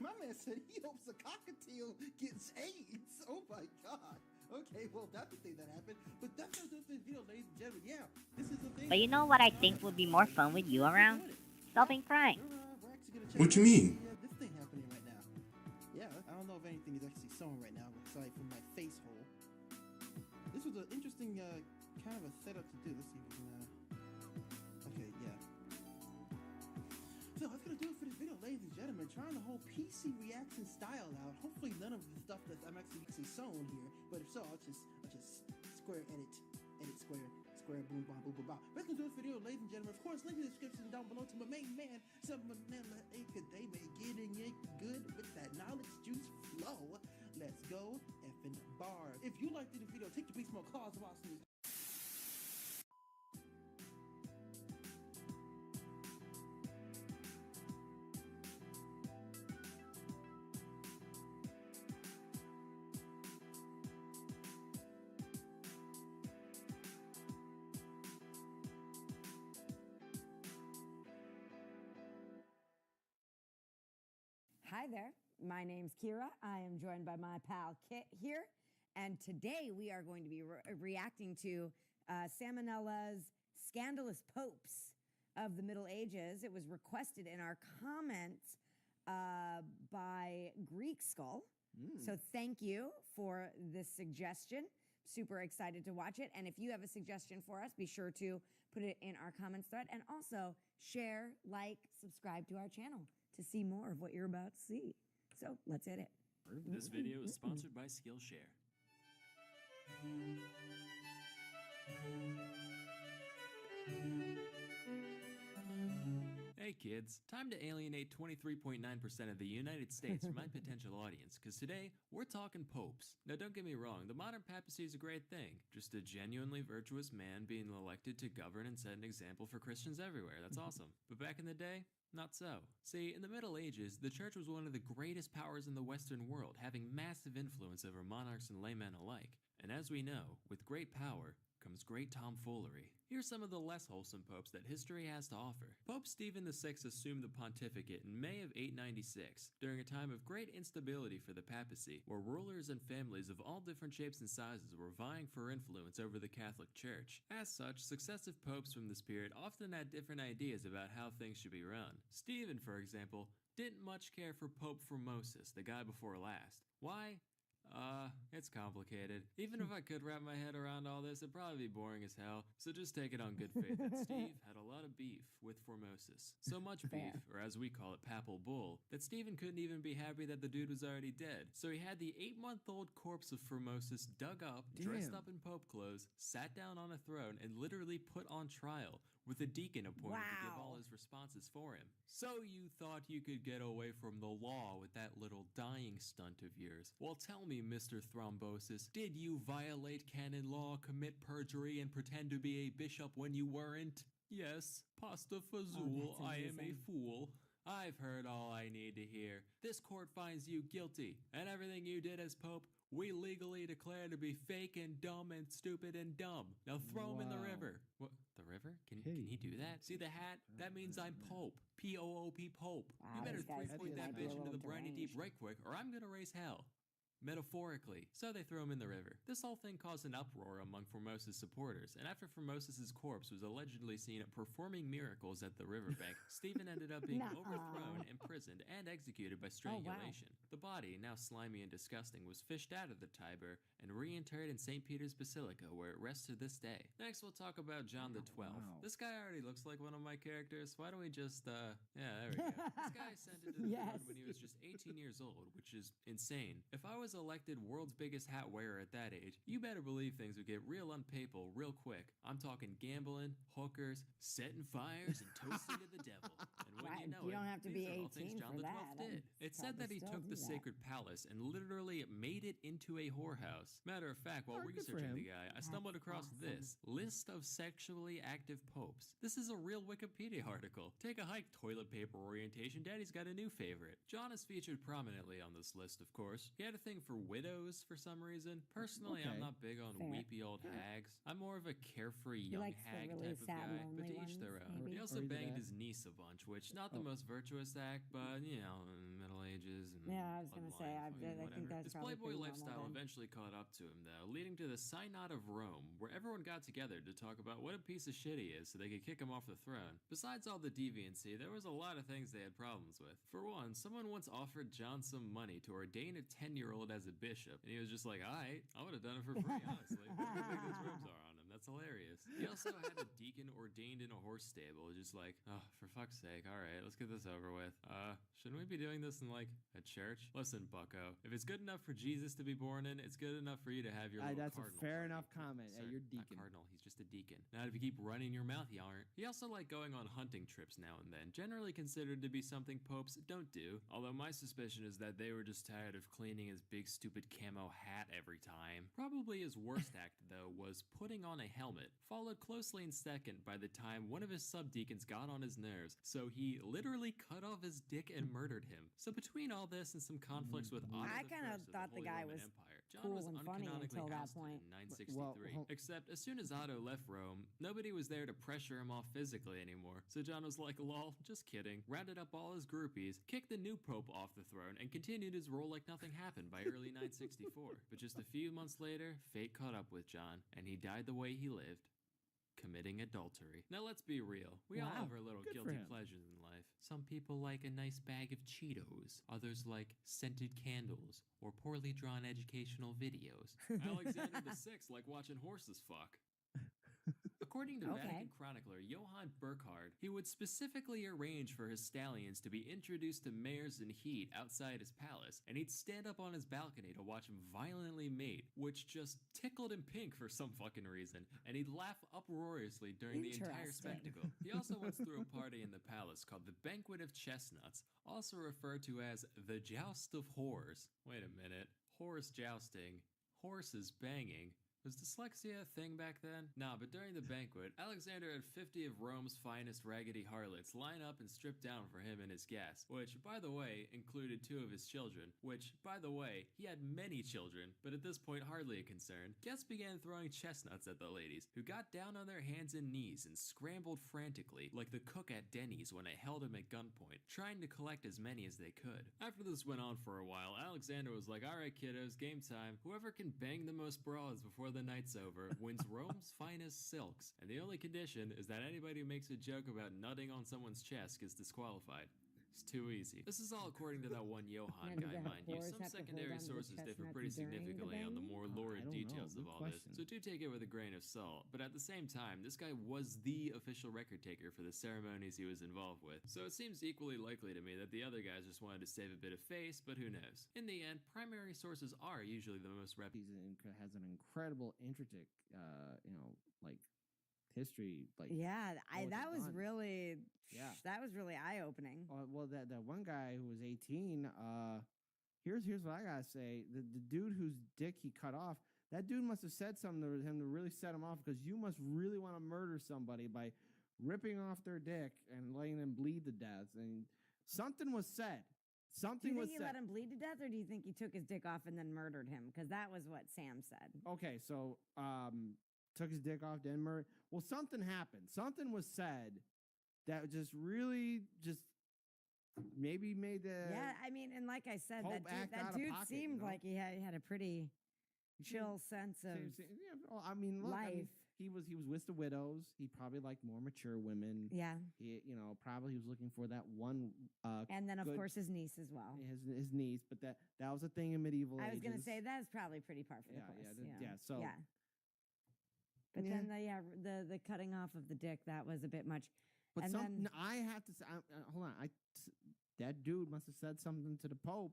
My man said he hopes the cockatiel gets AIDS. Oh my god. Okay, well that's the thing that happened. But that's not the video, ladies and gentlemen. Yeah, this is the thing. But you know what I think would be more fun with you around? Solving crime. What do you mean? This thing happening right now. Yeah, I don't know if anything is actually showing right now, aside from my face hole. This was an interesting kind of a setup to do. Let's see if we can. Okay, yeah. So that's gonna do it for this video, ladies and gentlemen. Trying the whole PC reaction style out. Hopefully none of the stuff that I'm actually shown here. But if so, I'll just square edit square boom bam boom boom bam. That's gonna do it for this video, ladies and gentlemen. Of course, link in the description down below to my main man, they may getting it good with that knowledge juice flow. Let's go effing bar. If you liked this video, take the beast more claws of awesomeness. Hi there, my name's Kira. I am joined by my pal Kit here, and today we are going to be reacting to Salmonella's Scandalous Popes of the Middle Ages. It was requested in our comments by Greek Skull. So thank you for this suggestion. Super excited to watch it. And if you have a suggestion for us, be sure to put it in our comments thread. And also share, like, subscribe to our channel to see more of what you're about to see. So let's hit it. This video is sponsored by Skillshare. Hey kids, time to alienate 23.9% of the United States from my potential audience, because today we're talking popes. Now don't get me wrong, the modern papacy is a great thing, just a genuinely virtuous man being elected to govern and set an example for Christians everywhere. That's awesome. But back in the day, not so. See, in the Middle Ages, the church was one of the greatest powers in the Western world, having massive influence over monarchs and laymen alike. And as we know, with great power comes great tomfoolery. Here's some of the less wholesome popes that history has to offer. Pope Stephen VI assumed the pontificate in May of 896, during a time of great instability for the papacy, where rulers and families of all different shapes and sizes were vying for influence over the Catholic Church. As such, successive popes from this period often had different ideas about how things should be run. Stephen, for example, didn't much care for Pope Formosus, the guy before last. Why? It's complicated. Even if I could wrap my head around all this, it'd probably be boring as hell, so just take it on good faith that Steve had a lot of beef with Formosus. So much beef, or as we call it, papal bull, that Stephen couldn't even be happy that the dude was already dead. So he had the 8-month-old corpse of Formosus dug up, dressed up in pope clothes, sat down on a throne, and literally put on trial, with a deacon appointed to give all his responses for him. So you thought you could get away from the law with that little dying stunt of yours. Well, tell me, Mr. Thrombosis, did you violate canon law, commit perjury, and pretend to be a bishop when you weren't? Yes, pasta fazool, I am a fool. I've heard all I need to hear. This court finds you guilty, and everything you did as pope, we legally declare to be fake and dumb and stupid and dumb. Now throw him in the river. What? The river? Can he do that? See the hat? That means I'm Pope. P-O-O-P Pope. You better 3-point that bitch into the briny deep right quick, or I'm gonna raise hell. Metaphorically. So they threw him in the river. This whole thing caused an uproar among Formosus supporters, and after Formosus's corpse was allegedly seen performing miracles at the riverbank, Stephen ended up being overthrown, imprisoned, and executed by strangulation. The body, now slimy and disgusting, was fished out of the Tiber and reinterred in St. Peter's Basilica, where it rests to this day. Next, we'll talk about John the 12th. This guy already looks like one of my characters. Why don't we just, yeah, there we go. This guy ascended to the throne when he was just 18 years old, which is insane. If I was elected world's biggest hat wearer at that age, you better believe things would get real unpapal real quick. I'm talking gambling, hookers, setting fires, and toasting to the devil. And when you know You don't have to be these are all 18 things John for the that. 12th did. It said that he took the sacred palace and literally made it into a whorehouse. Matter of fact, while researching the guy, I stumbled across this list of sexually active popes. This is a real Wikipedia article. Take a hike, toilet paper orientation. Daddy's got a new favorite. John is featured prominently on this list, of course. He had a thing something for widows for some reason. Personally, I'm Okay. not big on Fair. weepy old hags. I'm more of a carefree young likes the hag really type of sad, guy, but lonely to each ones, their own. maybe? He also Or either banged that. his niece a bunch, which not the Oh. most virtuous act, but you know, Middle Ages and Yeah, I was gonna say, bloodline, I fucking think whatever. that's His probably playboy pretty normal lifestyle then. eventually caught up to him, though, leading to the Synod of Rome, where everyone got together to talk about what a piece of shit he is so they could kick him off the throne. Besides all the deviancy, there was a lot of things they had problems with. For one, someone once offered John some money to ordain a 10-year-old as a bishop, and he was just like, alright, I would have done it for free, honestly. Look how big those robes are on him. That's hilarious. He also had a deacon ordained in a horse stable, just like, oh, for fuck's sake, alright, let's get this over with. Shouldn't we be doing this in, like, a church? Listen, bucko, if it's good enough for Jesus to be born in, it's good enough for you to have your little That's a cardinal fair party. enough comment. Sir, You're not deacon. cardinal, he's just a deacon. Now, if you keep running your mouth, you aren't. He also liked going on hunting trips now and then, generally considered to be something popes don't do, although my suspicion is that they were just tired of cleaning his big stupid camo hat every time. Probably his worst act, though, was putting on a helmet, followed closely in second by the time one of his subdeacons got on his nerves, so he literally cut off his dick and murdered him. So between all this and some conflicts with Otto I the kind of First of thought the Holy guy Roman was Empire, John cool was and funny uncanonically until that ousted point. in 963. Except as soon as Otto left Rome, nobody was there to pressure him off physically anymore. So John was like, lol, just kidding, rounded up all his groupies, kicked the new pope off the throne, and continued his role like nothing happened by early 964. But just a few months later, fate caught up with John, and he died the way he lived. Committing adultery. Now let's be real. We all Wow, have our little good for guilty him. pleasures in life. Some people like a nice bag of Cheetos. Others like scented candles or poorly drawn educational videos. Alexander VI liked watching horses fuck. According to Okay. Vatican chronicler Johann Burckhardt, he would specifically arrange for his stallions to be introduced to mares in heat outside his palace, and he'd stand up on his balcony to watch them violently mate, which just tickled him pink for some fucking reason, and he'd laugh uproariously during the entire Interesting. spectacle. He also once threw a party in the palace called the Banquet of Chestnuts, also referred to as the Joust of Whores. Wait a minute. Horse jousting. Horses banging. Was dyslexia a thing back then? Nah, but during the banquet, Alexander had 50 of Rome's finest raggedy harlots line up and strip down for him and his guests, which, by the way, included 2 of his children, which, by the way, he had many children, but at this point hardly a concern. Guests began throwing chestnuts at the ladies, who got down on their hands and knees and scrambled frantically, like the cook at Denny's when they held him at gunpoint, trying to collect as many as they could. After this went on for a while, Alexander was like, alright kiddos, game time. Whoever can bang the most broads before the night's over wins Rome's finest silks, and the only condition is that anybody who makes a joke about nutting on someone's chest gets disqualified. It's too easy. This is all according to that one Johann And do guy, the mind you. whores Some have to hold secondary onto the sources differ chestnut pretty during the significantly on the banging? more I lurid don't know. details of Good all question. this, so do take it with a grain of salt. But at the same time, this guy was the official record taker for the ceremonies he was involved with, so it seems equally likely to me that the other guys just wanted to save a bit of face, but who knows. In the end, primary sources are usually the most Has an incredible intricate, like history. Like Yeah, what that they've was done. really Yeah. that was really eye opening. Well, that one guy who was 18. Here's what I gotta say. The dude whose dick he cut off. That dude must have said something to him to really set him off, because you must really want to murder somebody by ripping off their dick and letting them bleed to death. And something was said. Do Something you was think he said. let him bleed to death, or do you think he took his dick off and then murdered him? Because that was what Sam said. Okay, so took his dick off, then murdered. Well, something happened. Something was said that just really just maybe made the Yeah, I mean, and like I said, Pope act out that of dude pocket, seemed you know? like he had a pretty chill sense of Yeah, well, I mean, look, I mean, life. he was with the widows. He probably liked more mature women. Yeah. He, probably he was looking for that one. And then, of good- course, his niece as well. his niece. But that was a thing in medieval I was going to ages. say that's probably pretty par for the course. So yeah. But then the cutting off of the dick, that was a bit much. But and then, I have to say, hold on. That dude must have said something to the Pope,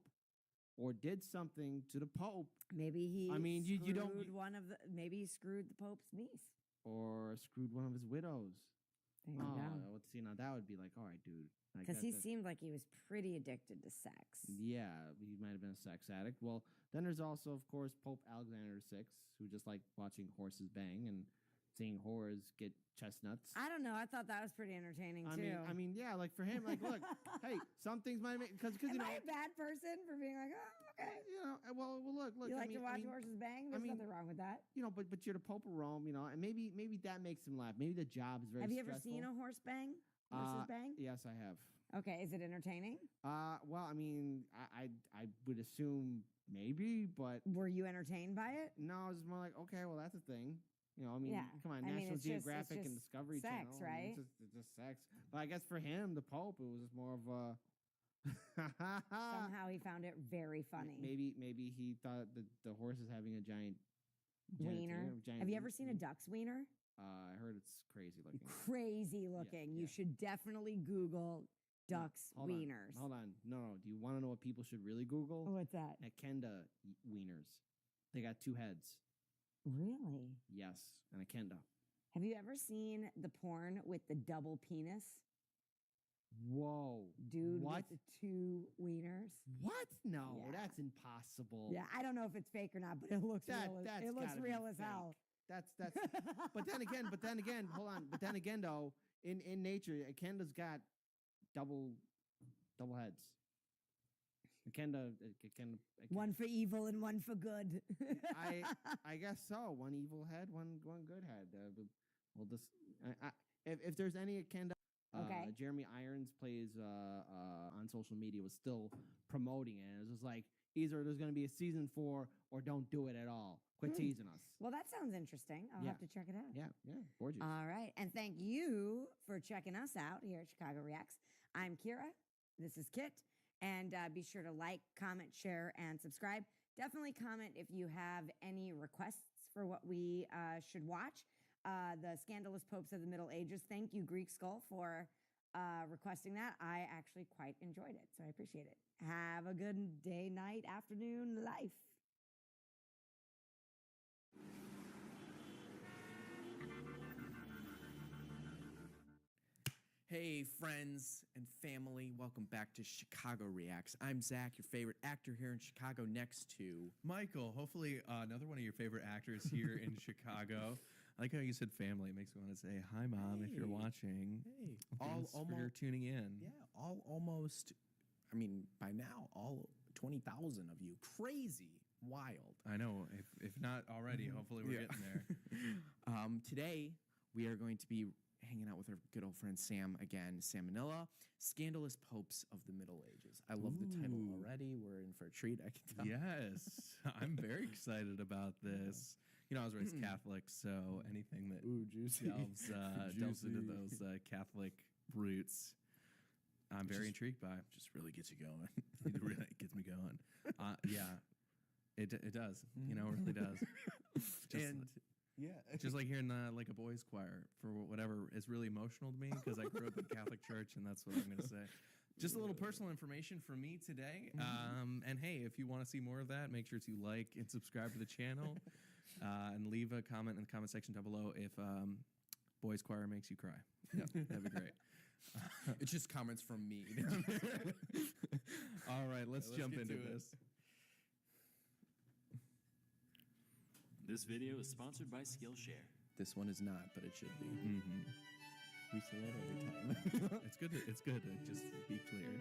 or did something to the Pope. maybe he. I mean, you don't- screwed one of the. Maybe he screwed the Pope's niece. or screwed one of his widows. There you go. Well, see, now that would be like, all right, dude. Like, Because he that's- seemed like he was pretty addicted to sex. Yeah, he might have been a sex addict. Well, then there's also, of course, Pope Alexander VI, who just liked watching horses bang and seeing whores get chestnuts. I don't know. I thought that was pretty entertaining too. I mean, yeah, like for him, like, look, hey, some things might make because Am you know. I a bad person for being like, oh? Okay. Well, look. You like I mean, to watch horses bang? There's nothing wrong with that. But you're the Pope of Rome, and maybe that makes him laugh. Maybe the job is very. Have you ever stressful. seen a horse bang? Horses bang? Yes, I have. Okay, is it entertaining? Well, I mean, I would assume maybe, but were you entertained by it? No, it's more like, okay, well, that's a thing. Yeah. Come on, I mean, National it's just- Geographic it's and just Discovery sex, Channel. right? It's just sex. But I guess for him, the Pope, it was just more of a. Somehow he found it very funny. Maybe he thought that the horse is having a giant Wiener. giant Have you ever seen a duck's wiener? I heard it's crazy looking. Crazy looking. You should definitely Google ducks Hold wieners. On. No. Do you want to know what people should really Google? What's that? Akenda wieners. They got 2 heads. Really? Yes, an Akenda. Have you ever seen the porn with the double penis? Whoa. Dude What? with the 2 wieners? What? No, Yeah. that's impossible. Yeah, I don't know if it's fake or not, but it looks real. It looks gotta be real as fake. hell. That's but then again, hold on. But then again though, in nature, Akenda's got double heads. Akenda. One for evil and one for good. I guess so. One evil head, one good head. We'll just if there's any Akenda. Okay. Jeremy Irons plays on social media was still promoting it. It was just like either there's going to be a season 4 or don't do it at all. Quit teasing us. Well, that sounds interesting. I'll have to check it out. Yeah, gorgeous. All right. And thank you for checking us out here at Chicago Reacts. I'm Kira. This is Kit. And be sure to like, comment, share, and subscribe. Definitely comment if you have any requests for what we should watch. The Scandalous Popes of the Middle Ages. Thank you, Greek Skull, for requesting that. I actually quite enjoyed it, so I appreciate it. Have a good day, night, afternoon, life. Hey, friends and family, welcome back to Chicago Reacts. I'm Zach, your favorite actor here in Chicago, next to Michael. Hopefully, another one of your favorite actors here in Chicago. I like how you said family. It makes me want to say hi, Mom, if you're watching. Hey, Thanks for tuning in. Yeah, almost. I mean, by now, all 20,000 of you. Crazy, wild. I know. If not already, hopefully we're getting there. Today, we are going to be hanging out with our good old friend Sam again, Sam Manila, Scandalous Popes of the Middle Ages. I love the title already. We're in for a treat, I can tell. Yes, I'm very excited about this. I was raised Catholic, so anything that delves into those Catholic roots, I'm very intrigued by. Just really gets you going. It really gets me going. Yeah, it does. It really does. Just like hearing like a boys' choir for whatever is really emotional to me because I grew up in Catholic church, and that's what I'm going to say. Just a little personal information from me today. And hey, if you want to see more of that, make sure to like and subscribe to the channel, and leave a comment in the comment section down below if boys' choir makes you cry. Yeah, that'd be great. It's just comments from me. All right, let's jump into this. This video is sponsored by Skillshare. This one is not, but it should be. We say that every time. It's good to just be clear.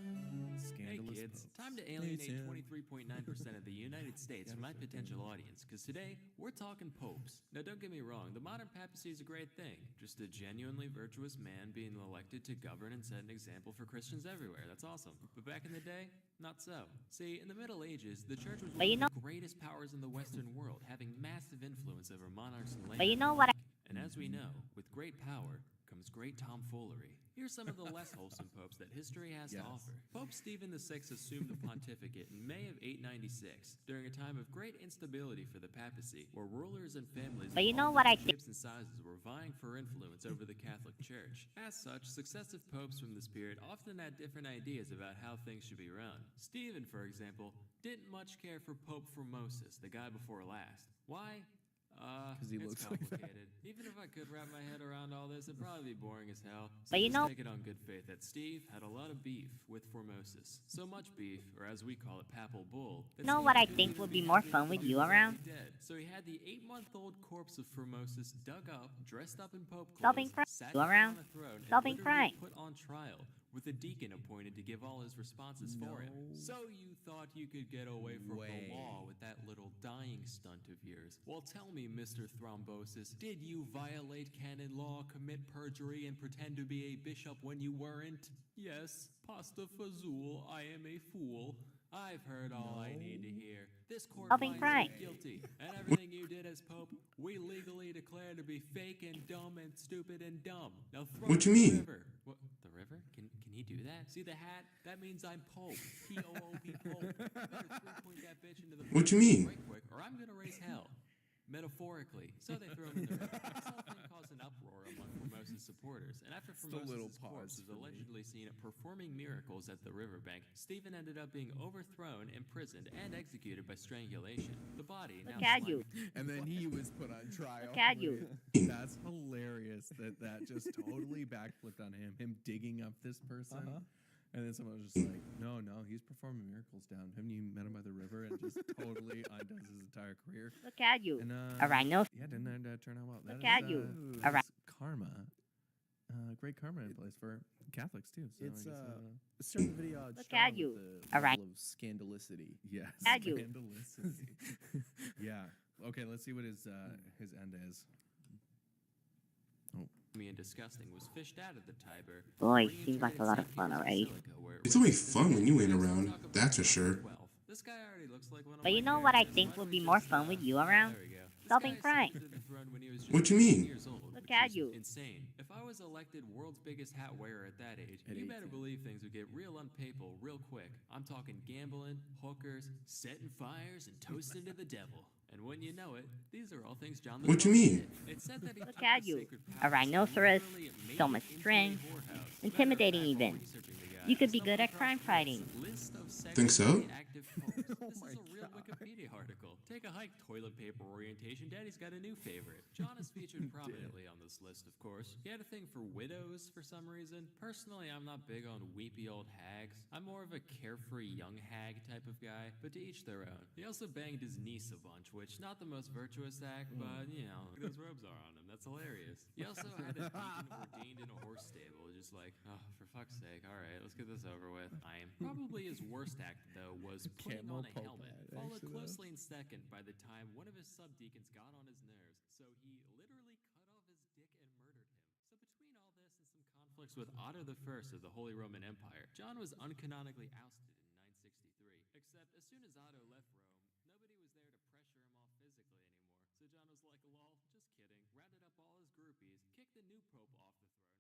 Hey Scandalous kids, Popes. time to alienate 23.9% of the United States from my potential audience, because today we're talking popes. Now don't get me wrong, the modern papacy is a great thing, just a genuinely virtuous man being elected to govern and set an example for Christians everywhere. That's awesome. But back in the day, not so. See, in the Middle Ages, the church was one of the greatest powers in the Western world, having massive influence over monarchs and laymen. But you know what? And as we know, with great power comes great tomfoolery. Here's some of the less wholesome popes that history has to offer. Pope Stephen VI assumed the pontificate in May of 896, during a time of great instability for the papacy, where rulers and families But you of know all what I different shapes and sizes were vying for influence over the Catholic Church. As such, successive popes from this period often had different ideas about how things should be run. Stephen, for example, didn't much care for Pope Formosus, the guy before last. Why? Because he it's looks like that. complicated. Even if I could wrap my head around all this, it'd probably be boring as hell. So But you just know- take it on good faith that Steve had a lot of beef with Formosus. So much beef, or as we call it, papal bull. that You know Steve what I couldn't think even would be be more happy fun that with he you was around? already dead. So he had the 8-month-old corpse of Formosus dug up, dressed up in pope Stop being clothes, frank. sat You down around? on a throne, Stop and being literally frank. put on trial, with a deacon appointed to give all his responses for him. So you thought you could get away from the law with that little dying stunt of yours. Well, tell me, Mr. Thrombosis, did you violate canon law, commit perjury, and pretend to be a bishop when you weren't? Yes, pasta fazool, I am a fool. I've heard all I need to hear. This court I'll be finds frank. you guilty, and everything you did as Pope, we legally declare to be fake and dumb and stupid and dumb. Now throw What it you in the mean? river. What, the river? Can he do that? See the hat? That means I'm Pope. P-O-O-P Pope. Better three-point that bitch into the What you mean? right quick, or I'm gonna raise hell. Metaphorically. So they throw him in the river. This whole thing caused an uproar among Formosa's supporters, and after Just a little Formosa's corpse pause was for me. allegedly seen performing miracles at the riverbank, Stephen ended up being overthrown, imprisoned, and executed by strangulation. The body now Look at you. And then he was put on trial. Look at you. That's hilarious that just totally backflipped on him digging up this person. And then someone was just like, no, he's performing miracles down. Haven't you met him by the river? And just totally undoes his entire career. Look at you. And, A rhino. Yeah, didn't that turn out well? Look That at is, you. that A is karma. Great karma in place for Catholics, too. So It's, I guess, start the video out Look strong at you. with the A rhino. level of scandalicity. Yes. At you. Scandalicity. Yeah. Okay, let's see what his end is. Me and disgusting was fished out of the Tiber. Boy, seems like a lot of fun already. It's only fun when you ain't around, that's for sure. This guy already looks like one of But my you know what I think would be more fun with you around? There we go. Solving crime. What you mean? Look at you. Insane. If I was elected world's biggest hat wearer at that age, you better believe things would get real unpapal real quick. I'm talking gambling, hookers, setting fires, and toasting to the devil. And when you know it, these are all things John the What you Baptist mean? did. It said that he Look took at the you. sacred A powers rhinoceros, literally made so much into a string, whorehouse. intimidating Matter of fact, even. while researching the guy, You could be I good at stumbled crime across fighting. this list of Think so? sexually active popes. This is a real Wikipedia article. Take a hike, toilet paper orientation. Daddy's got a new favorite. John is featured prominently on this list, of course. He had a thing for widows for some reason. Personally, I'm not big on weepy old hags. I'm more of a carefree young hag type of guy, but to each their own. He also banged his niece a bunch, which not the most virtuous act, but you know, those robes are on him. That's hilarious. He also had a deacon ordained in a horse stable, just like, oh, for fuck's sake, all right, let's get this over with. Probably his worst act, though, was putting on a helmet, followed closely in second by the time one of his subdeacons got on his nerves, so he literally cut off his dick and murdered him. So between all this and some conflicts with Otto I of the Holy Roman Empire, John was uncanonically ousted in 963. Except as soon as Otto left Rome, nobody was there to pressure him off physically anymore. So John was like, lol, just kidding, rounded up all his groupies, kicked the new pope off the throne,